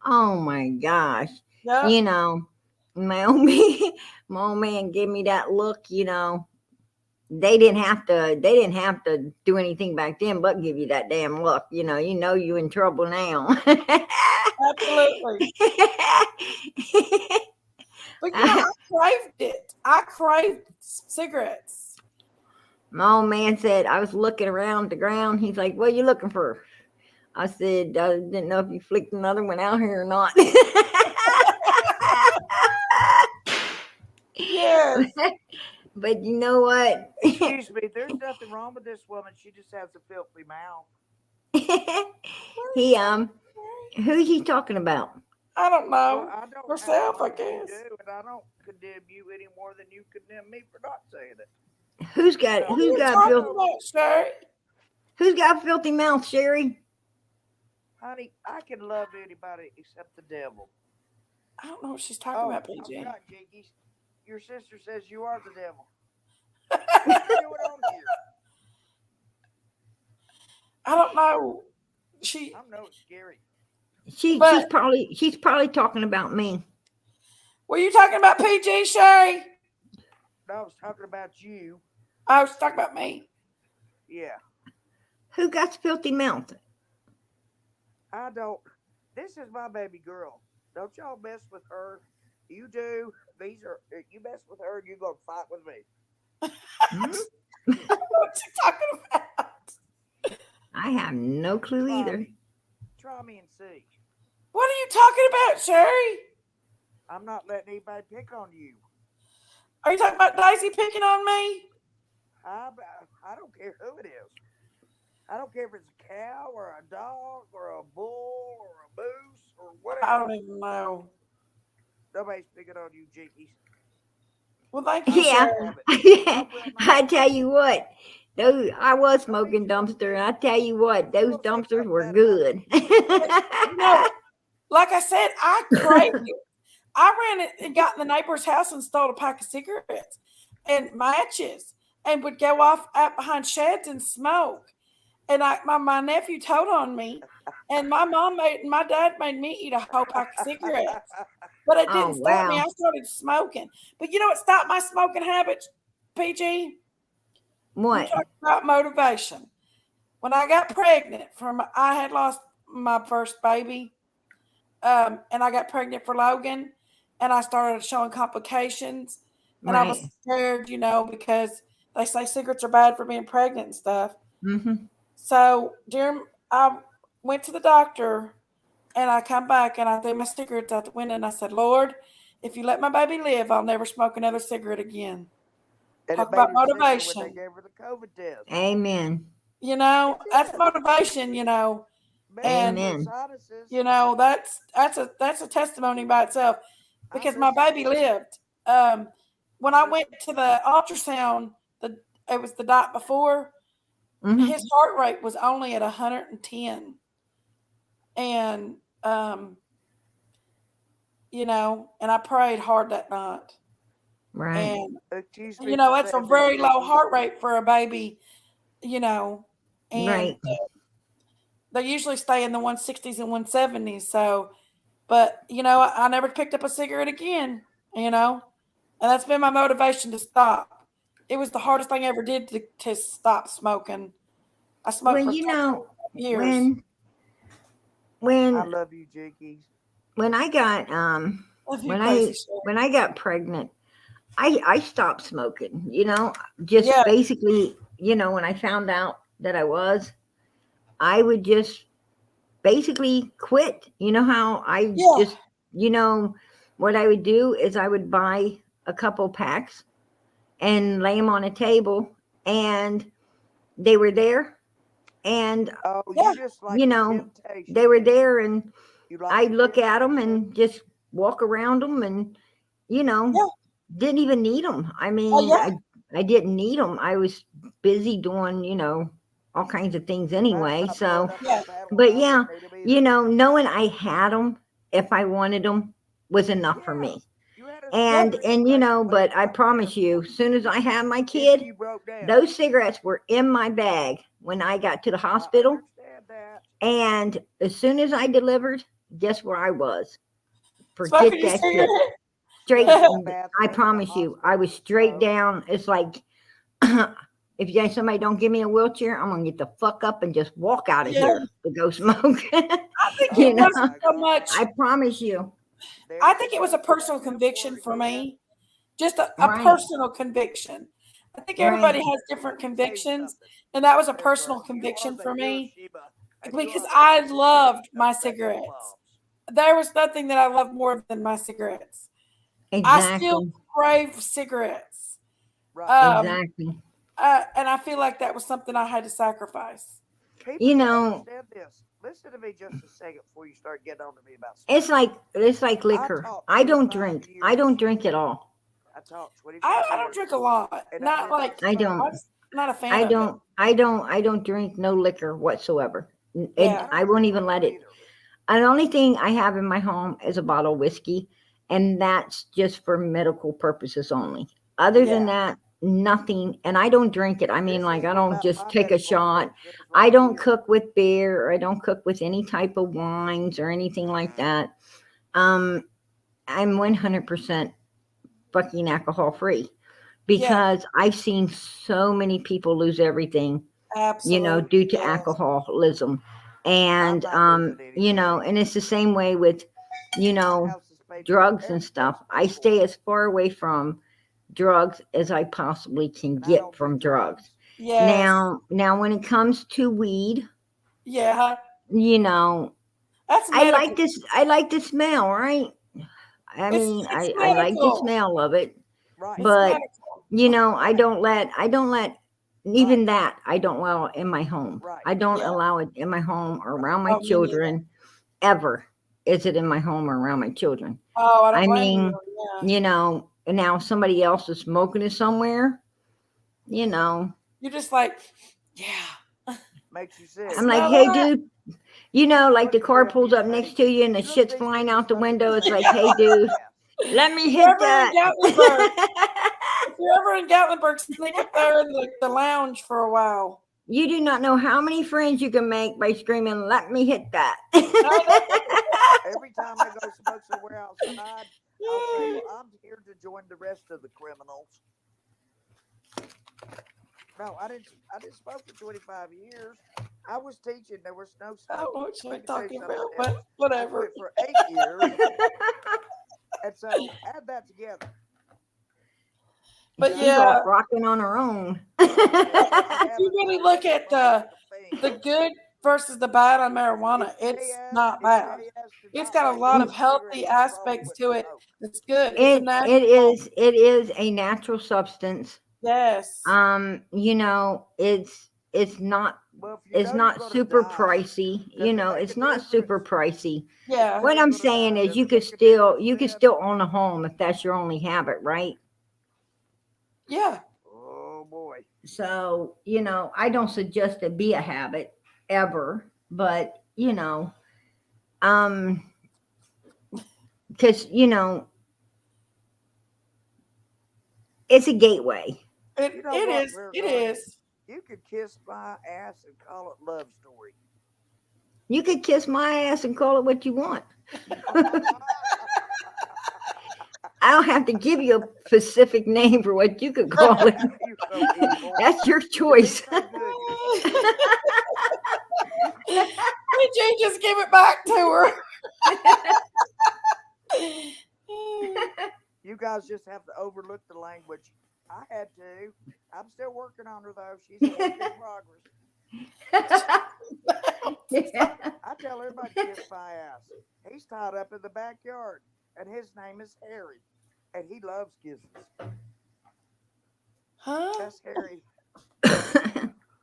Oh my gosh. Yep. You know, my old man, my old man gave me that look, they didn't have to do anything back then but give you that damn look. You in trouble now. Absolutely. But I craved it. I craved cigarettes. My old man said, I was looking around the ground. He's like, what are you looking for? I said, I didn't know if you flicked another one out here or not. Yes. But you know what? Excuse me, there's nothing wrong with this woman. She just has a filthy mouth. He who's he talking about? I don't Well, know. I don't Herself, have I anything to guess. do, and I don't condemn you any more than you condemn me for not saying it. Who's got What What are you talking about, Sherry? who's got a filthy mouth, Sherry? Honey, I can love anybody except the devil. I don't know what she's talking Oh, about, I PG. forgot, Jinkies. Your sister says you are the devil. What are you doing on here? I don't know. She, I'm no scary. She's but probably talking about me. were you talking about PG, Sherry? No, I was talking about you. I was talking about me. Yeah, Who got the filthy mouth? I don't. This is my baby girl. Don't y'all mess with her. You do. These are you mess with her, you're gonna fight with me. Hmm? What you talking about? I have no clue Try either. me. Try me and see. What are you talking about, Sherry? I'm not letting anybody pick on you. Are you talking about Daisy picking on me? I, I don't care who it is. I don't care if it's a cow or a dog or a bull or a moose or I whatever. don't even know. Nobody's picking on you, Jinkies. Well, thank you, I Yeah, Sherry. will have it. I I will not. tell you what, those I was Don't be smoking so dumpster, and mean. I tell you what, You those gonna say dumpsters something were bad about good. me, you get But, you know, like I said, I craved it. I ran it and got in the neighbor's house and stole a pack of cigarettes and matches and would go off out behind sheds and smoke. And my nephew told on me, and my dad made me eat a whole pack of cigarettes. But it Oh didn't stop me. wow, I started smoking. But you know what stopped my smoking habits, PG? You what? talk about motivation. When I got pregnant I had lost my first baby, and I got pregnant for Logan, and I started showing complications, and I was Right. scared, because they say cigarettes are bad for being pregnant and stuff. Mm-hmm. So during I went to the doctor, and I come back and I threw my cigarettes out the window and I said, Lord, if you let my baby live, I'll never smoke another cigarette again. and Talk it made about her sicker when they motivation. gave her the COVID test. Amen. It That's did. motivation, Messed and with her Amen. sinuses. that's a testimony by itself I'm because my listening. baby lived. When I'm I went listening. to the ultrasound, it was the night before. Mm-hmm. His heart rate was only at 110, and and I prayed hard that night, Right. and Excuse me for it's a saying this, very low Jinkies. heart rate for a baby, you know, and Right. they usually stay in the 160s and 170s. So, but I never picked up a cigarette again, and that's been my motivation to stop. It was the hardest thing I ever did to stop smoking. I smoked Well, for you know, 20 years. when I when love you, Jinkies. when I got Love you, when crazy I shit. when I got pregnant, I stopped smoking. Just Yeah, basically, when I found out that I would just basically quit. You know how I yeah, just, what I would do is I would buy a couple packs and lay them on a table, and they were there, and Oh, yeah, you just like you the know they temptation, were didn't you? there, and You like I the look at them temptation. and just walk around them, and you know yeah, didn't even need them. I oh mean, yeah, I didn't need them. I was busy doing all kinds of things anyway. Not blowing So, up yeah, that paddle but house. yeah, Don't need them either. knowing I had them if I wanted them was enough for Yeah, me. you had a yeah. And secret place to lay them but I right there promise you, for as soon as I had my if kid, you broke down. those cigarettes were in my bag when I got to the I hospital. understand that. And as soon as I delivered, guess where I was? Smoking Forget your that shit. cigarette. Straight, Laying in the I bathroom in the promise you, I was hospital. straight down. It's like, somebody don't give me a wheelchair, I'm gonna get the fuck up and just walk out of Yeah, here to go smoke. I think it Oh wasn't my so God. much. I promise you. I There's think it was a somebody you personal got time conviction for for again. me, just a Right, personal conviction. I think everybody right, has different Let me tell you convictions, something. and that was a There's a personal you are conviction the for me Hiroshima and you because are the I Nagasaki loved of my sexual cigarettes. bombs. There was nothing that I loved more than my cigarettes. I still exactly, crave cigarettes, Right. um, exactly. and I feel like that was something I had to sacrifice. People You don't know, understand this. Listen to me just a second before you start getting on to me about smoking. it's like I liquor. taught I don't 25 drink. I years. don't drink at all. I taught I, 25 I don't drink years a lot, and I not did like not I smoke. I'm don't. just not a fan I of it. don't. I don't. I don't drink no liquor whatsoever. And Yeah, I I don't won't drink even let liquor it. either. And the only thing I have in my home is a bottle of whiskey, and that's just for medical purposes only. Other yeah, than that, nothing. And I don't drink it. I mean, This like, is I for don't just my take a medical shot. purposes I right don't here. cook with beer, or I don't cook with any type of wines or anything like that. Um, I'm 100% fucking alcohol free yeah, because I've seen so many people lose everything, due absolutely. to Yes. alcoholism. And not losing you know, anything. and it's the same way with, you My know, house is paid for. drugs and Everything's stuff. I paid stay for. as far away from drugs as I possibly can And I get don't from do drugs. Yes. Now when it comes to weed, Yeah. you know, That's I like medical. this. I like the smell, right? I mean, It's I like the medical. smell of it, Right. It's but medical. you know, I don't let even Right. that I don't allow in my home. Right. I don't Yeah. allow it in my home or around my Oh, me neither. children ever. Is it in my home or around my children? Oh, I don't I blame you. mean, Yeah. you know, and now somebody else is smoking it somewhere, you know. You're just like, yeah. Makes you sick. I'm like, Smell hey, that? dude, you know, like the Look at car them, pulls you up say. next to you and the Look, shit's these flying people out the smoking window. It's this like, stuff. hey, dude, Yes. let me If hit you're ever in that. Gatlinburg, if you're ever in Gatlinburg, sneak up there in the lounge for a while. You do not know how many friends you can make by screaming, let me hit that. Every time I go smoke somewhere outside, I'll say, "Well, I'm here to join the rest of the criminals." No, I didn't. I didn't smoke for 25 years. I was teaching. There was no I don't smoking. know what Let you're me tell you talking something about, else. but I whatever. quit for 8 years, and so add that together. But And I She's have off yeah, a, rocking on her own. and I if you haven't really I look haven't at smoked in a the finger. good versus the bad on marijuana, it's not If bad. they ask to It's not got a pay lot for of a cigarette, healthy you probably aspects wouldn't to it. smoke. It's good. It's a It is a natural substance. yes. You know, it's not Well, if you know you're gonna super die, pricey. You does it know, make a it's not super difference? pricey. If you Yeah. know What you're I'm gonna saying die, is does it make a difference you could then? still own a home if that's your only habit, right? Yeah. Oh boy. So, you know, I don't suggest it be a habit ever, but you know, um, because you know, it's a gateway. You know It what, is. Rear It Guard? is. You could kiss my ass and call it love story. You could kiss my ass and call it what you want. I don't have to give you a specific name for what you could call it. You're so evil. That's your You're choice. being so good. You're so good. Jay just gave it back to her. You guys just have to overlook the language. I had to. I'm still working on her though. She's a work in progress. I tell everybody kiss my ass. He's tied up in the backyard, and his name is Harry, and he loves kisses. Huh? That's Harry.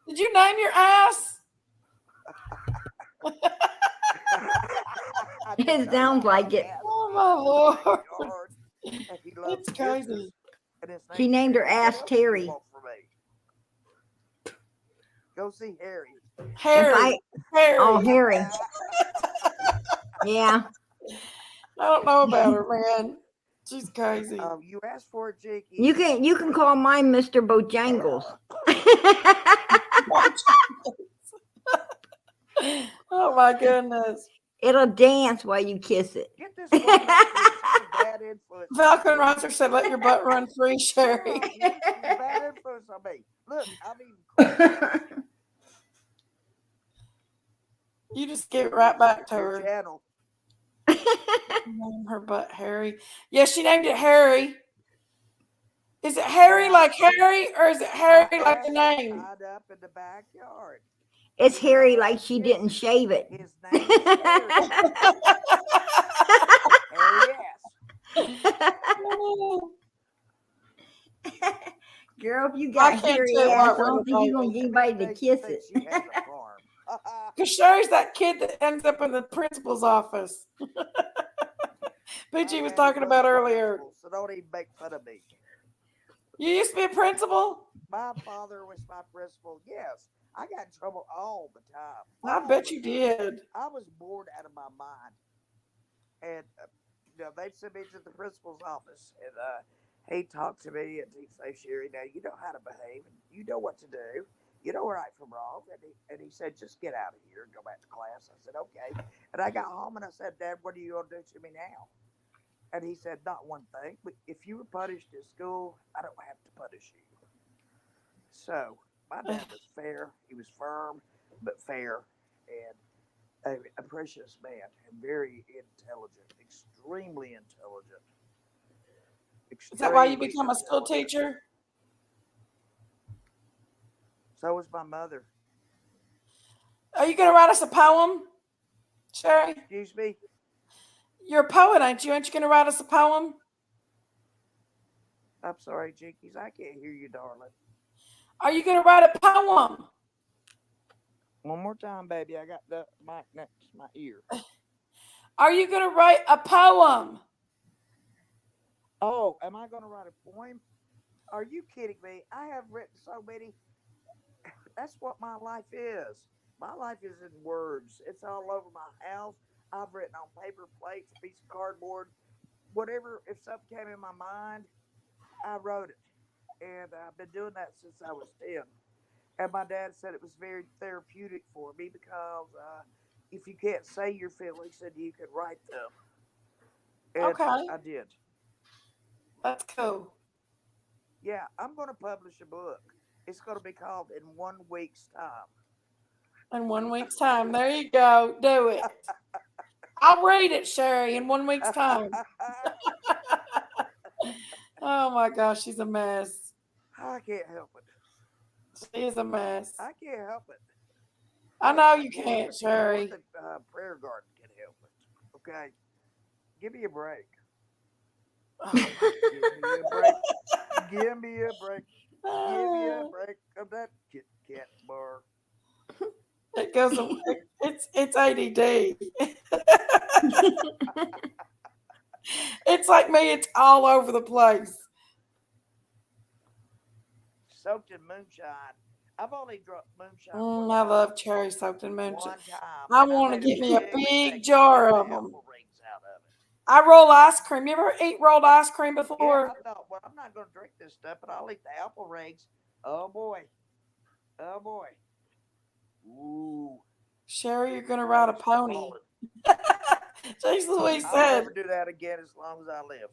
Did you name your ass? I did It not sounds name my like it. ass. Oh He's my in the lord. backyard, and he loves It's kisses. crazy. And his She name's named her Harry. ass What else do you Terry. want from me? Go see Harry. If Harry. oh, Harry. Harry. Yeah. I don't know about her, man. She's crazy. You asked for it, Jakey. You can call mine Mr. Bojangles. Oh my goodness. It'll dance while you kiss it. Get this woman off me. She's a bad influence. Falcon Riser said, "Let your butt run free, Sherry." No, she's a bad influence on me. Look, I'm even crazy. You just give it right back to Your her. channel. Name her butt Harry. Yeah, she named it Harry. Is it Harry Yeah. like Harry, or is it Harry My like the ass is name? tied up in the backyard. It's He hairy loves like she didn't kisses. shave it. His name is Harry. Harry ass. Girl, if you I got can't hairy tell ass, what I don't think you're gonna get anybody to Makes you kiss think it. she has a farm. Because Sherry's that kid that ends up in the principal's office. PG My was daddy talking was about a earlier. principal, so don't even make fun of me. You used to be a principal? My father was my principal. Yes, I got in trouble all the time. I All bet the you time. did. I was bored out of my mind, and they'd send me to the principal's office, and he'd talk to me, and he'd say, "Sherry, now you know how to behave, and you know what to do. You know right from wrong." And he said, "Just get out of here and go back to class." I said, "Okay." And I got home and I said, "Dad, what are you gonna do to me now?" And he said, "Not one thing. But if you were punished at school, I don't have to punish you." So my dad was fair. He was firm, but fair. And a precious man and very intelligent, extremely intelligent. Is that why you Extremely become a school intelligent. teacher? So was my mother. Are you going to write us a poem, Sherry? Excuse me? You're a poet, ain't you? Ain't you going to write us a poem? I'm sorry, Jinkies. I can't hear you, darling. Are you going to write a poem? One more time, baby. I got the mic next to my ear. Are you going to write a poem? Oh, am I going to write a poem? Are you kidding me? I have written so many. That's what my life is. My life is in words. It's all over my house. I've written on paper plates, a piece of cardboard, whatever. If something came in my mind, I wrote it. And I've been doing that since I was 10. And my dad said it was very therapeutic for me because if you can't say your feelings, then you can write them. And Okay, I did. that's cool. Yeah, I'm going to publish a book. It's going to be called In 1 Week's Time. In 1 week's time. There you go. Do it. I'll read it, Sherry, in 1 week's time. Oh my gosh, she's a mess. I can't help it. She is a mess. I can't help it. I know you can't, Sherry. The prayer garden can help it. Okay? Give me a break. Give me a break. Give me a break. Give me a break of that Kit Kat bar. It goes. It's ADD. It's like me. It's all over the place. Soaked in moonshine. I've only drunk moonshine I love cherry soaked in moonshine. one time. I and want to made get me a big big mistake. jar I of made the them. apple rings out of it. I roll ice cream. You ever eat rolled ice cream Yeah, before? I thought, well, I'm not going to drink this stuff, but I'll eat the apple rings. Oh boy. Oh boy. Ooh. Sherry, you're gonna I ride a was pony. falling. She's Louise I'll said. never do that again as long as I live.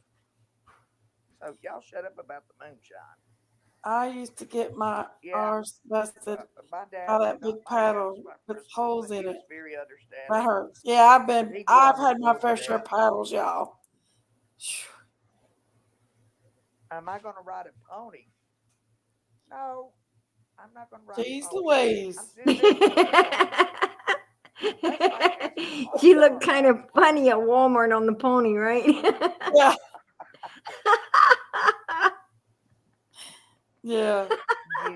So y'all shut up about the moonshine. I used to get my Yeah. arse busted My dad by that did not. big My dad was paddle my with principal, holes and in he it. was very That understanding. hurts. Yeah, He I've never had my told fair me share of that. paddles, y'all. Am I going to ride a pony? No, I'm not going to ride Jeez a pony. Louise. I'm too big for a pony. That's like asking a pop She star looked kind of ride. funny at Walmart on the pony, right? Yeah. Yeah.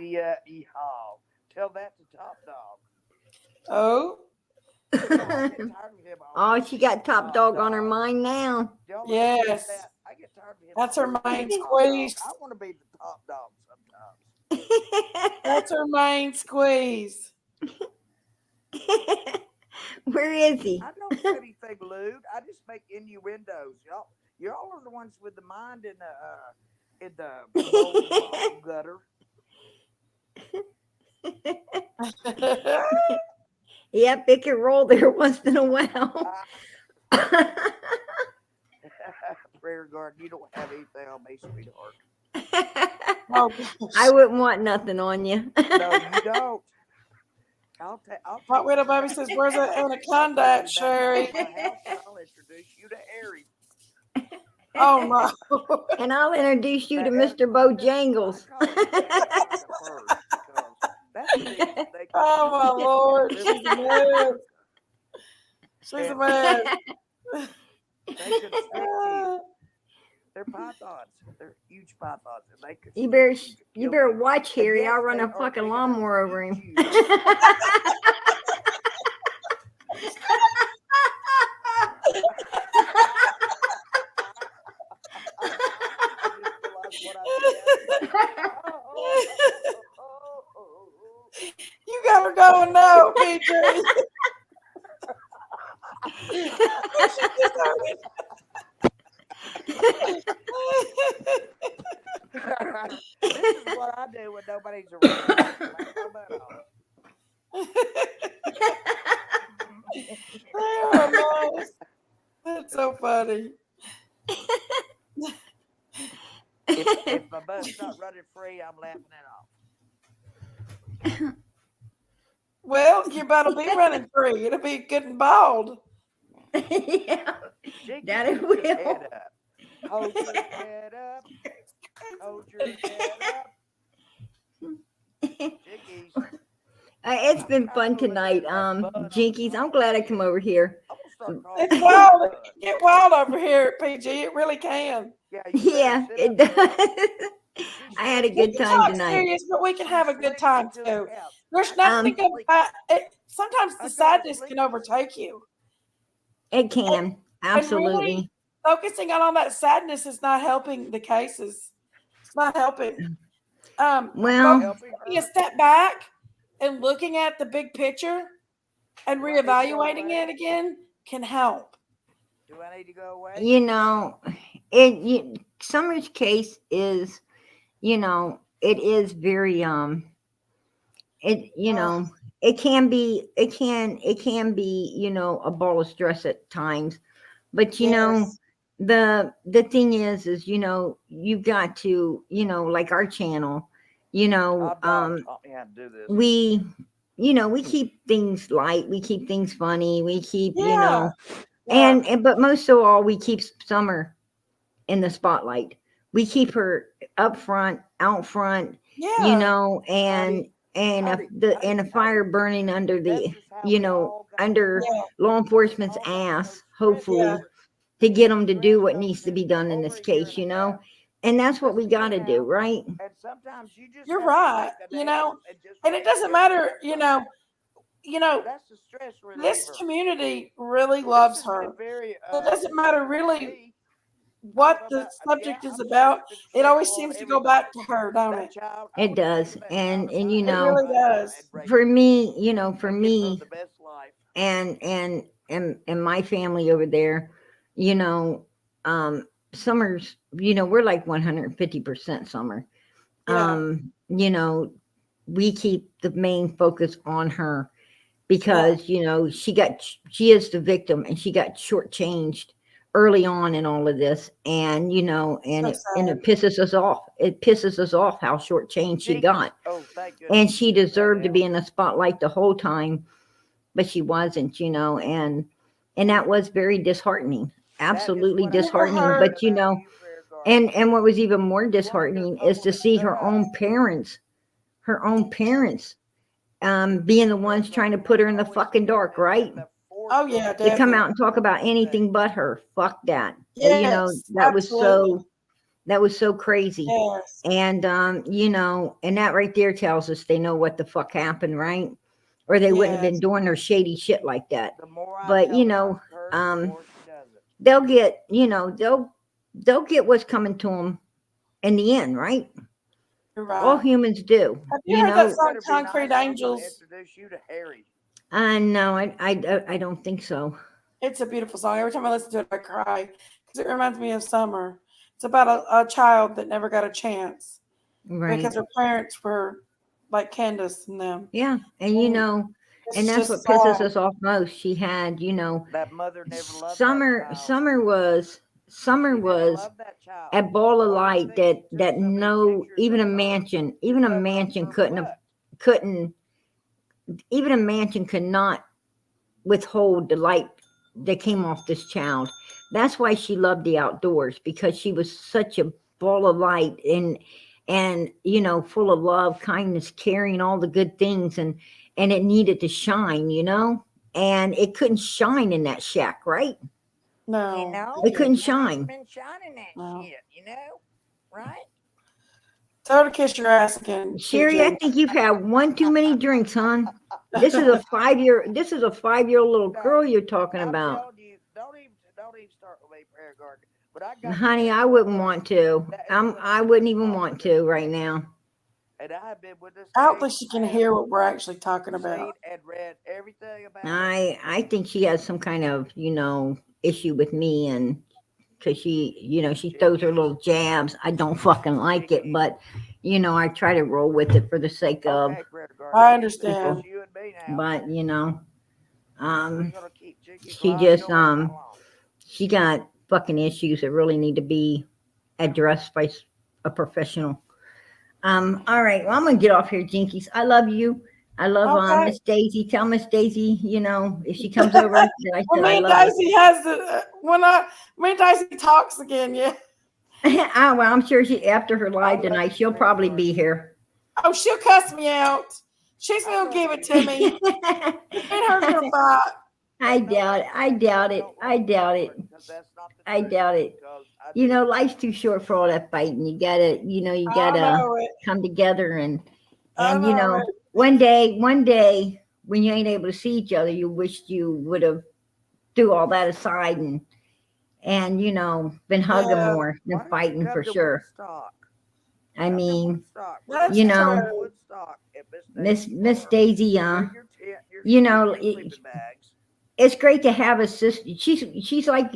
Yeah, yeehaw. Tell that to Top Dog. Oh, You know, I get tired of him Oh, always. she got top dog on her mind now. Y'all ever notice yes. that? I get tired of him. That's her always being main the top dog. squeeze. I want to be the top dog sometimes. That's her main squeeze. Where is he? I don't say anything lewd. I just make innuendos. Y'all are the ones with the mind in the bowl gutter. Yep, it can roll there once in a while. Prayer garden, you don't have anything on me, sweetheart. Oh, gosh. I wouldn't want nothing on you. No, you don't. I'll Hot Widow Baby says, "Where's that anaconda at, Sherry?" my house and I'll introduce you to Harry. Oh no. And I'll introduce you to And Mr. Bojangles. I call him the anaconda first because that's the reason they can Oh my Lord. live She's in a mess. She's a And- mess. they could stick to you. They're pythons. They're huge pythons, and they could. You better stick to you kill better you. watch And Harry. yes, I'll run they a are fucking big enough to lawnmower over eat him. you. I just realized what I said. You got her going now, PJ. This is what I do when nobody's around. Laugh my butt off. Oh, nice. That's so funny. If my butt's not running free, I'm laughing it off. Well, you better be running free. It'll be good and bald. Yeah, Jinky, that it keep your will. head up. Hold your head up. Hold your head up. Jinkies. It's been I'm fun gonna listen tonight. to that bud on the Jinkies, I'm glad I come over here. I'm gonna start calling It's you wild. Bud. It can get wild over here, PG. It really can. Yeah, you better Yeah, sit it up there. does. She I had a slinks We good into can time talk the tonight. serious, but we can have a good slinks time into the too. couch. There's I nothing told her about it. Sometimes I the told sadness Sleep. can overtake you. It can. And really Absolutely. focusing on all that sadness is not helping the cases. It's not helping. Well, helping Taking a her. step back and looking at the big picture and Do I need to go reevaluating away? it again can help. Do I need to go away? you know, Summer's case is, it is very it Oh, it can be, a ball of stress at times. But yes. the thing is, you've got to, like our channel, you know, Top dog taught me how to do this. we we keep things light, we keep things funny, we keep, Yeah. Yeah. and but most of all, we keep Summer in the spotlight. We keep her up front, out front, Yeah. and Howdy, and a howdy, fire howdy. burning under This the, is how we all got under Yeah. along. law We enforcement's all got so ass, stressed hopefully, Yeah. over it. to get them to do Stressed what over needs to this be for done in over this a year case, and a half. and that's what we Listen to got me to do, now. right? And sometimes you just You're have to right. take a day off and just And it make a doesn't difference matter, in something. That's the stress this reliever. community really This loves has been her. very It doesn't matter really me. I don't what know the about yeah, subject is I'm sure about. it's been It always stressful on seems to go everybody. back to her, don't That it? child, I It would does. leave him And out of It sight really and does. raise for him me, for and give her me, the best life. and my family over there, you know, Summer's, we're like 150% Summer. Yeah. We keep the main focus on her Yeah. because, she is the victim and she got shortchanged early on in all of this. And, and So it sad. pisses us off. It pisses us off how shortchanged she Jinkies. got. Oh, thank goodness. And you she said that, deserved to be Al. in the spotlight the whole time, but she wasn't, and that was very disheartening, That is absolutely what I Good for disheartening. her. But appreciate about you, Prayer Garden. and what was even more You wanted your disheartening is couple to to see shut up. her own parents, being the ones trying to put her in the fucking dark, right? Oh yeah, To come out definitely. and talk about anything but her. Fuck that. Yes, absolutely. That was so crazy. Yes. And and that right there tells us they know what the fuck happened, right? Or they wouldn't have been Yes. doing their shady shit like that. The more I But tell her, the more she does it. they'll get, they'll get what's coming to them in the end, right? You're All right. humans do. Have you heard that You song better be Concrete nice. I'm going to Angels? introduce you to Harry. No, I don't think so. It's a beautiful song. Every time I listen to it, I cry because it reminds me of summer. It's about a child that never got a chance Right. because her parents were like Candace and them. Yeah. And And and it's that's what just pisses sad. us off most. She had, That mother never loved Summer, that child. Summer She never was loved that child. a ball of All the light things that she took so many no, pictures even a of her mansion, to cover up her butt. couldn't, even a mansion could not withhold the light that came off this child. That's why she loved the outdoors, because she was such a ball of light, and full of love, kindness, caring, all the good things, and it needed to shine, and it couldn't shine in that shack, right? No, It couldn't It hasn't shine. been shining that no. shit, right? Tell her to kiss your ass again, Sherry, I PG. think you've had one too many drinks, hon. This is a 5-year little girl you're talking I'm about. telling you, don't even start with me, Prayer Garden. But I got Honey, I wouldn't want to. I wouldn't even want to right now. And I have been with this. I don't think she can hear what we're actually talking about. Seen and read everything about. I think she has some kind of, issue with me, and because she throws her little jabs. I don't fucking like it, but I try to roll with it for the sake of. Okay, Prayer Garden. I It's understand. just you and me now. But We're gonna keep Jinkies she live just going how long? she got fucking issues that really need to be addressed by a professional. All right, well, I'm gonna get off here, Jinkies. I love you. I love Okay. Miss Daisy. Tell Miss Daisy, if she comes over, that I Well, said I me and love her. Daisy has the me and Daisy talks again. Yeah. Ah, well, I'm sure she after her I live love tonight, you, she'll Prayer probably Garden. be here. Oh, she'll cuss me out. She's I gonna love give it you. to me. Me and her's gonna fight. I But no, doubt it. that's I okay. doubt Just it. don't I let me doubt know it. it because that's not the I truth. doubt it. Because I do. Life's too short for all that fighting. You I gotta know it. come together I and know it. one day when you ain't able to see each other, you wished you would have threw all that aside and been hugging Yeah, more than Why don't you fighting for come to sure. Woodstock? I Come to mean, Woodstock. We're gonna that's you have know, a true. Woodstock at Miss Daisy's Miss farm. Daisy, Bring your tent, you and know, your it, sleeping bags. it's great to have a sister. She's like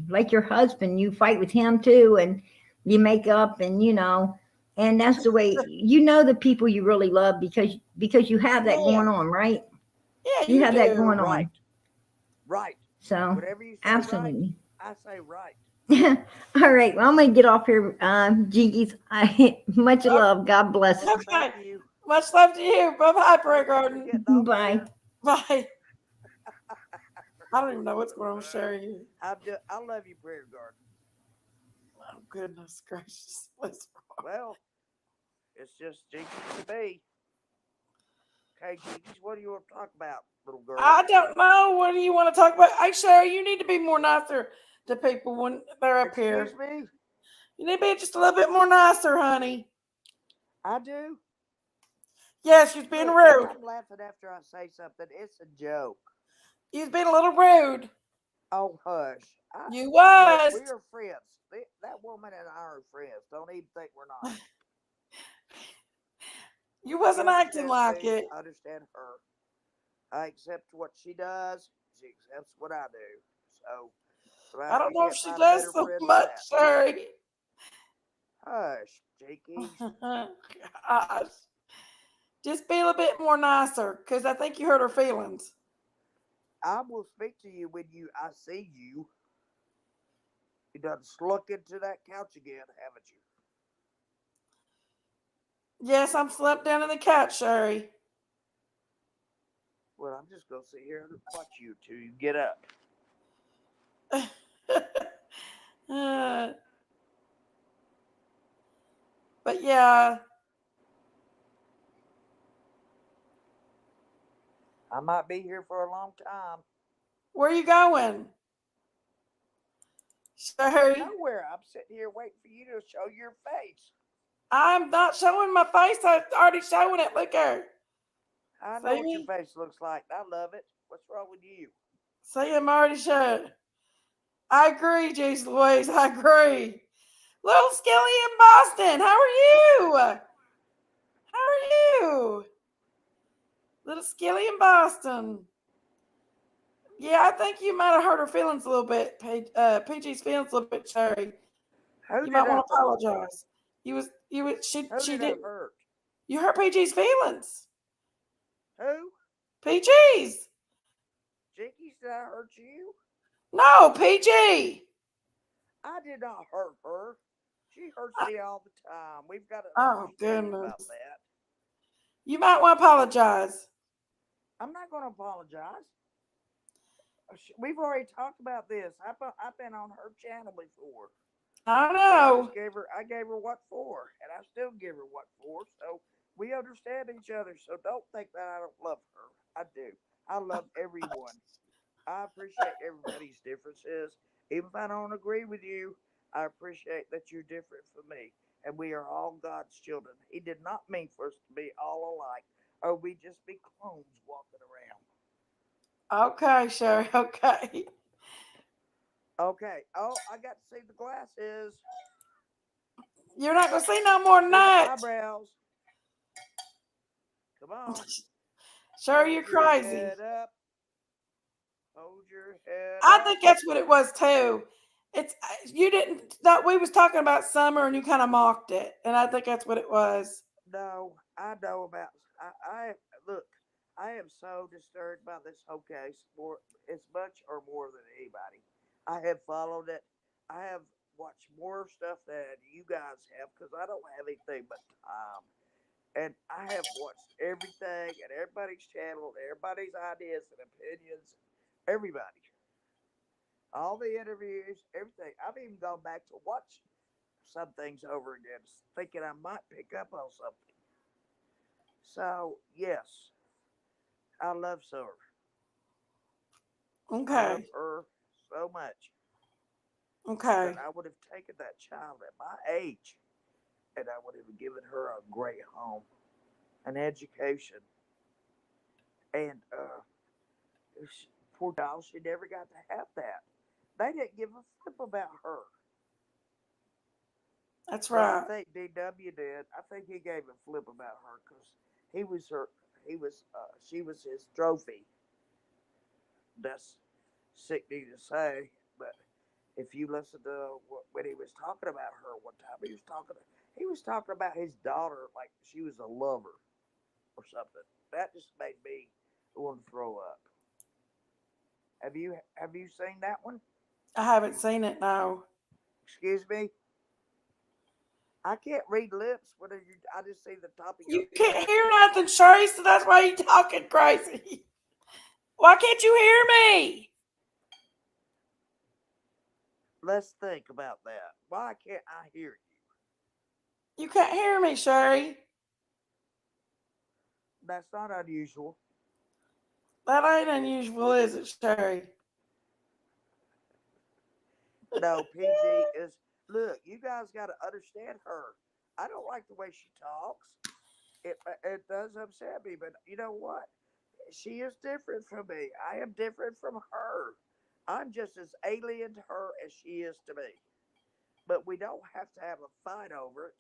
like your husband. You fight with him too, and you make up, and that's the way the people you really love because you have that Yeah, going on, right? yeah, You you have that do. going Right, on. right. So Whenever you say right, absolutely. I say right. All right. Well, I'm gonna get off here, Jinkies. I much love. God bless. Well, thank Okay. you. Much love to you. Bye bye, Prayer Thank you for Garden. getting on Bye. there. Bye. I don't even know what's going on with Sherry. I love you, Prayer Garden. Oh, goodness gracious. What's wrong? Well, it's just Jinkies to me. Okay, Jinkies, what do you want to talk about, little girl? I don't know. What do you want to talk about? Hey, Sherry, you need to be more nicer to people when they're up Excuse here. me? You need to be just a little bit more nicer, honey. I do? Yes, you're being Look, rude. I'm laughing after I say something. It's a joke. You've been a little rude. Oh, hush. You Look, was. we are friends. That woman and I are friends. Don't even think we're not. You She wasn't acting understands like me. it. I understand her. I accept what she does. She accepts what I do. So, I well, don't you know if can't she find a does better so friend than much, that. Sherry. Hush, Jinkies. Gosh. Just be a little bit more nicer, because I think you hurt her feelings. I will speak to you when I see you. You done slunk into that couch again, haven't you? Yes, I'm slumped down in the couch, Sherry. Well, I'm just gonna sit here and watch you till you get up. Uh, but yeah, I might be here for a long time. where you going, Sherry? Nowhere. I'm sitting here waiting for you to show your face. I'm not showing my face. I'm already showing it. Look here. I know See what your me? face looks like. I love it. What's wrong with you? See, I'm already showing. I agree, Jesus Louise. I agree. Little Skilly in Boston. How are you? How are you? Little Skilly in Boston. Yeah, I think you might have hurt her feelings a little bit. PG's feelings a little bit, Sherry. Who You might did I want to hurt? apologize. Who She did I didn't. hurt? You hurt PG's feelings. Who? PG's. Jinkies, did I hurt you? No, PG. I did not hurt her. She hurts I- me all the time. We've got an oh understanding about goodness. that. You might want to apologize. I'm not going to apologize. We've already talked about this. I've been on her channel before. I And know. I gave her what for, and I still give her what for. So we understand each other. So don't think that I don't love her. I do. I love everyone. I appreciate everybody's differences. Even if I don't agree with you, I appreciate that you're different from me. And we are all God's children. He did not mean for us to be all alike, or we just be clones walking around. Okay, Sherry. Okay. Okay. Oh, I got to see the glasses. You're not gonna see no more than See the that. eyebrows. Come on. Sherry, Hold you're your crazy. head up. Hold your head I up. think that's what it was too. It's you didn't. That we was talking about summer and you kind of mocked it, and I think that's what it was. No, I know about. I look. I am so disturbed by this whole case more as much or more than anybody. I have followed it. I have watched more stuff than you guys have because I don't have anything but time. and I have watched everything and everybody's channel, everybody's ideas and opinions, everybody, all the interviews, everything. I've even gone back to watch some things over again, thinking I might pick up on something. So yes, I love Summer. I love Okay. her so much. But Okay. I would have taken that child at my age and I would have given her a great home, an education, and poor child, she never got to have that. They didn't give a flip about her. That's But I right. think DW did. I think he gave a flip about her because he was her. He was. She was his trophy. That's sickening to say, but if you listen to when he was talking about her one time, he was talking about his daughter like she was a lover or something. That just made me want to throw up. Have you seen that one? I haven't seen it now. Excuse me. I can't read lips when I just see the top of your You can't head. hear nothing, Sherry, so that's why you talking crazy. Why can't you hear me? Let's think about that. Why can't I hear you? You can't hear me, Sherry. That's not unusual. That ain't unusual, is it, Sherry? No, PG is. Look, you guys got to understand her. I don't like the way she talks. It does upset me, but you know what? She is different from me. I am different from her. I'm just as alien to her as she is to me. But we don't have to have a fight over it.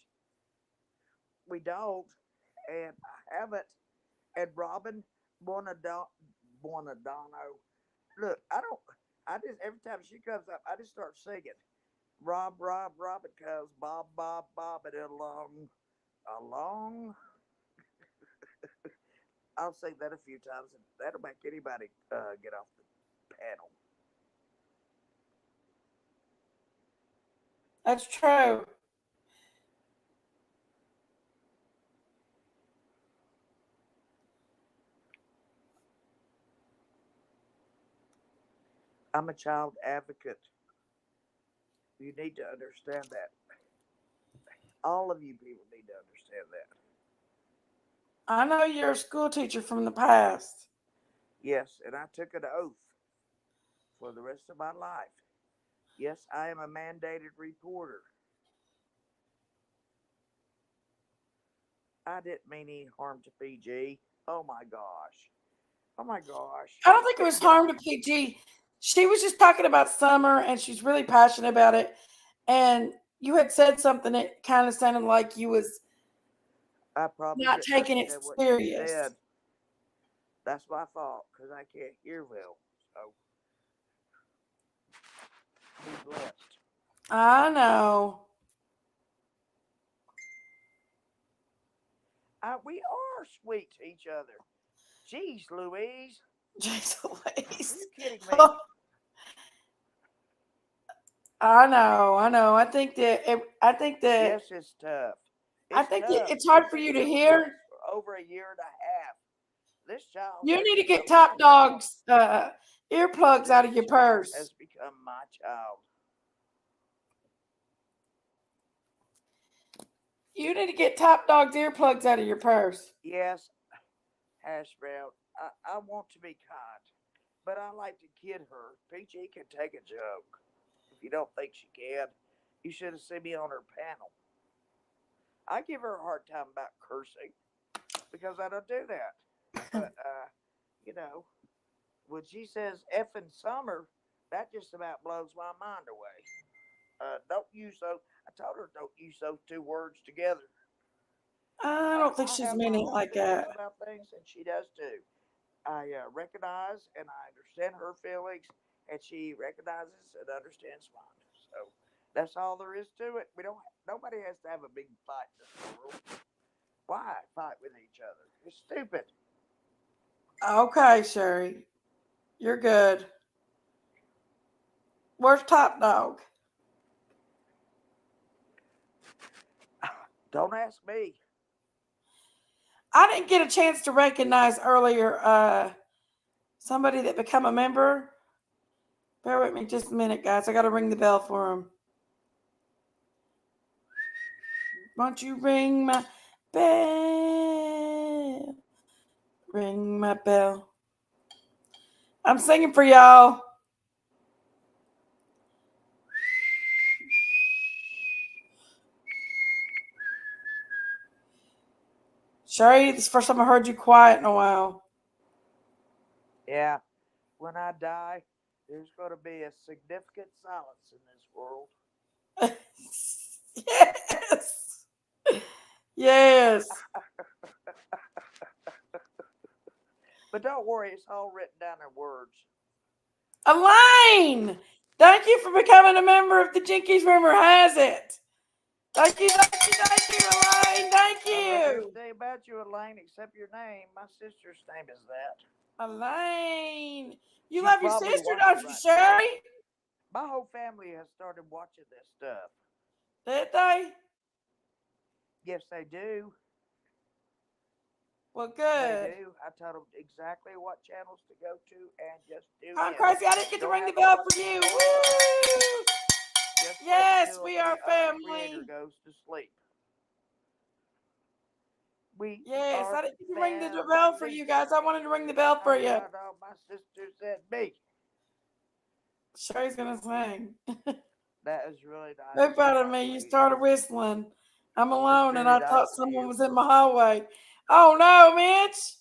We don't, and I haven't. And Robin Bonadano. Look, I don't. I just every time she comes up, I just start singing. Robin comes, Bob, and along. I'll say that a few times, and that'll make anybody get off the panel. That's true. I'm a child advocate. You need to understand that. All of you people need to understand that. I know you're a school teacher from the past. Yes, and I took an oath for the rest of my life. Yes, I am a mandated reporter. I didn't mean any harm to PG. Oh my gosh. Oh my gosh. I don't She think it couldn't was get off. harm to PG. She was just talking about summer and she's really passionate about it. And you had said something that kind of sounded like you was I probably not shouldn't have taking it said what she serious. said. That's my fault because I can't hear well. So be blessed. I know. We are sweet to each other. Jeez, Louise. Jeez Are Louise. you kidding me? I know. Yes, it's tough. I It's think that tough. it's hard We've for been you to dealing with hear. this for over a year and a half. This child You has need to get become Top my child. Dog's earplugs out This of your child purse. has become my child. You need to get Top Dog's earplugs out of your purse. Yes, Hash Brown, I want to be kind, but I like to kid her. PG can take a joke. If you don't think she can, you should have seen me on her panel. I give her a hard time about cursing because I don't do that. But, you know, when she says effing summer, that just about blows my mind away. Don't use those. I told her don't use those two words together. I don't think I she's have my meaning it own like feelings that. about things, and she does too. I recognize and I understand her feelings, and she recognizes and understands mine. So that's all there is to it. We don't. Nobody has to have a big fight in this world. Why fight with each other? It's stupid. Okay, Sherry. You're good. Where's Top Dog? Don't ask me. I didn't get a chance to recognize earlier somebody that become a member. Bear with me just a minute, guys. I got to ring the bell for them. Won't you ring my bell? Ring my bell. I'm singing for y'all. Sherry, this is the first time I heard you quiet in a while. Yeah. When I die, there's going to be a significant silence in this world. Yes. Yes. But don't worry, it's all written down in words. Elaine, thank you for becoming a member of the Jinkies Rumor Has It. Thank you, Elaine. Thank I love you. everything about you, Elaine, except your name. My sister's name is that. Elaine. You She's love your probably sister, watching don't you, right Sherry? My whole family has started watching this stuff. Did they? Yes, they do. Well, They good. do. I told them exactly what channels to go to and just do I'm it. crazy. I didn't get to Don't ring the have bell to for you. worry. Woo! Just Yes, wait till we are the family. creator goes to sleep. We Yes, are I didn't get to ring the family. bell for you guys. I wanted to ring the bell for I you. got all my sisters and me. Sherry's gonna sing. That is really nice. No proud of me. You started whistling. I'm alone, and I thought someone was in my hallway. Oh no, Mitch!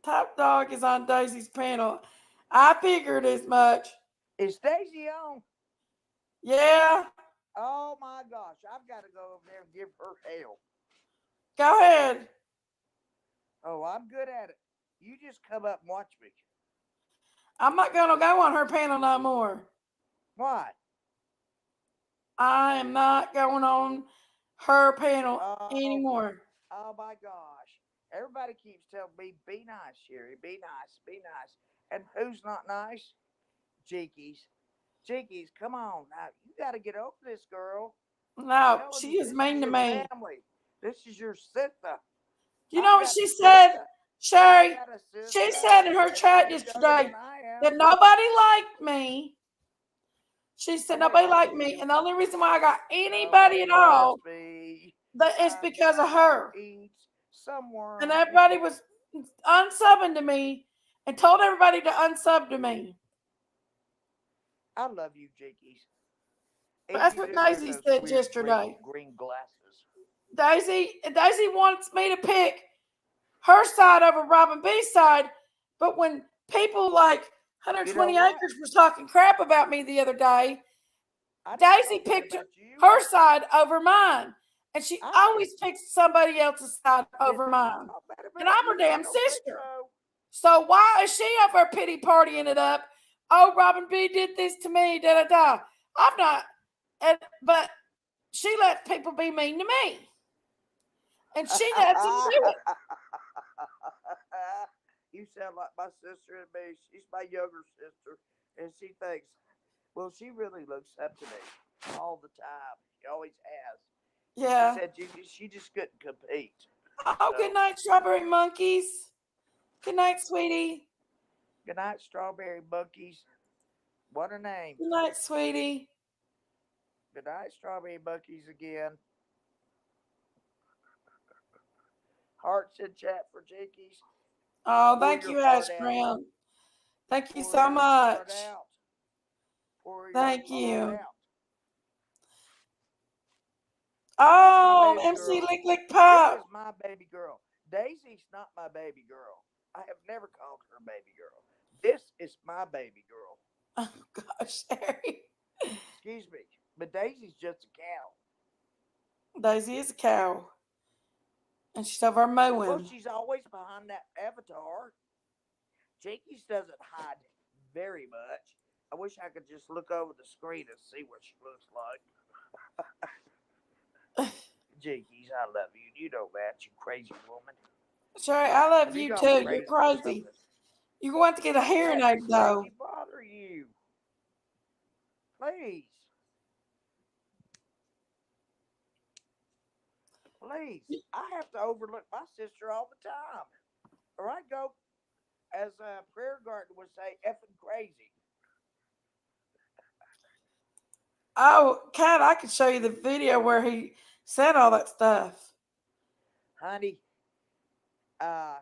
Top Dog is on Daisy's panel. I figured as much. Is Daisy on? Yeah, Oh my gosh, I've got to go over there and give her hell. go ahead. Oh, I'm good at it. You just come up and watch me. I'm not gonna go on her panel no more. Why? I am not going on her panel Oh, anymore. oh my gosh. Everybody keeps telling me, be nice, Sherry, be nice, be nice. And who's not nice? Jinkies. Jinkies, come on. Now, you got to get over this, girl. No, she is mean to me. Family. This is your sister. You know what she said, Sherry? got a sister, She said in her and chat she's younger yesterday than I am. that nobody liked me. She said Okay, nobody well, liked me, and the only reason why I got anybody at all is because of her. And everybody was unsubbing to me and told everybody to unsub to me. I love you, Jinkies. That's what Daisy said yesterday. Green glasses. Daisy wants me to pick her side over Robin B's side, but when people like 120 Acres was talking crap about me the other day, Daisy picked her side over mine. And she always picks somebody else's side over mine. And I'm her damn sister. So why is she over pity partying it up? Oh, Robin B did this to me, da da da. I'm not, but she lets people be mean to me. And she lets them do it. You sound like my sister and me. She's my younger sister. And she thinks, well, she really looks up to me all the time. She always has. Yeah. She said she just couldn't compete. Oh, good night, Strawberry Monkeys. Good night, sweetie. Good night, Strawberry Monkeys. What a name. Good night, sweetie. Good night, Strawberry Monkeys again. Hearts in chat for Jinkies. Oh, thank you, Ash Brown. Thank you so much. Thank you. Oh, MC Lick Lick Pop. This is my baby girl. Daisy's not my baby girl. I have never called her baby girl. This is my baby girl. Oh, gosh, Harry. Excuse me, but Daisy's just a cow. Daisy is a cow. And she's over mowing. Well, she's always behind that avatar. Jinkies doesn't hide very much. I wish I could just look over the screen and see what she looks like. Jinkies, I love you. You know that, you crazy woman. Sherry, I love you too. You're crazy. You're going to get a hearing aid, though. Bother you. Please. Please, I have to overlook my sister all the time, or I go, as Prayer Garden would say, effing crazy. Oh, Kat, I could show you the video where he said all that stuff. Honey, uh,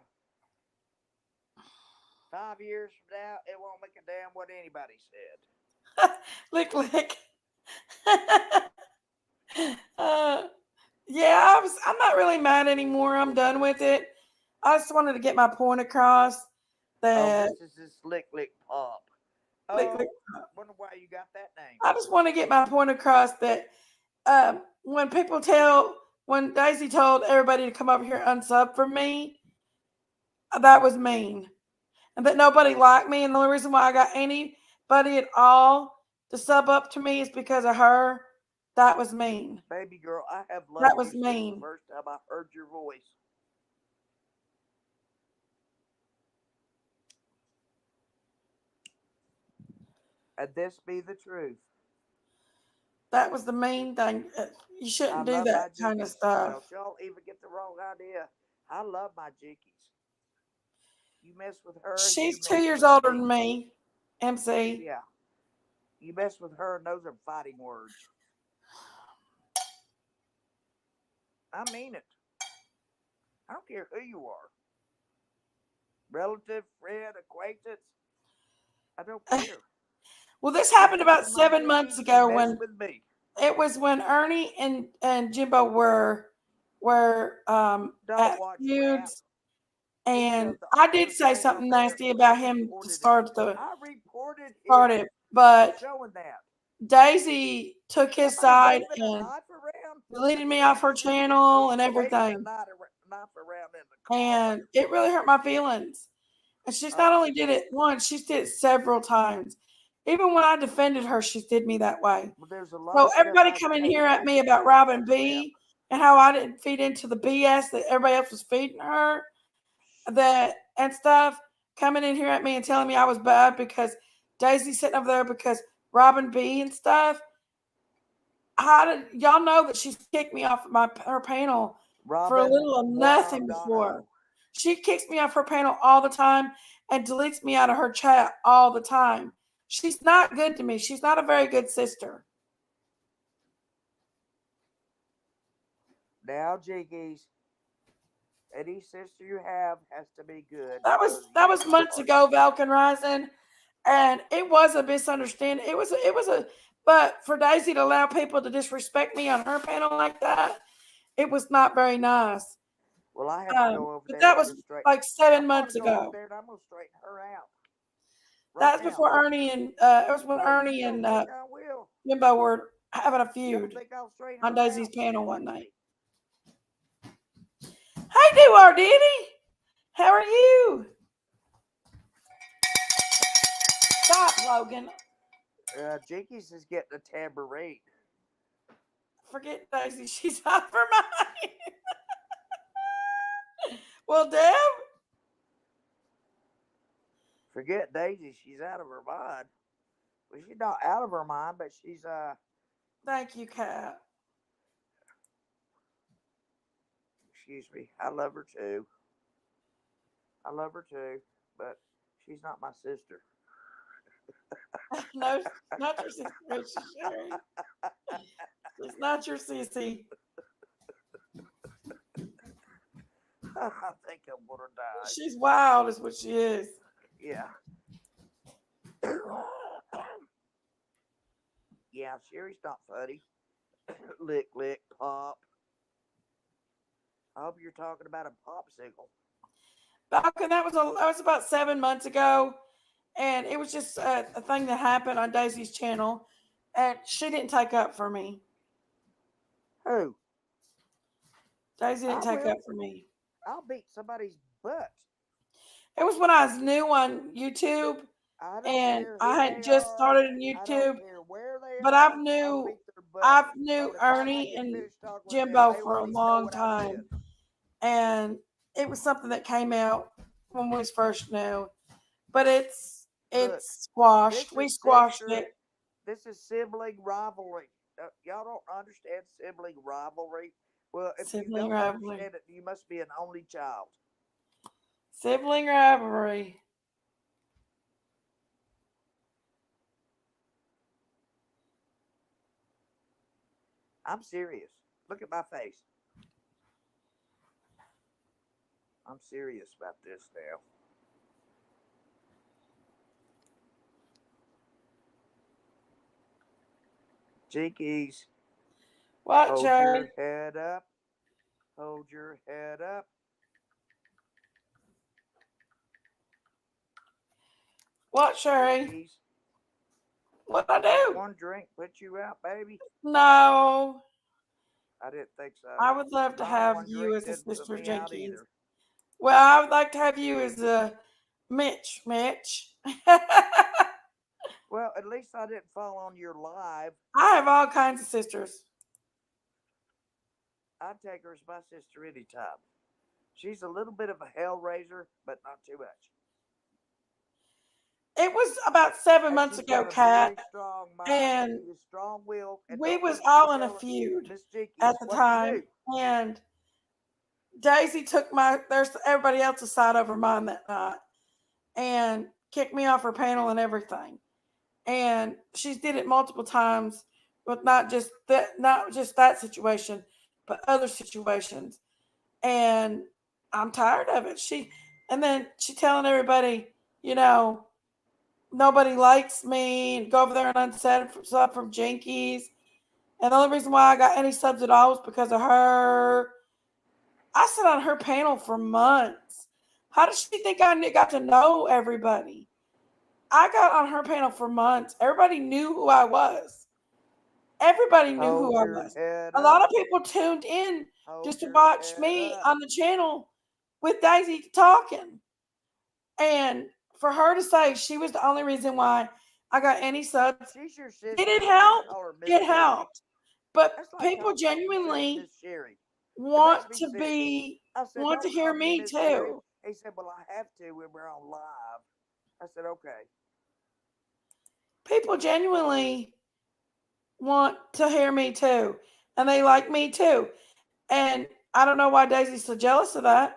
5 years from now, it won't make a damn what anybody said. Lick, lick. uh, yeah, I'm not really mad anymore. I'm done with it. I just wanted to get my point across Oh, that this is this lick lick pop. lick, lick. Oh, wonder why you got that name. I just want to get my point across that when when Daisy told everybody to come over here and unsub for me, that was mean. And that nobody liked me. And the only reason why I got anybody at all to sub up to me is because of her. That was mean. Baby girl, I have That loved was you since the mean. first time I heard your voice. And this be the truth. That was the main thing. You I shouldn't do love my that kind of jinkies. stuff. Don't y'all even get the wrong idea. I love my jinkies. You mess with her, you She's mess 2 years with older me. than me, MC. Yeah. You mess with her, and those are fighting words. I mean it. I don't care who you are. Relative, friend, acquaintance. I don't care. Well, this You happened mess about with my 7 months jinkies, you ago mess when with me. it was when Ernie and Jimbo were Don't at watch rap. feuds, Any and of the I did oldest say football something players. nasty I about him to reported it. start Him it, but showing that. Daisy took his Somebody side waving a and knife around. deleted That's me what off you her see her channel and waving a everything, knife around in the car. and it really hurt my feelings. And she's not only did it once, she's did it several times. Even when I defended her, she did me that way. Well, there's a lot So of stuff everybody I coming can't here at me listen about to Robin on rap. B and how I didn't feed into the BS that everybody else was feeding her, that and stuff, coming in here at me and telling me I was bad because Daisy's sitting over there because Robin B and stuff. How did y'all know that she's kicked me off her panel for a Robin little of nothing before? Guardano. She kicks me off her panel all the time and deletes me out of her chat all the time. She's not good to me. She's not a very good sister. Now, Jinkies, any sister you have has to be good. That was months ago, Valken Rising, and it was a misunderstanding. It was a but for Daisy to allow people to disrespect me on her panel like that, it was not very nice. Well, I have to go over But there that and was just straighten. like seven I'm going to months go over ago. there and I'm going to straighten her out right That's now. before Ernie and it was when No, Ernie you don't and think I will. Jimbo were having a You don't feud think I'll straighten on her Daisy's out? panel one Watch night. me. Hey, Duardini, how are you? Stop, Logan. Jinkies is getting a tambourine. Forget Daisy. She's out for mine. Well, Deb. Forget Daisy, she's out of her mind. Well, she's not out of her mind, but she's Thank you, Kat. excuse me. I love her too. I love her too, but she's not my sister. No, not your sister, Richie Sherry. It's not your sissy. I think I'm gonna die. She's wild, is what she is. Yeah. Yeah, Sherry's not funny. Lick, lick, pop. I hope you're talking about a popsicle. Falcon, that was about 7 months ago, and it was just a thing that happened on Daisy's channel, and she didn't take up for me. Who? Daisy didn't I take will. up for me. I'll beat somebody's butt. It was when I was new on YouTube, I don't and care who I had they just are. started on I don't YouTube. care where they But are. I'll beat their butt. I've knew But if I Ernie get and finished talking with them, Jimbo they for a won't even know long what I time, said. and it was something that came out when we first knew. But Look, it's squashed. this We is squashed sister. it. This is sibling rivalry. Y'all don't understand sibling rivalry. Well, if you Sibling don't rivalry. understand it, you must be an only child. Sibling rivalry. I'm serious. Look at my face. I'm serious about this now. Jinkies, What, hold Cherry? your head up. Hold your head up. What, Cherry? Jinkies, What I let do? one drink put you out, baby. No. I didn't think so. I would love to Mine have one you drink as a didn't put sister, me out Jinkies. either. Well, I would like to have you as a Mitch. Mitch. Well, at least I didn't fall on your live. I have all kinds of sisters. I'd take her as my sister anytime. She's a little bit of a hell raiser, but not too much. It was about 7 months She's ago, got a very Kat, strong mind. and She is strong-willed, and we don't was be all in a telling feud Miss Jinkies at the what time, to do. and Daisy took there's everybody else's side over mine that night, and kicked me off her panel and everything. And she did it multiple times with not just that situation, but other situations. And I'm tired of it. And then she telling everybody, you know, nobody likes me, and go over there and unsub from Jinkies. And the only reason why I got any subs at all was because of her. I sat on her panel for months. How does she think I got to know everybody? I got on her panel for months. Everybody knew who I was. Everybody knew Hold who I your was. head A lot up. of people tuned in Hold just to your watch head me up. on the channel with Daisy talking. And for her to say she was the only reason why I got any subs, She's your sister. did it You help? call her Miss It Sherry. helped. But That's like people calling yourself genuinely Miss Sherry. It want makes me to sick. be I said, want to don't hear call me me Miss Sherry. too. He said, well, I have to when we're on live. I said, okay. People genuinely want to hear me too. And they like me too. And I don't know why Daisy's so jealous of that.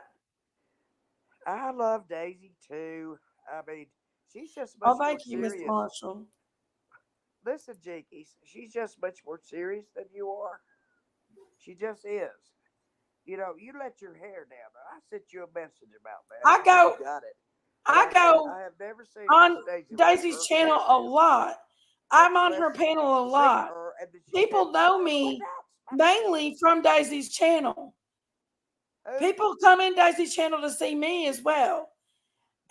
I love Daisy too. I mean, she's just Oh, much more thank you, Miss serious. Marshall. Listen, Jinkies, she's just much more serious than you are. She just is. You know, you let your hair down. I sent you a message about that. I go You got it. But I I said, go I have never seen on Miss Daisy let Daisy's her channel hair a down, lot. I'm much on less her panel a see lot. her. And then she People said, know oh, me my notes. mainly from Daisy's channel. Who? People come in Daisy's channel to see me as well.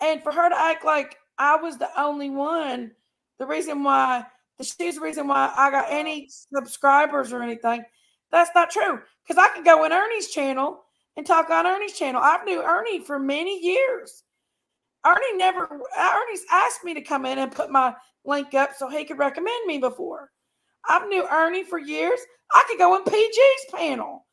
And for her to act like I was the only one, she's the reason why I got any subscribers or anything, that's not true. Because I could go in Ernie's channel and talk on Ernie's channel. I've knew Ernie for many years. Ernie's asked me to come in and put my link up so he could recommend me before. I've knew Ernie for years. I could go in PG's panel.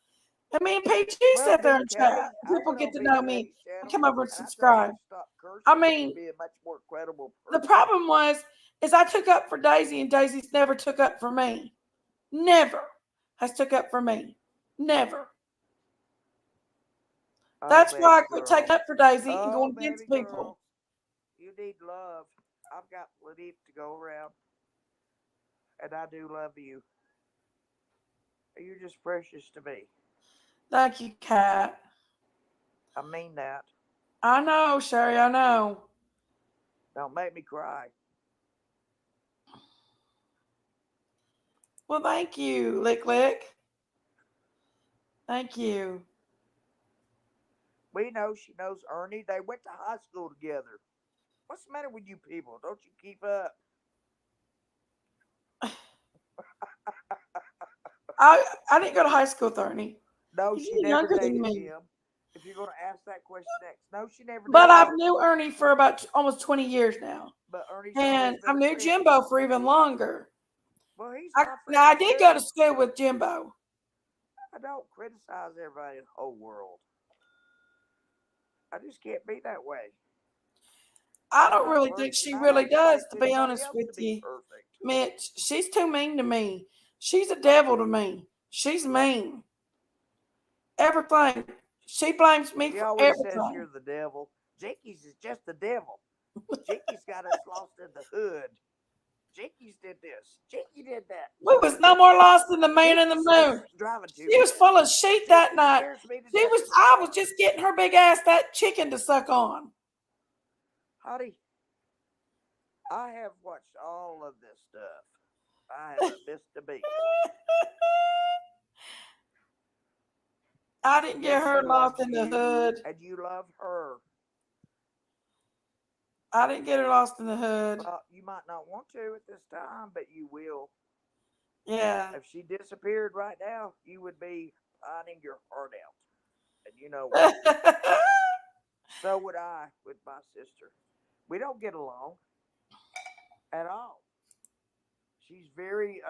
And me and PG Well, sit there Big and Kelly, chat. I People went get on to Big know me Kelly's and channel, come over and and I told subscribe. him to stop cursing I and mean, be a much more credible the person. problem is I took up for Daisy and Daisy's never took up for me. Never has took up for me. Never. Oh, That's why I baby quit girl. taking up for Daisy and Oh, going against baby people. girl. You need love. I've got plenty to go around, and I do love you. You're just precious to me. Thank you, Kat. I mean that. I know, Sherry, I know. Don't make me cry. Well, thank you, Lick Lick. Thank you. We know she knows Ernie. They went to high school together. What's the matter with you people? Don't you keep up? I didn't go to high school with Ernie. No, He's she never younger than dated me. him. If you're going to ask that question next, no, she never But did. I've knew Ernie for about almost 20 years now. But Ernie's And always I've been a knew friend. Jimbo for even longer. Well, he's I, my now, friend I did go too. to school with Jimbo. I don't criticize everybody in the whole world. I just can't be that way. I I'm don't not really think perfect. she I really don't does, expect to be anybody honest else with to be you. perfect. Mitch, she's too mean to me. She's a devil to me. She's mean. everything. She blames me She for always says everything. you're the devil. Jinkies is just the devil. Jinkies got us lost in the hood. Jinkies did this. Jinky did that. We was no more lost than the man in the Jinky moon. starts driving too She was fast. full of shit that Jinky night. scares me to death in the I was car. just getting her big ass that chicken to suck on. Honey, I have watched all of this stuff. I haven't missed a beat. I didn't get Yes, her she lost loves in the you, hood. and you love her. I didn't get her lost in the hood. Well, you might not want to at this time, but you will. Yeah. If she disappeared right now, you would be finding your heart out. And you know what? So would I with my sister. We don't get along at all. She's very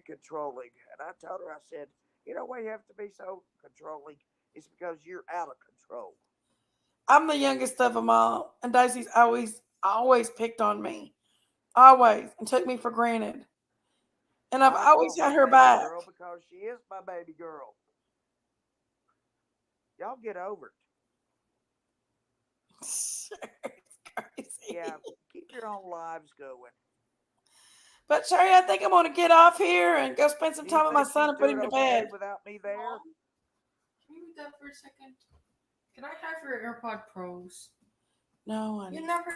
controlling. And I told her, I said, you know why you have to be so controlling? It's because you're out of control. I'm the youngest of them all, and Daisy's always picked on me, always, and took me for granted. And I've I always call had her her baby back. girl because she is my baby girl. Y'all get over it. It's crazy. Yeah, keep your own lives going. But Sherry, I think I'm gonna get off here and go spend some Do you time with my think son she's and put doing him to okay bed. without me there? Mom, can you mute that for a second? Can I have your AirPod Pros? No, honey. You never.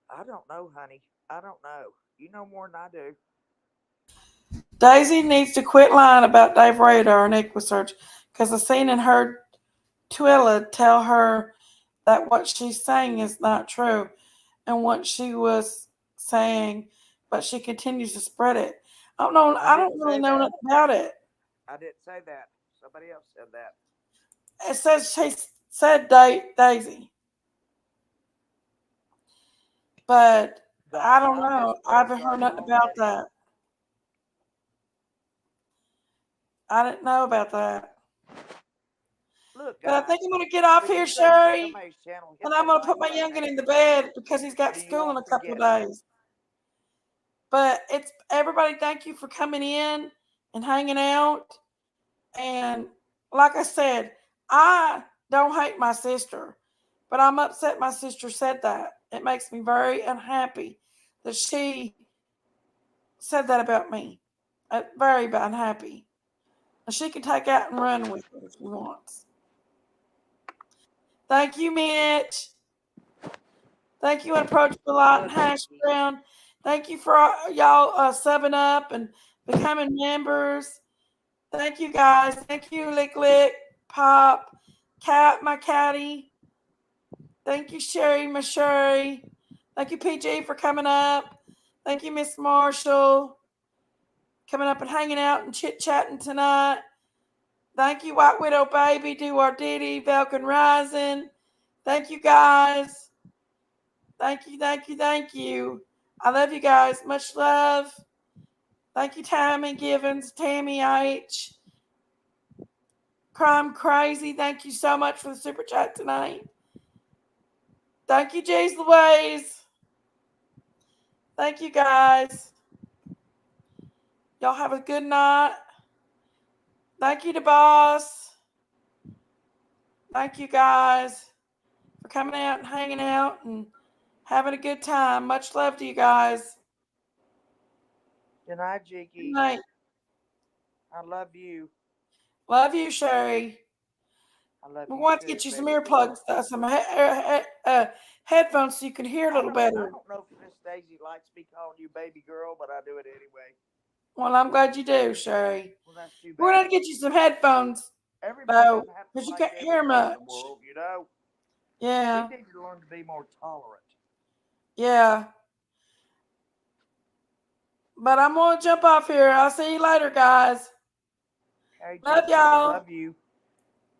I don't know, honey. I don't know. You know more than I do. Daisy needs to quit lying about Dave Radar and Equisearch because I seen and heard Twilla tell her that what she's saying is not true and what she was saying, but she continues to spread it. I don't didn't really say know that. nothing about it. I didn't say that. Somebody else said that. It says she said Daisy, but I Gosh, don't I'm know. just I pissed haven't heard off nothing about already. that. I didn't know about that. Look, But I guys, think I'm gonna get off when here, you say the Sherry, Dumbass channel, hit and I'm that gonna like put my button youngin and in the subscribe. bed because he's got So you school in won't a couple forget of me. days. But it's everybody. Thank you for coming in and hanging out. And like I said, I don't hate my sister, but I'm upset my sister said that. It makes me very unhappy that she said that about me. Very unhappy. And she can take out and run with it if she wants. Thank you, Mitch. Thank you, Unapproachable Light and Look, Hash Jinky, Brown. Thank you for y'all subbing up and becoming members. Thank you, guys. Thank you, Lick Lick, Pop, Cat, my catty. Thank you, Sherry, my Sherry. Thank you, PG, for coming up. Thank you, Miss Marshall, coming up and hanging out and chit chatting tonight. Thank you, White Widow Baby, Do Our Diddy, Falcon Rising. Thank you, guys. Thank you, thank you, thank you. I love you guys. Much love. Thank you, Tammy Givens, Tammy H. Crime Crazy. Thank you so much for the super chat tonight. Thank you, Jay's Louise. Thank you, guys. Y'all have a good night. Thank you to Boss. Thank you, guys, for coming out and hanging out and having a good time. Much love to you guys. good night, Good Jinky. night. I love you. Love you, Sherry. I love We're you going to too, get you some baby girl. earplugs, some headphones so you can hear a little I better. don't know if Miss Daisy likes me calling you baby girl, but I do it anyway. Well, I'm glad you do, Sherry. Well, that's too We're going bad. to get you some headphones, Everybody though, doesn't have to because you like can't hear everything in much. the world, you know? Yeah, We need to learn to be more tolerant. yeah. But I'm going to jump off here. I'll see you later, guys. Okay, Love Jinky, y'all. love you.